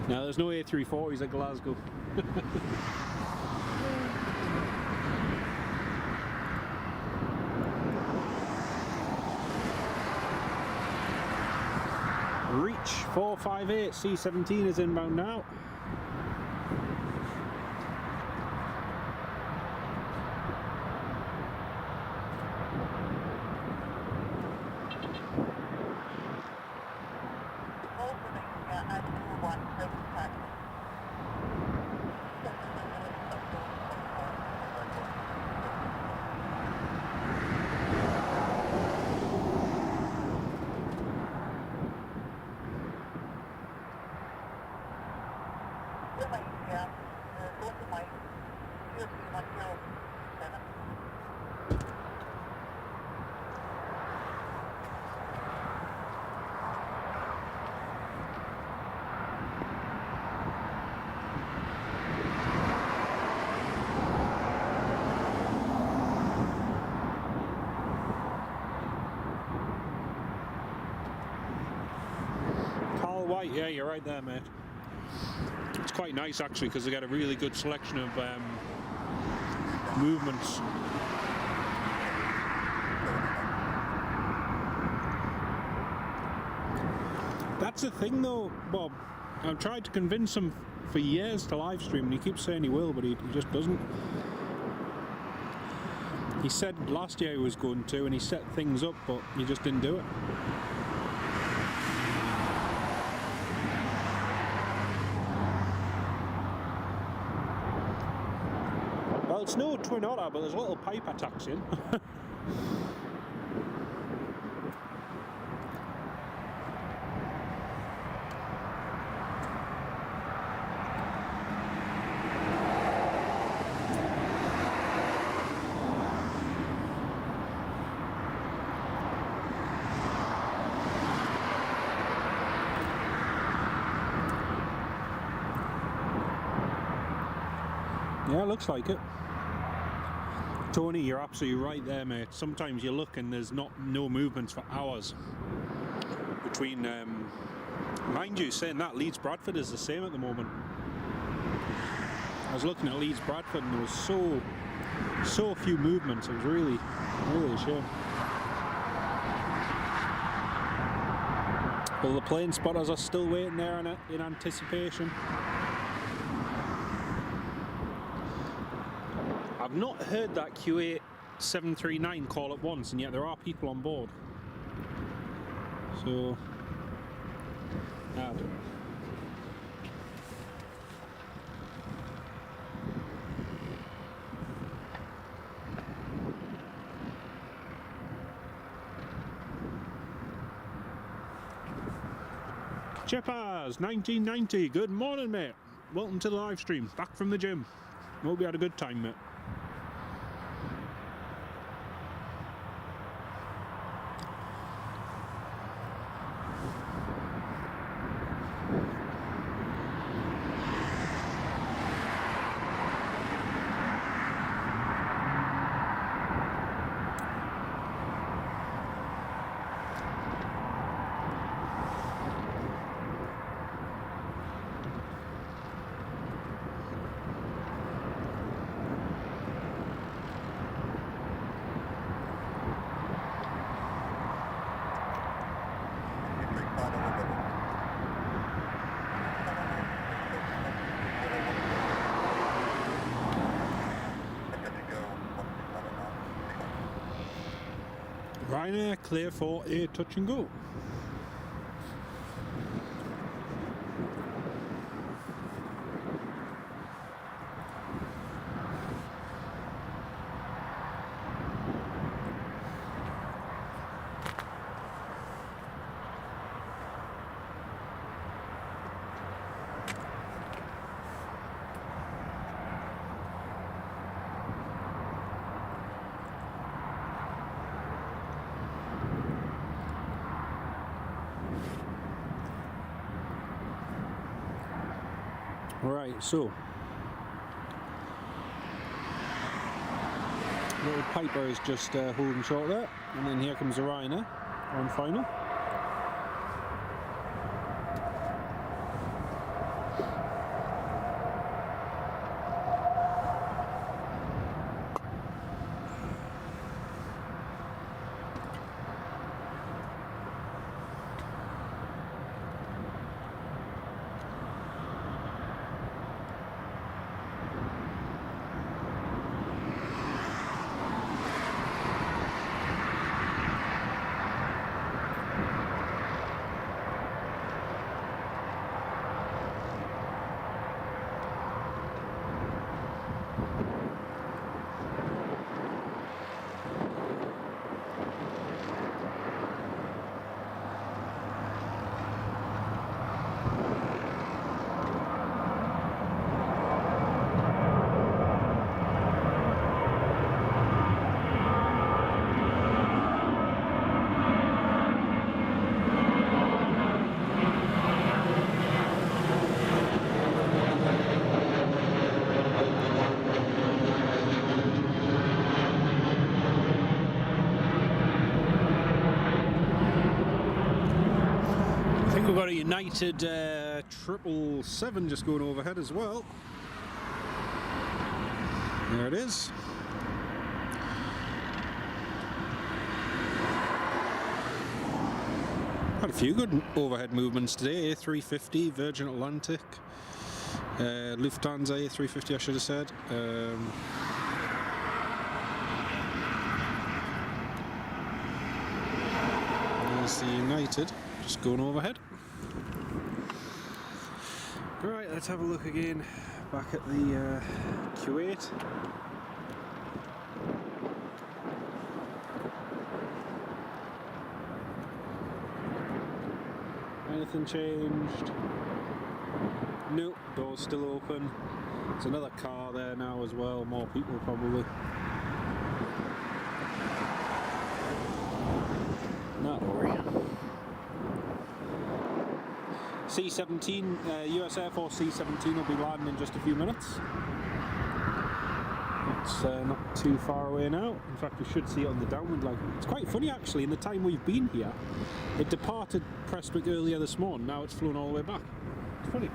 No, there's no A340s at Glasgow. Reach 458 C17 is inbound now. right, yeah, you're right there, mate. It's quite nice actually because they get a really good selection of movements. That's the thing though, Bob. I've tried to convince him for years to live stream and he keeps saying he will, but he just doesn't. He said last year he was going to and he set things up, but he just didn't do it. Well, it's no twin otter, but there's a little pipe attacks in. Yeah, looks like it. Tony, you're absolutely right there, mate. Sometimes you look and there's no movements for hours between. Mind you, saying that Leeds Bradford is the same at the moment. I was looking at Leeds Bradford and there was so few movements. It was really a shame. Well, the plane spotters are still waiting there in anticipation. I've not heard that Kuwait 739 call at once, and yet there are people on board. So, Cheppers 1990, good morning, mate. Welcome to the live stream. Back from the gym. Hope you had a good time, mate. Ryanair clear for a touch and go. Right, so little Piper is just holding short there, and then here comes the Ryanair on final. think we've got a United 777 just going overhead as well. There it is. Had a few good overhead movements today. A340, Virgin Atlantic, Lufthansa A350 I should have said. There's the United just going overhead. Right, let's have a look again back at the Kuwait. Anything changed? Nope, door's still open. There's another car there now as well, more people probably. Not worry. C-17, US Air Force C-17 will be landing in just a few minutes. It's not too far away now. In fact, we should see it on the downwind line. It's quite funny actually, in the time we've been here, it departed Prestwick earlier this morning, now it's flown all the way back. It's funny.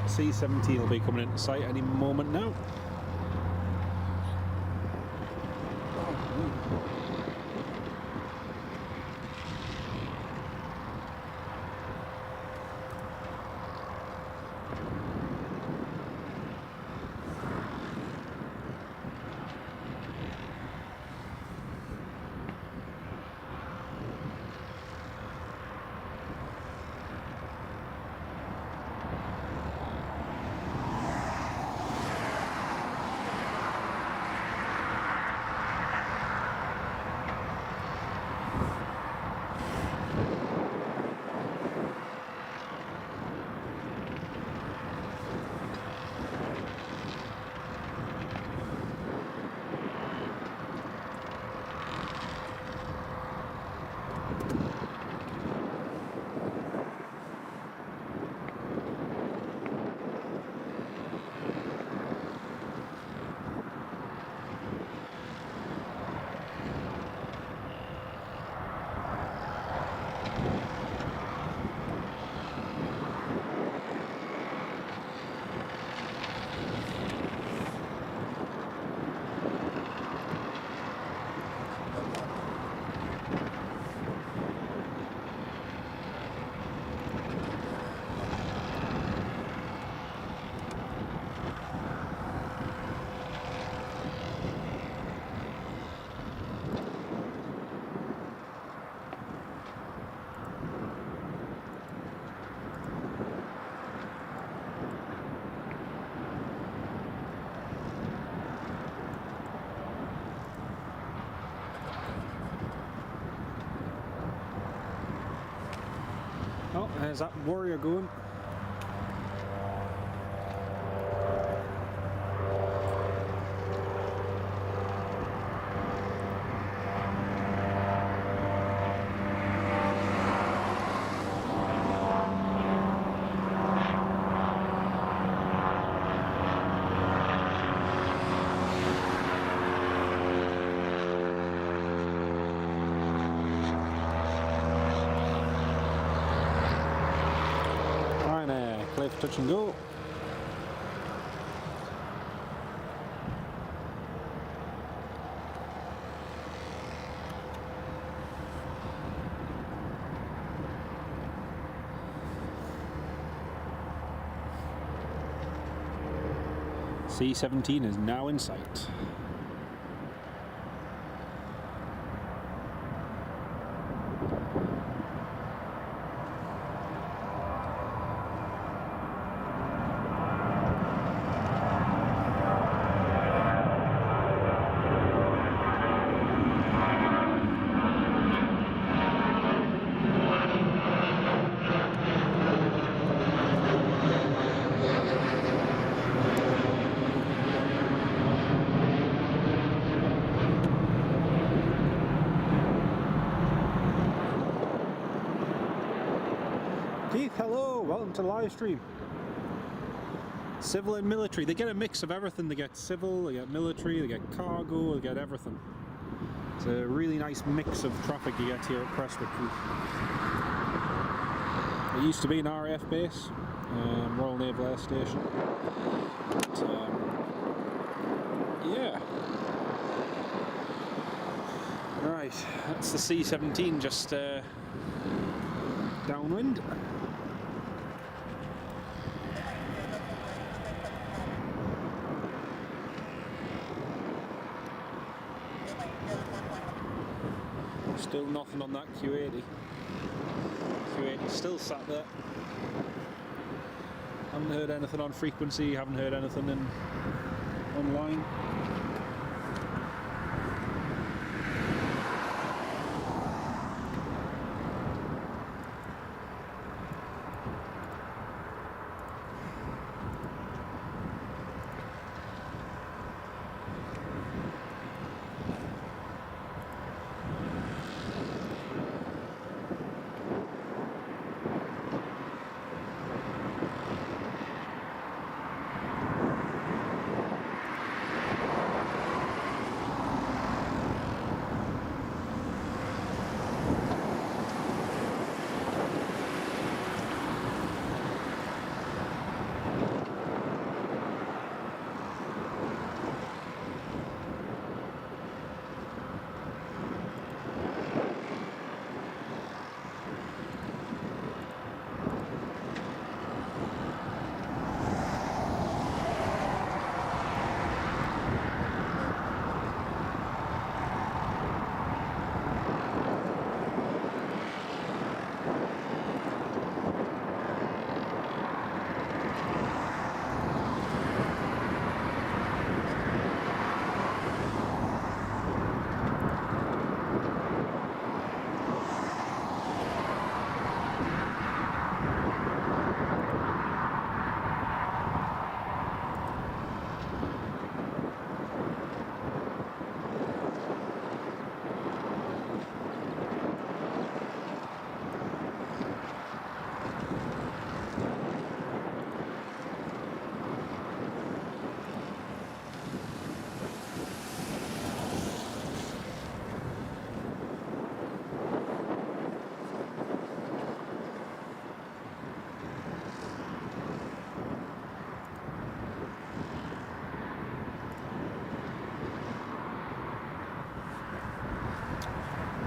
C-17 will be coming into sight any moment now. Oh, there's that warrior going. Play for touch and go. C-17 is now in sight. Keith, hello, welcome to the live stream. Civil and military, they get a mix of everything. They get civil, they get military, they get cargo, they get everything. It's a really nice mix of traffic you get here at Prestwick. It used to be an RAF base, Royal Naval Air Station. But, yeah. Right, that's the C-17 just downwind. Still nothing on that Q80. Q80 still sat there. Haven't heard anything on frequency, haven't heard anything online.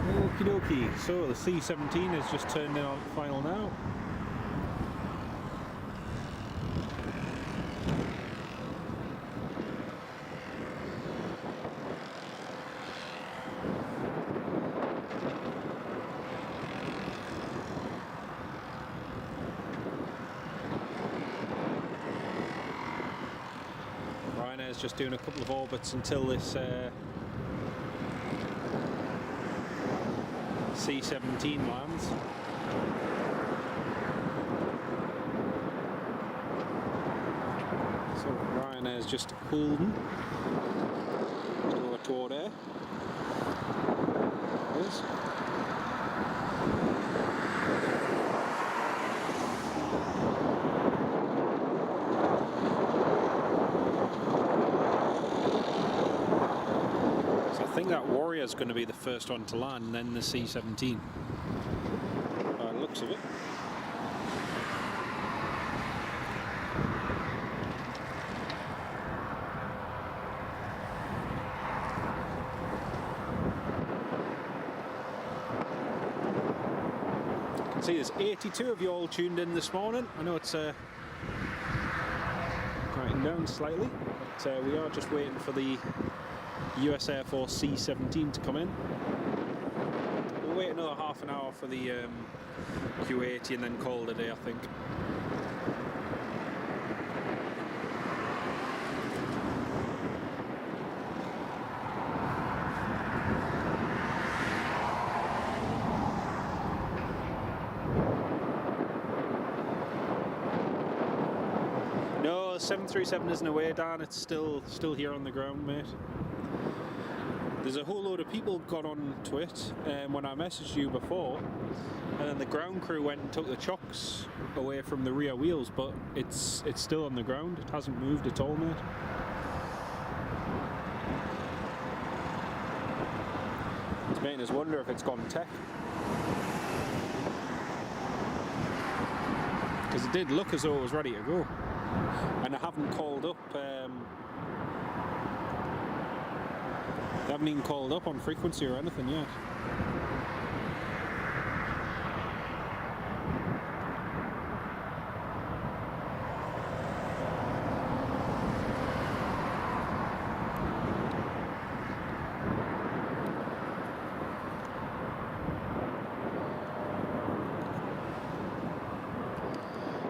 Okie dokie, so the C-17 is just turned in on final now. Ryanair's just doing a couple of orbits until this C-17 lands. and there's just Holden. Over toward there. There it is. So I think that Warrior's going to be the first one to land, and then the C-17. By the looks of it. See, there's 82 of you all tuned in this morning. I know it's quieting down slightly, but we are just waiting for the US Air Force C-17 to come in. We'll wait another half an hour for the Kuwait and then call it a day, I think. No, the 737 isn't away, Dan. It's still here on the ground, mate. There's a whole load of people got onto it when I messaged you before, and then the ground crew went and took the chocks away from the rear wheels, but it's still on the ground. It hasn't moved at all, mate. It's making us wonder if it's gone tech. Because it did look as though it was ready to go. And I haven't called up, they haven't even called up on frequency or anything yet.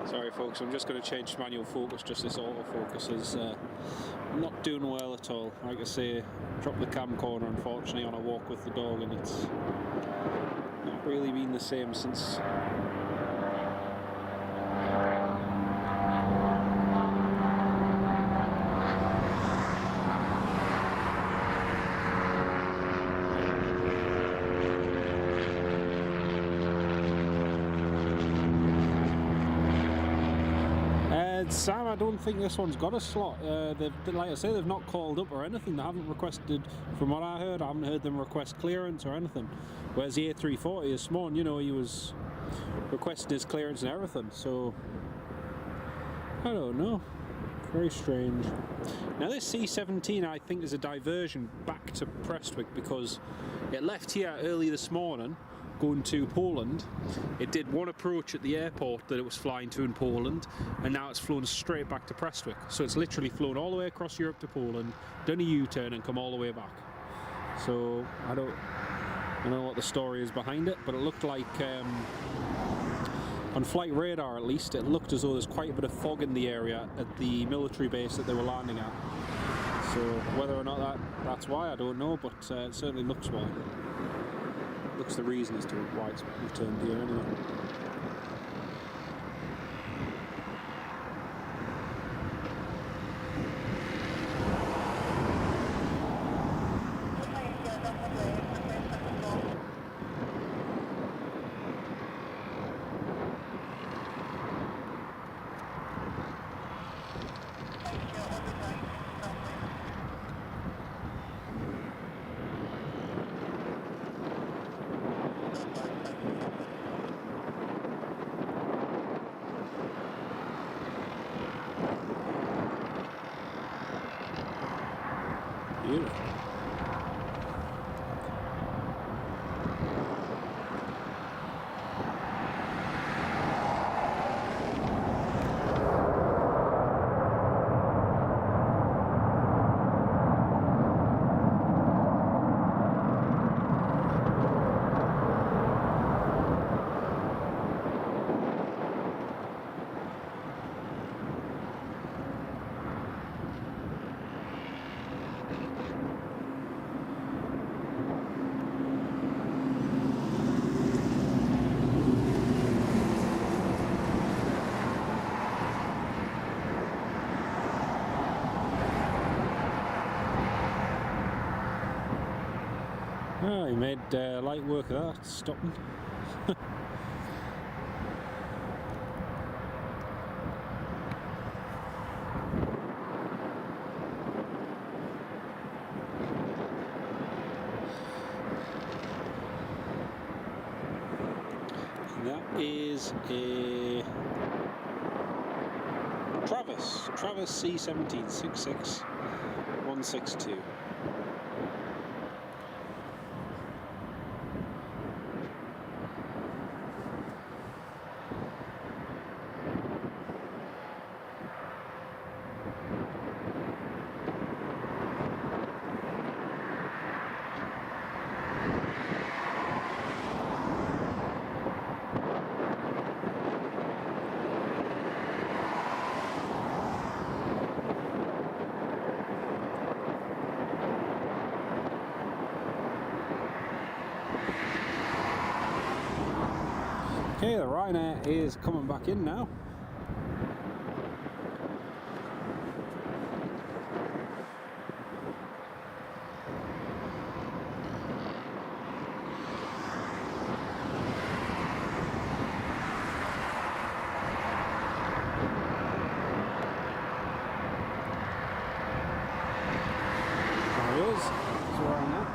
Sorry folks, I'm just going to change to manual focus, just this autofocus is not doing well at all. Like I say, dropped the camcorder unfortunately on a walk with the dog, and it's not really been the same since. Sam, I don't think this one's got a slot. Like I say, they've not called up or anything. They haven't requested, from what I heard, I haven't heard them request clearance or anything. Whereas the A340 this morning, you know, he was requesting his clearance and everything. So, I don't know. Very strange. Now this C-17, I think, is a diversion back to Prestwick because it left here early this morning, going to Poland. It did one approach at the airport that it was flying to in Poland, and now it's flown straight back to Prestwick. So it's literally flown all the way across Europe to Poland, done a U-turn and come all the way back. So I don't know what the story is behind it, but it looked like on flight radar at least, it looked as though there's quite a bit of fog in the area at the military base that they were landing at. So whether or not that's why, I don't know, but it certainly looks why. Looks the reason as to why it's returned here anyway. Beautiful. Made light work of that, stopping. That is a Travis C-17 66162. Okay, the Ryanair is coming back in now. There he is. It's Ryanair.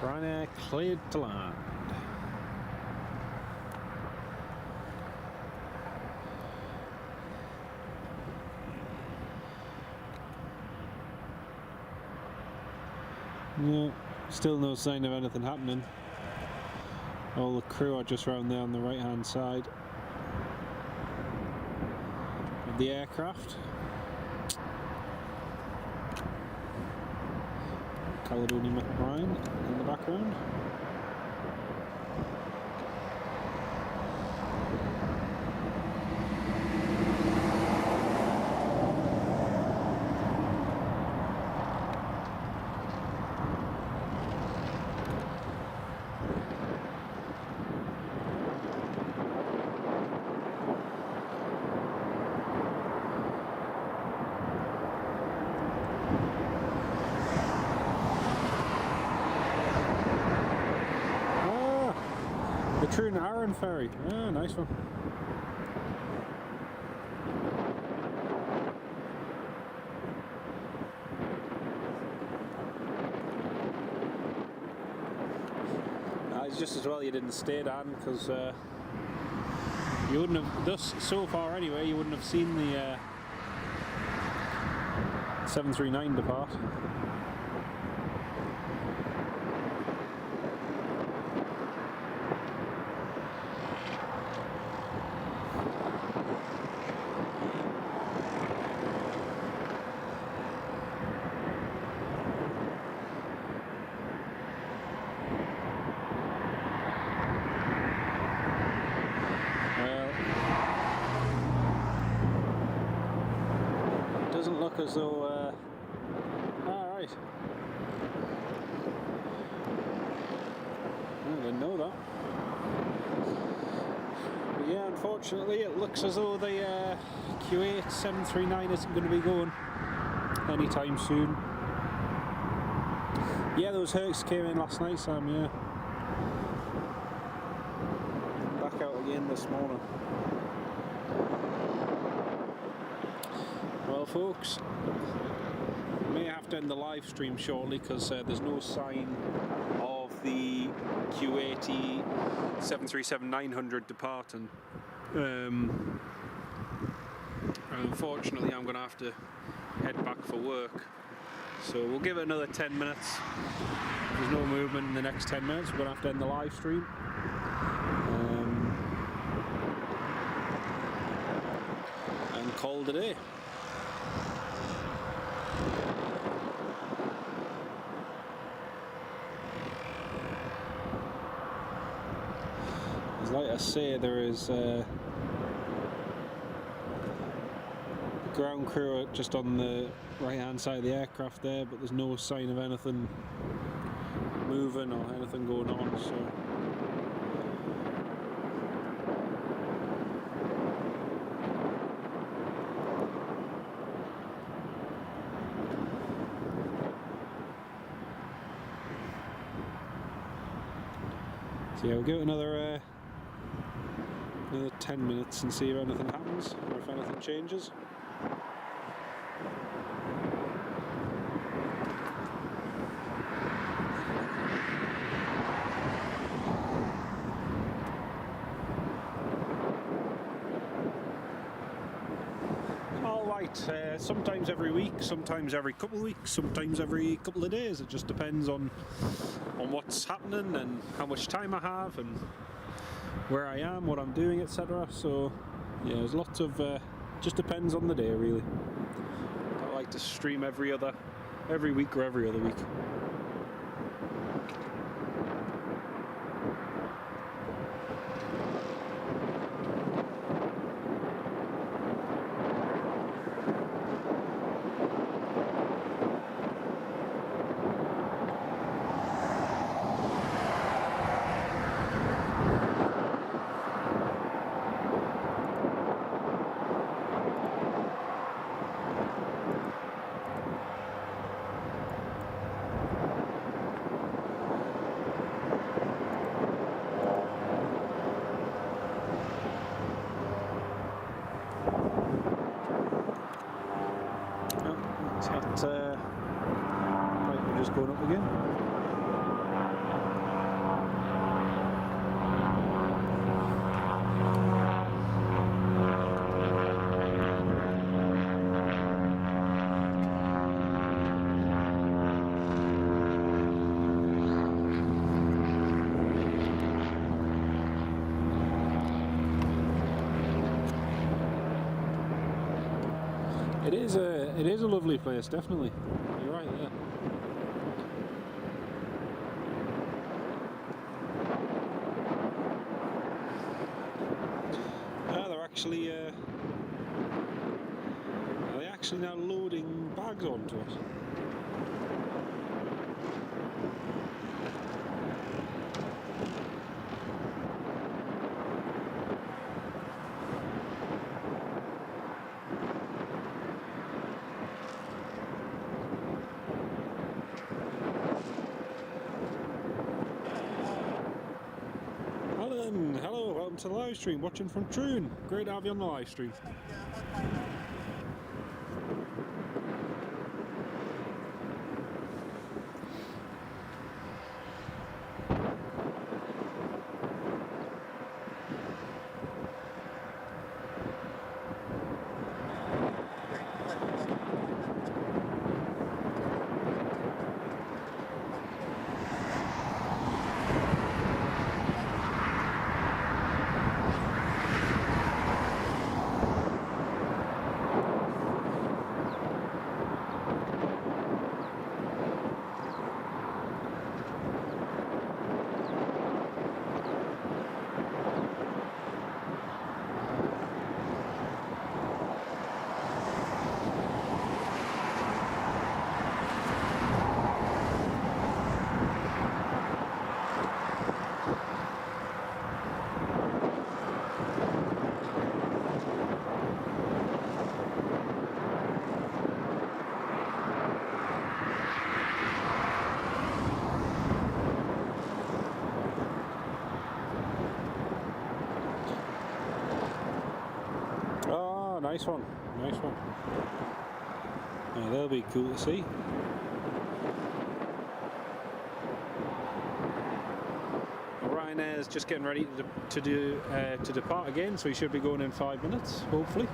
Ryanair cleared to land. Yeah, still no sign of anything happening. All the crew are just round there on the right hand side of the aircraft. Caledonian McBride in the background. The True Narran ferry. Ah, nice one. It's just as well you didn't stay down, because you wouldn't have, thus so far anyway, you wouldn't have seen the 739 depart. Doesn't look as though alright. I didn't know that. But yeah, unfortunately it looks as though the Kuwait 739 isn't going to be going anytime soon. Yeah, those Hercs came in last night, Sam, yeah. Back out again this morning. Well folks, we may have to end the live stream shortly, because there's no sign of the Kuwait 737-900 departing. Unfortunately I'm going to have to head back for work. So we'll give it another 10 minutes. There's no movement in the next 10 minutes. We're going to have to end the live stream. And call it a day. As like I say, there is the ground crew just on the right hand side of the aircraft there, but there's no sign of anything moving or anything going on, so yeah, we'll give it another 10 minutes and see if anything happens or if anything changes. Sometimes every week, sometimes every couple of weeks, sometimes every couple of days. It just depends on what's happening and how much time I have and where I am, what I'm doing, etc. So yeah, there's lots of just depends on the day really. I like to stream every week or every other week. Right, we're just going up again. It is a lovely place, definitely. You're right there. They're actually are they actually now loading bags onto it? Hello, welcome to the live stream, watching from Troon. Great to have you on the live stream. Nice one, nice one. Yeah, that'll be cool to see. Ryanair's just getting ready to depart again, so he should be going in 5 minutes, hopefully.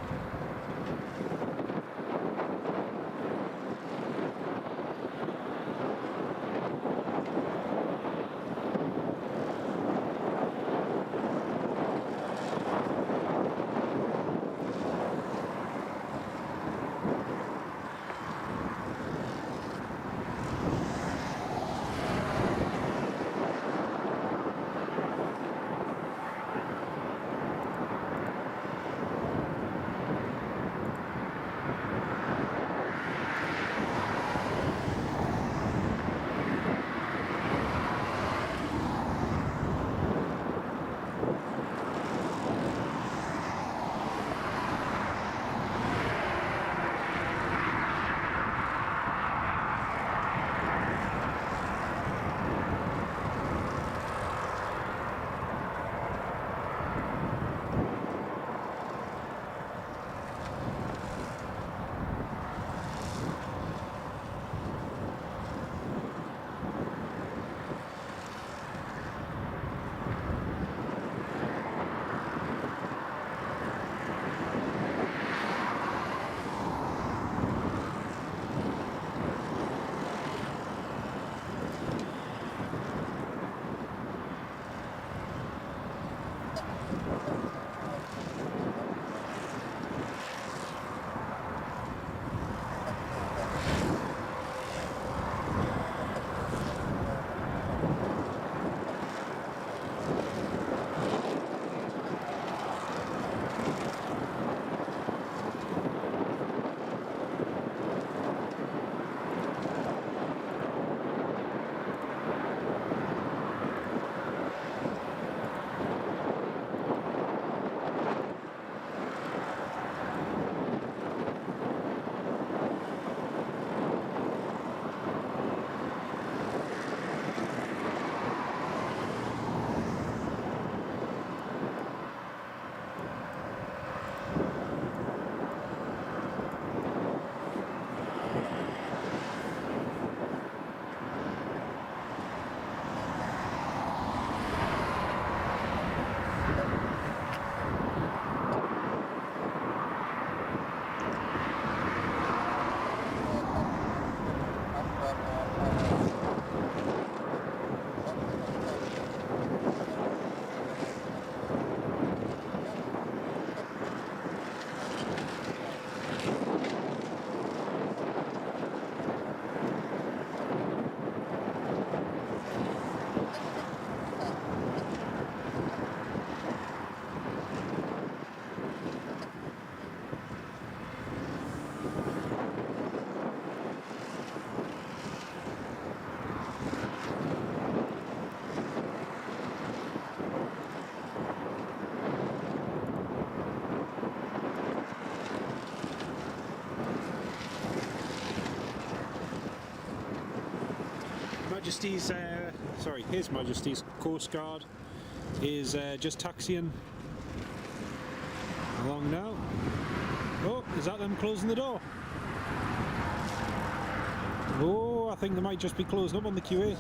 Majesty's, sorry, His Majesty's Coast Guard is just taxiing along now. Oh, is that them closing the door? Oh, I think they might just be closing up on the Kuwait.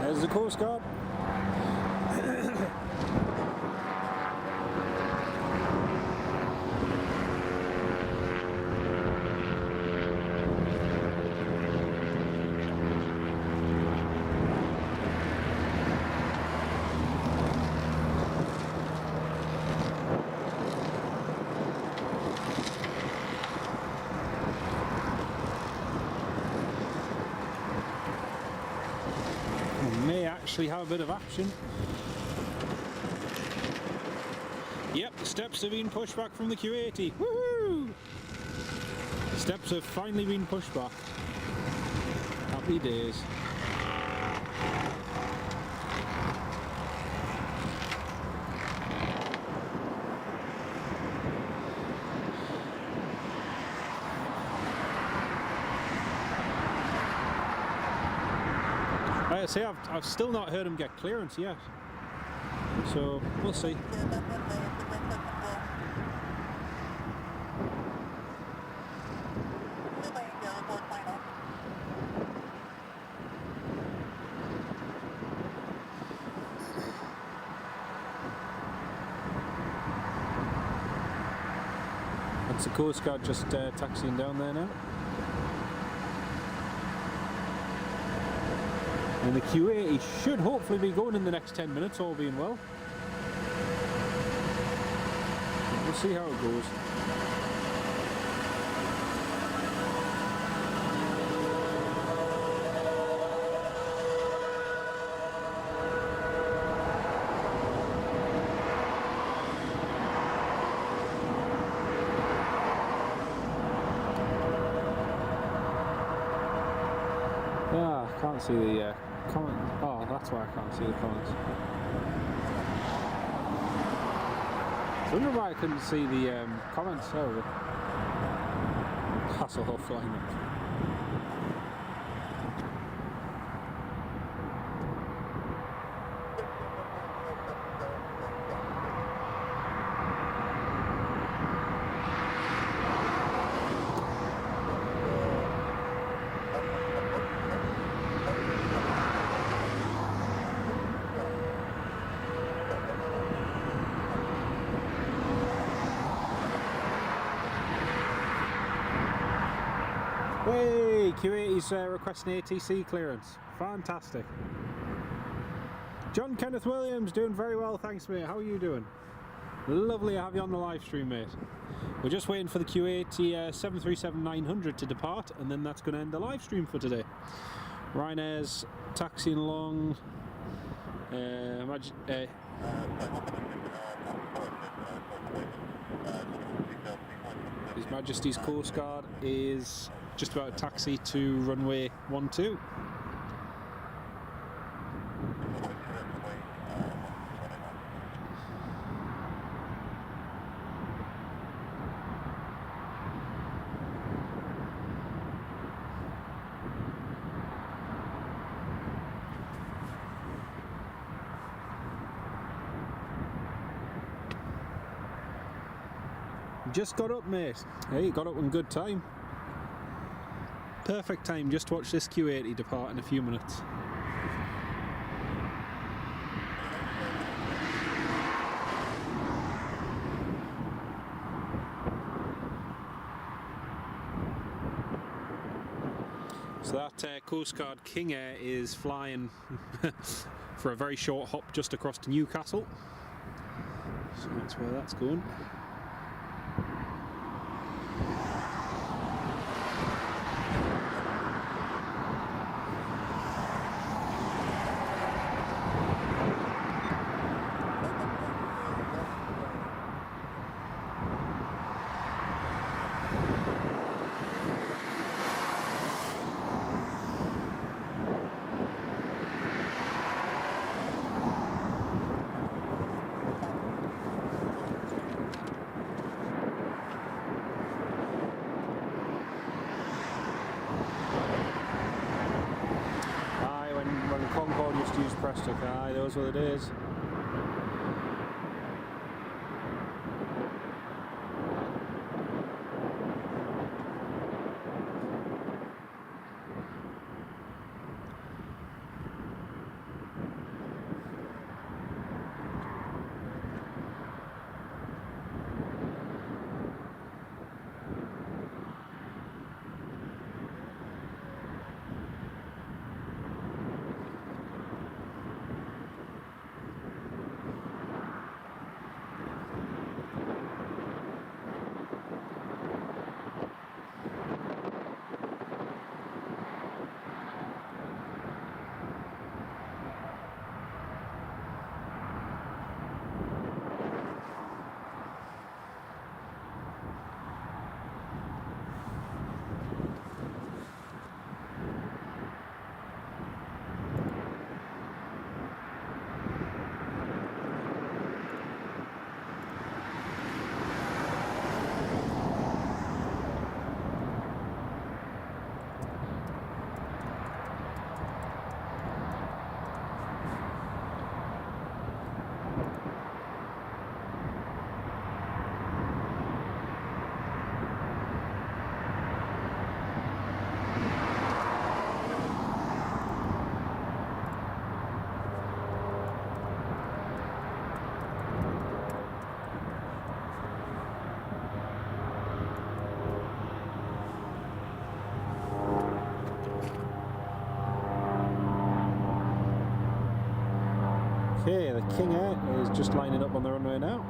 There's the Coast Guard. May actually have a bit of action. Yep, the steps have been pushed back from the Kuwaiti. Woohoo! The steps have finally been pushed back. Happy days. I say I've still not heard him get clearance yet, so we'll see. That's the Coast Guard just taxiing down there now. And the Kuwaiti should hopefully be going in the next 10 minutes, all being well. We'll see how it goes. Ah, I can't see the comment. Oh, that's why I can't see the comments. I wonder why I couldn't see the comments. Oh, that's all flying up. Hey, Kuwaiti's requesting ATC clearance. Fantastic. John Kenneth Williams, doing very well, thanks mate. How are you doing? Lovely to have you on the live stream, mate. We're just waiting for the Kuwaiti 737-900 to depart, and then that's going to end the live stream for today. Ryanair's taxiing along. His Majesty's Coast Guard is just about to taxi to runway 12. Just got up, mate. Hey, got up in good time. Perfect time just to watch this Kuwaiti depart in a few minutes. So that Coast Guard King Air is flying for a very short hop just across to Newcastle. So that's where that's going. Prestwick, aye, those were the days. Okay, the King Air is just lining up on the runway now.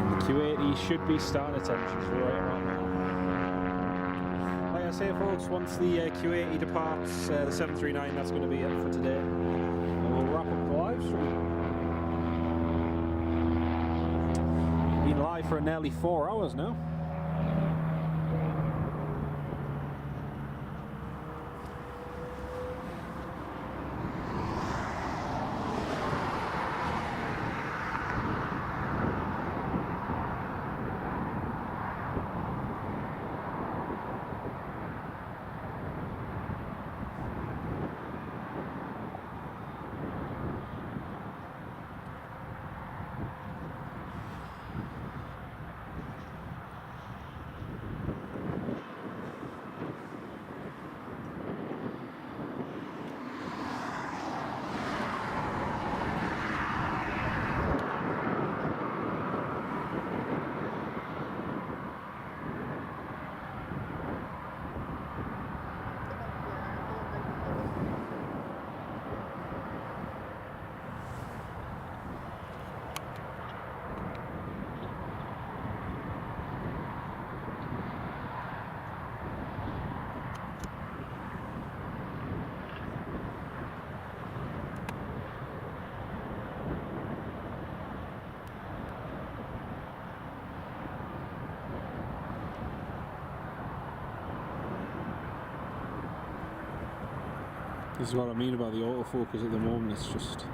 And the Q80 should be starting attentions right now. Like I say, folks, once the Q80 departs, the 739, that's going to be it for today. And we'll wrap up the live stream. Been live for nearly 4 hours now. This is what I mean about the autofocus at the moment, it's just...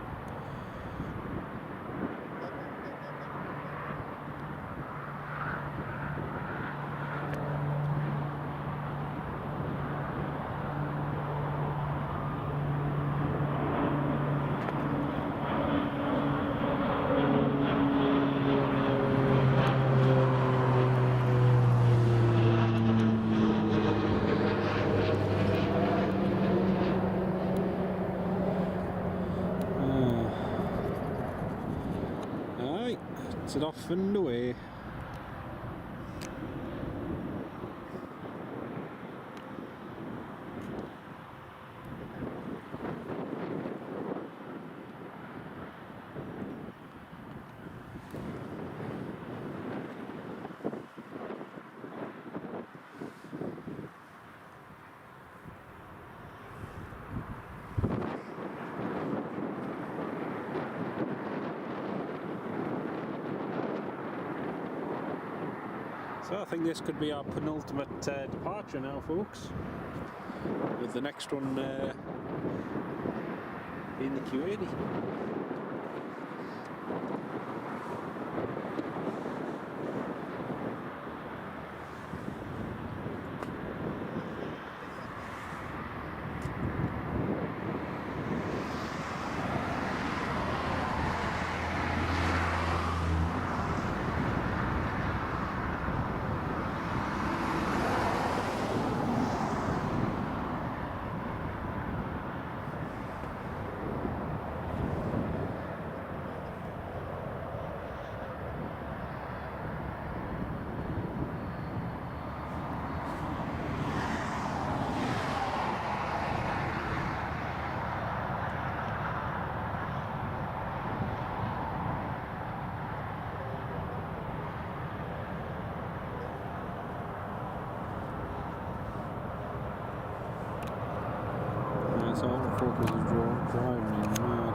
It's it off and away. So I think this could be our penultimate departure now, folks, with the next one being the Q80. focus is driving me mad.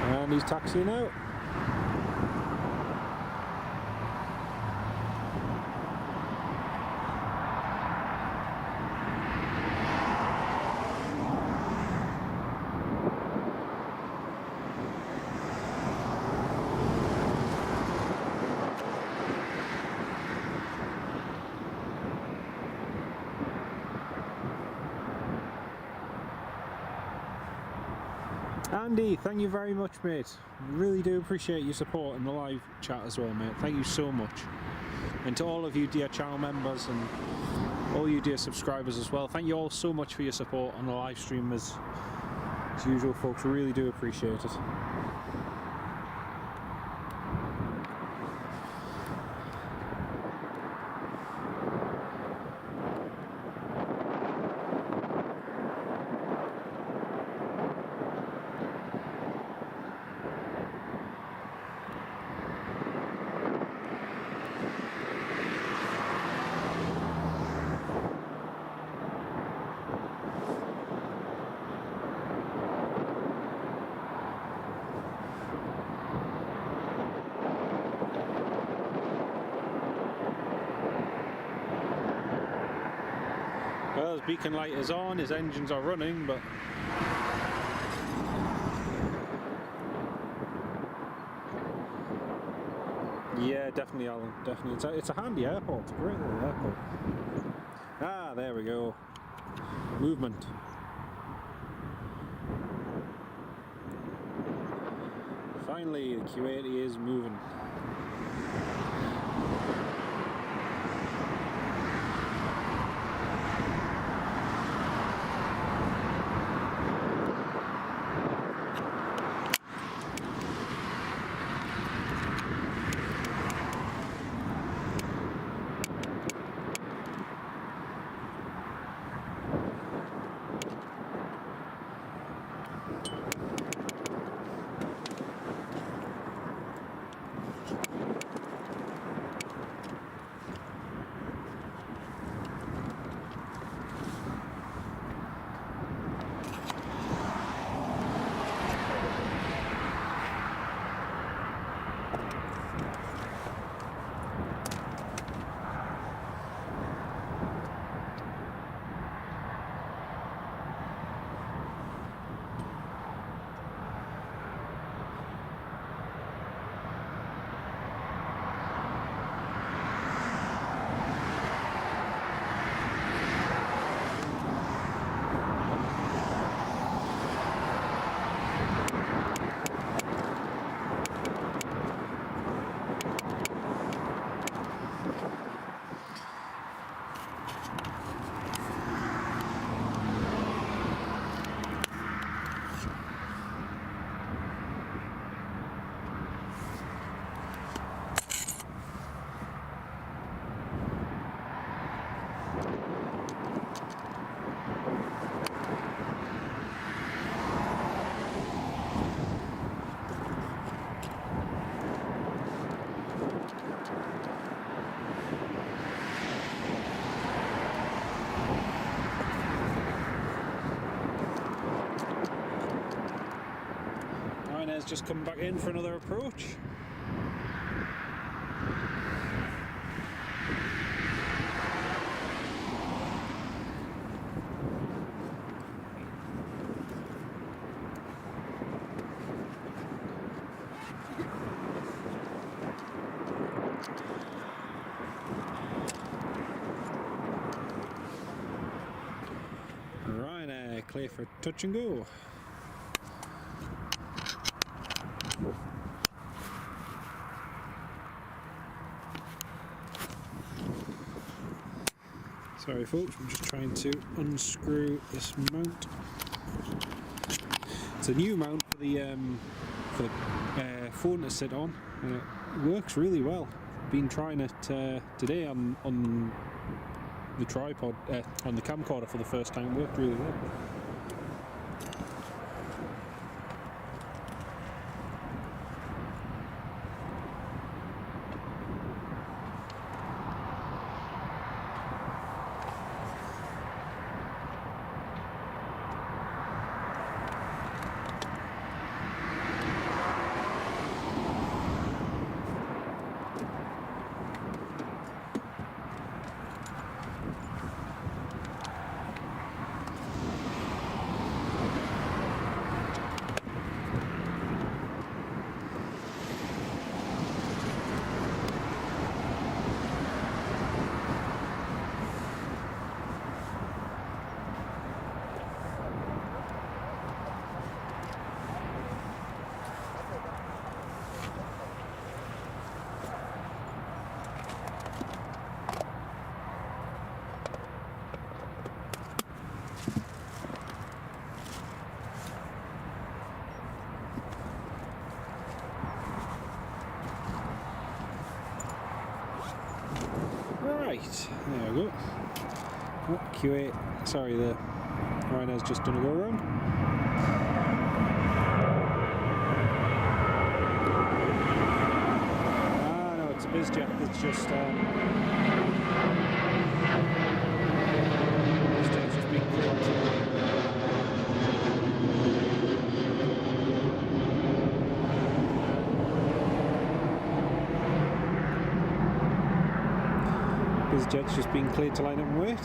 And he's taxiing out. Andy, thank you very much, mate. Really do appreciate your support in the live chat as well, mate. Thank you so much. And to all of you dear channel members and all you dear subscribers as well, thank you all so much for your support on the live stream as usual, folks. We really do appreciate it. Well, his beacon light is on, his engines are running, but yeah, definitely, Alan, definitely. It's a handy airport, it's a great little airport. Ah, there we go. Movement. Finally, the Kuwait is moving. Ryanair's just come back in for another approach. Ryanair clear for touch and go. Sorry folks, I'm just trying to unscrew this mount. It's a new mount for the phone to sit on, and it works really well. Been trying it today on the tripod, on the camcorder for the first time. Worked really well. Right, there we go. Oh, Kuwait, sorry, the Rhino's just done a go around. Ah, no, it's a BizJet that's just BizJet's just being cleared. BizJet's just being cleared to line up and wait.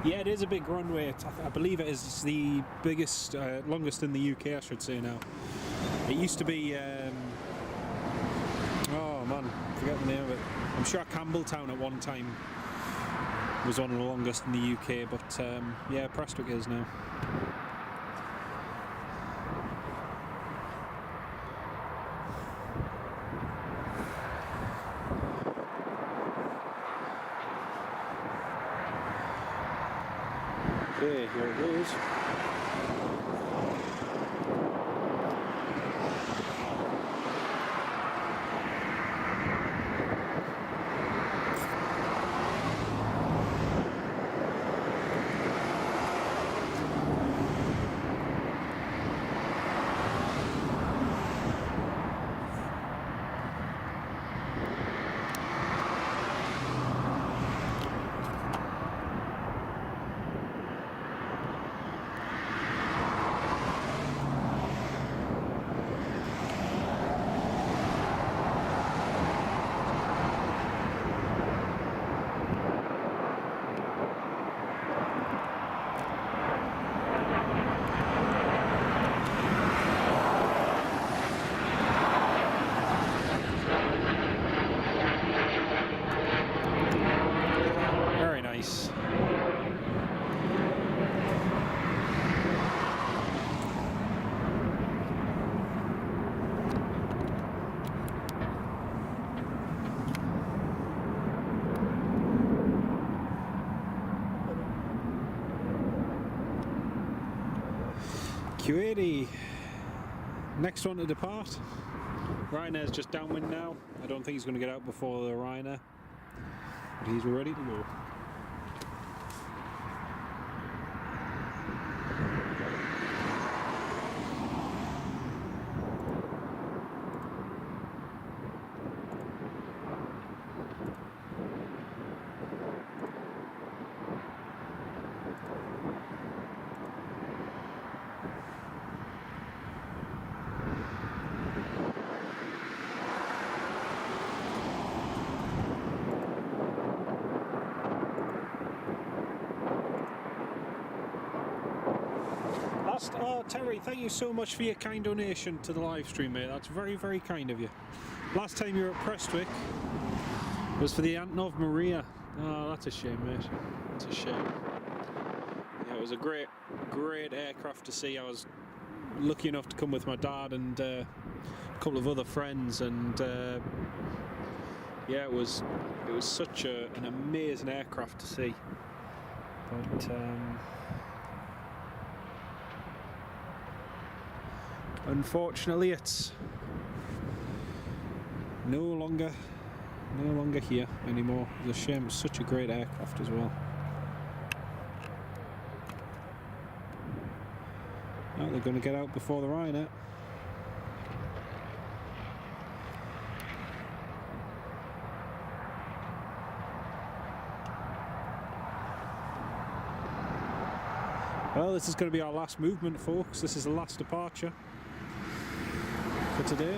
Yeah, it is a big runway. I believe it is the biggest, longest in the UK, I should say now. It used to be, oh man, I forget the name of it. I'm sure Campbelltown at one time was one of the longest in the UK, but yeah, Prestwick is now. Okay, here it goes. Kuwait, next one to depart. Ryanair's just downwind now. I don't think he's going to get out before the Ryanair, but he's ready to go. Oh, Terry, thank you so much for your kind donation to the live stream, mate. That's very, very kind of you. Last time you were at Prestwick was for the Antonov Maria. Oh, that's a shame, mate. That's a shame. Yeah, it was a great, great aircraft to see. I was lucky enough to come with my dad and a couple of other friends, and yeah, it was such an amazing aircraft to see. But unfortunately, it's no longer here anymore. It's a shame. It's such a great aircraft as well. Oh, they're going to get out before the Ryanair. Well, this is going to be our last movement, folks. This is the last departure for today.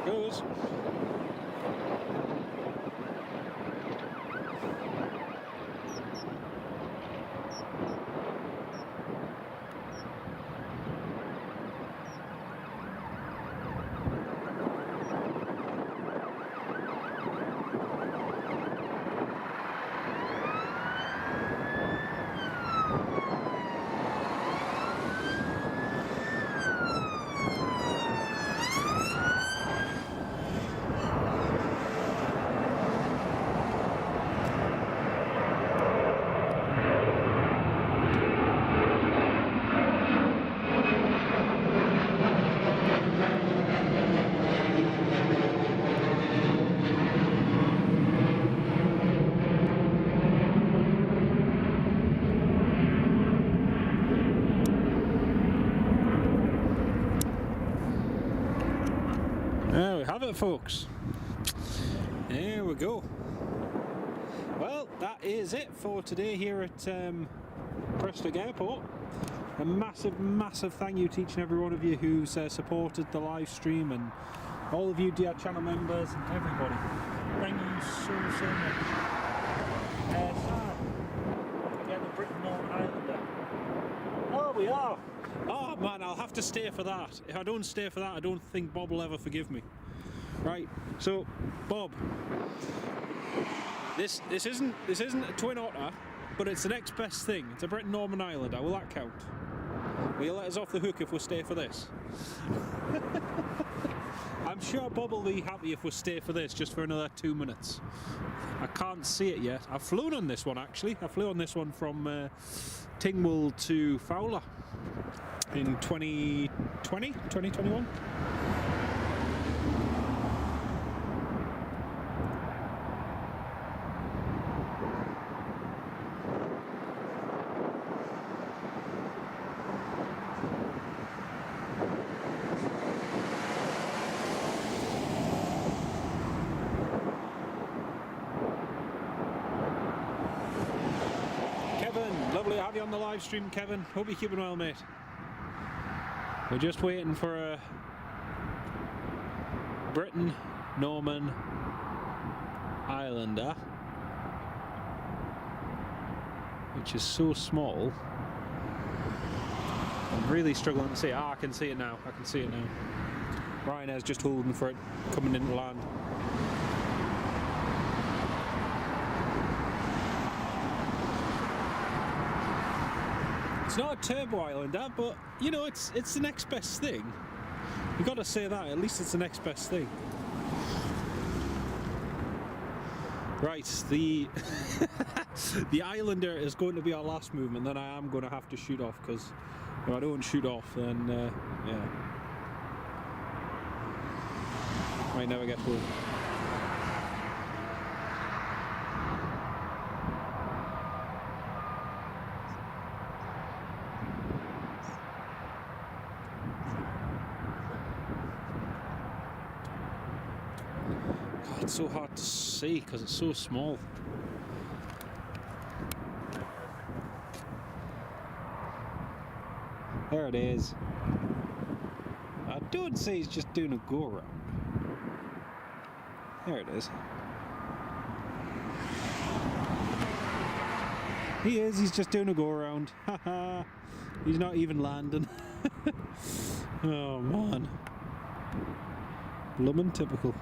Goes. There we have it, folks. There we go. Well, that is it for today here at Prestwick Airport. A massive, massive thank you to each and every one of you who's supported the live stream, and all of you dear channel members and everybody. Thank you so much. Again, the Britain Northern Islander. Oh, we are. Oh man, I'll have to stay for that. If I don't stay for that, I don't think Bob will ever forgive me. Right, so Bob, this isn't a twin otter, but it's the next best thing. It's a Britain Northern Islander. Will that count? Will you let us off the hook if we stay for this? I'm sure Bob will be happy if we stay for this just for another 2 minutes. I can't see it yet. I've flown on this one actually. I flew on this one from Thankyou to Fowler in 2021. Lovely to have you on the live stream, Kevin. Hope you're keeping well, mate. We're just waiting for a Britain Northern Islander which is so small. I'm really struggling to see it. I can see it now. I can see it now. Ryanair's just holding for it coming into land. It's not a turbo Islander, but you know, it's the next best thing. You've got to say that. At least it's the next best thing. Right, the the Islander is going to be our last movement. Then I am going to have to shoot off, because if I don't shoot off, then yeah, might never get home. God, it's so hard to see because it's so small. There it is. I don't say he's just doing a go around. There it is. He is, he's just doing a go around. Haha. He's not even landing. Oh man. Bloomin' typical.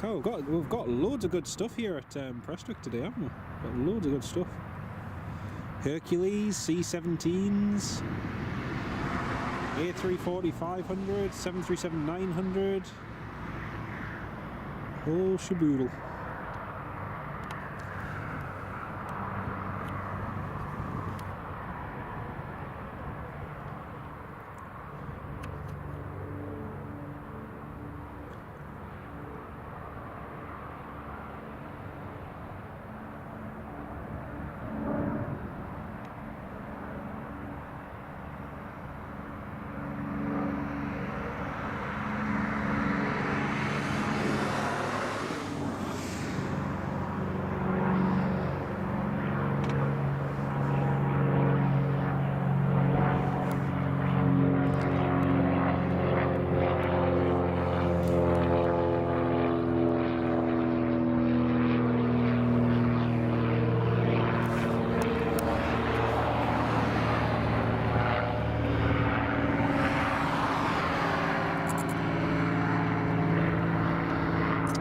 Oh, we've got loads of good stuff here at Prestwick today, haven't we? Got loads of good stuff. Hercules, C-17s, A340 500, 737 900, whole shaboodle.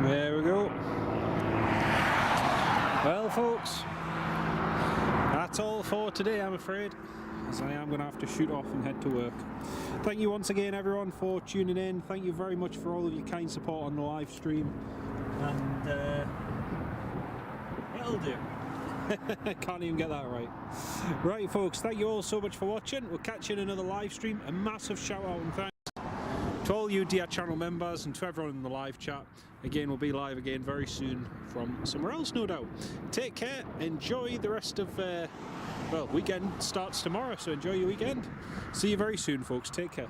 There we go. Well folks, that's all for today, I'm afraid, as I am going to have to shoot off and head to work. Thank you once again everyone for tuning in. Thank you very much for all of your kind support on the live stream. And it'll do. Can't even get that right. Right folks, thank you all so much for watching. We'll catch you in another live stream. A massive shout out and thanks to all you dear channel members and to everyone in the live chat. Again, we'll be live again very soon from somewhere else, no doubt. Take care, enjoy the rest of, well, weekend starts tomorrow, so enjoy your weekend. See you very soon, folks. Take care.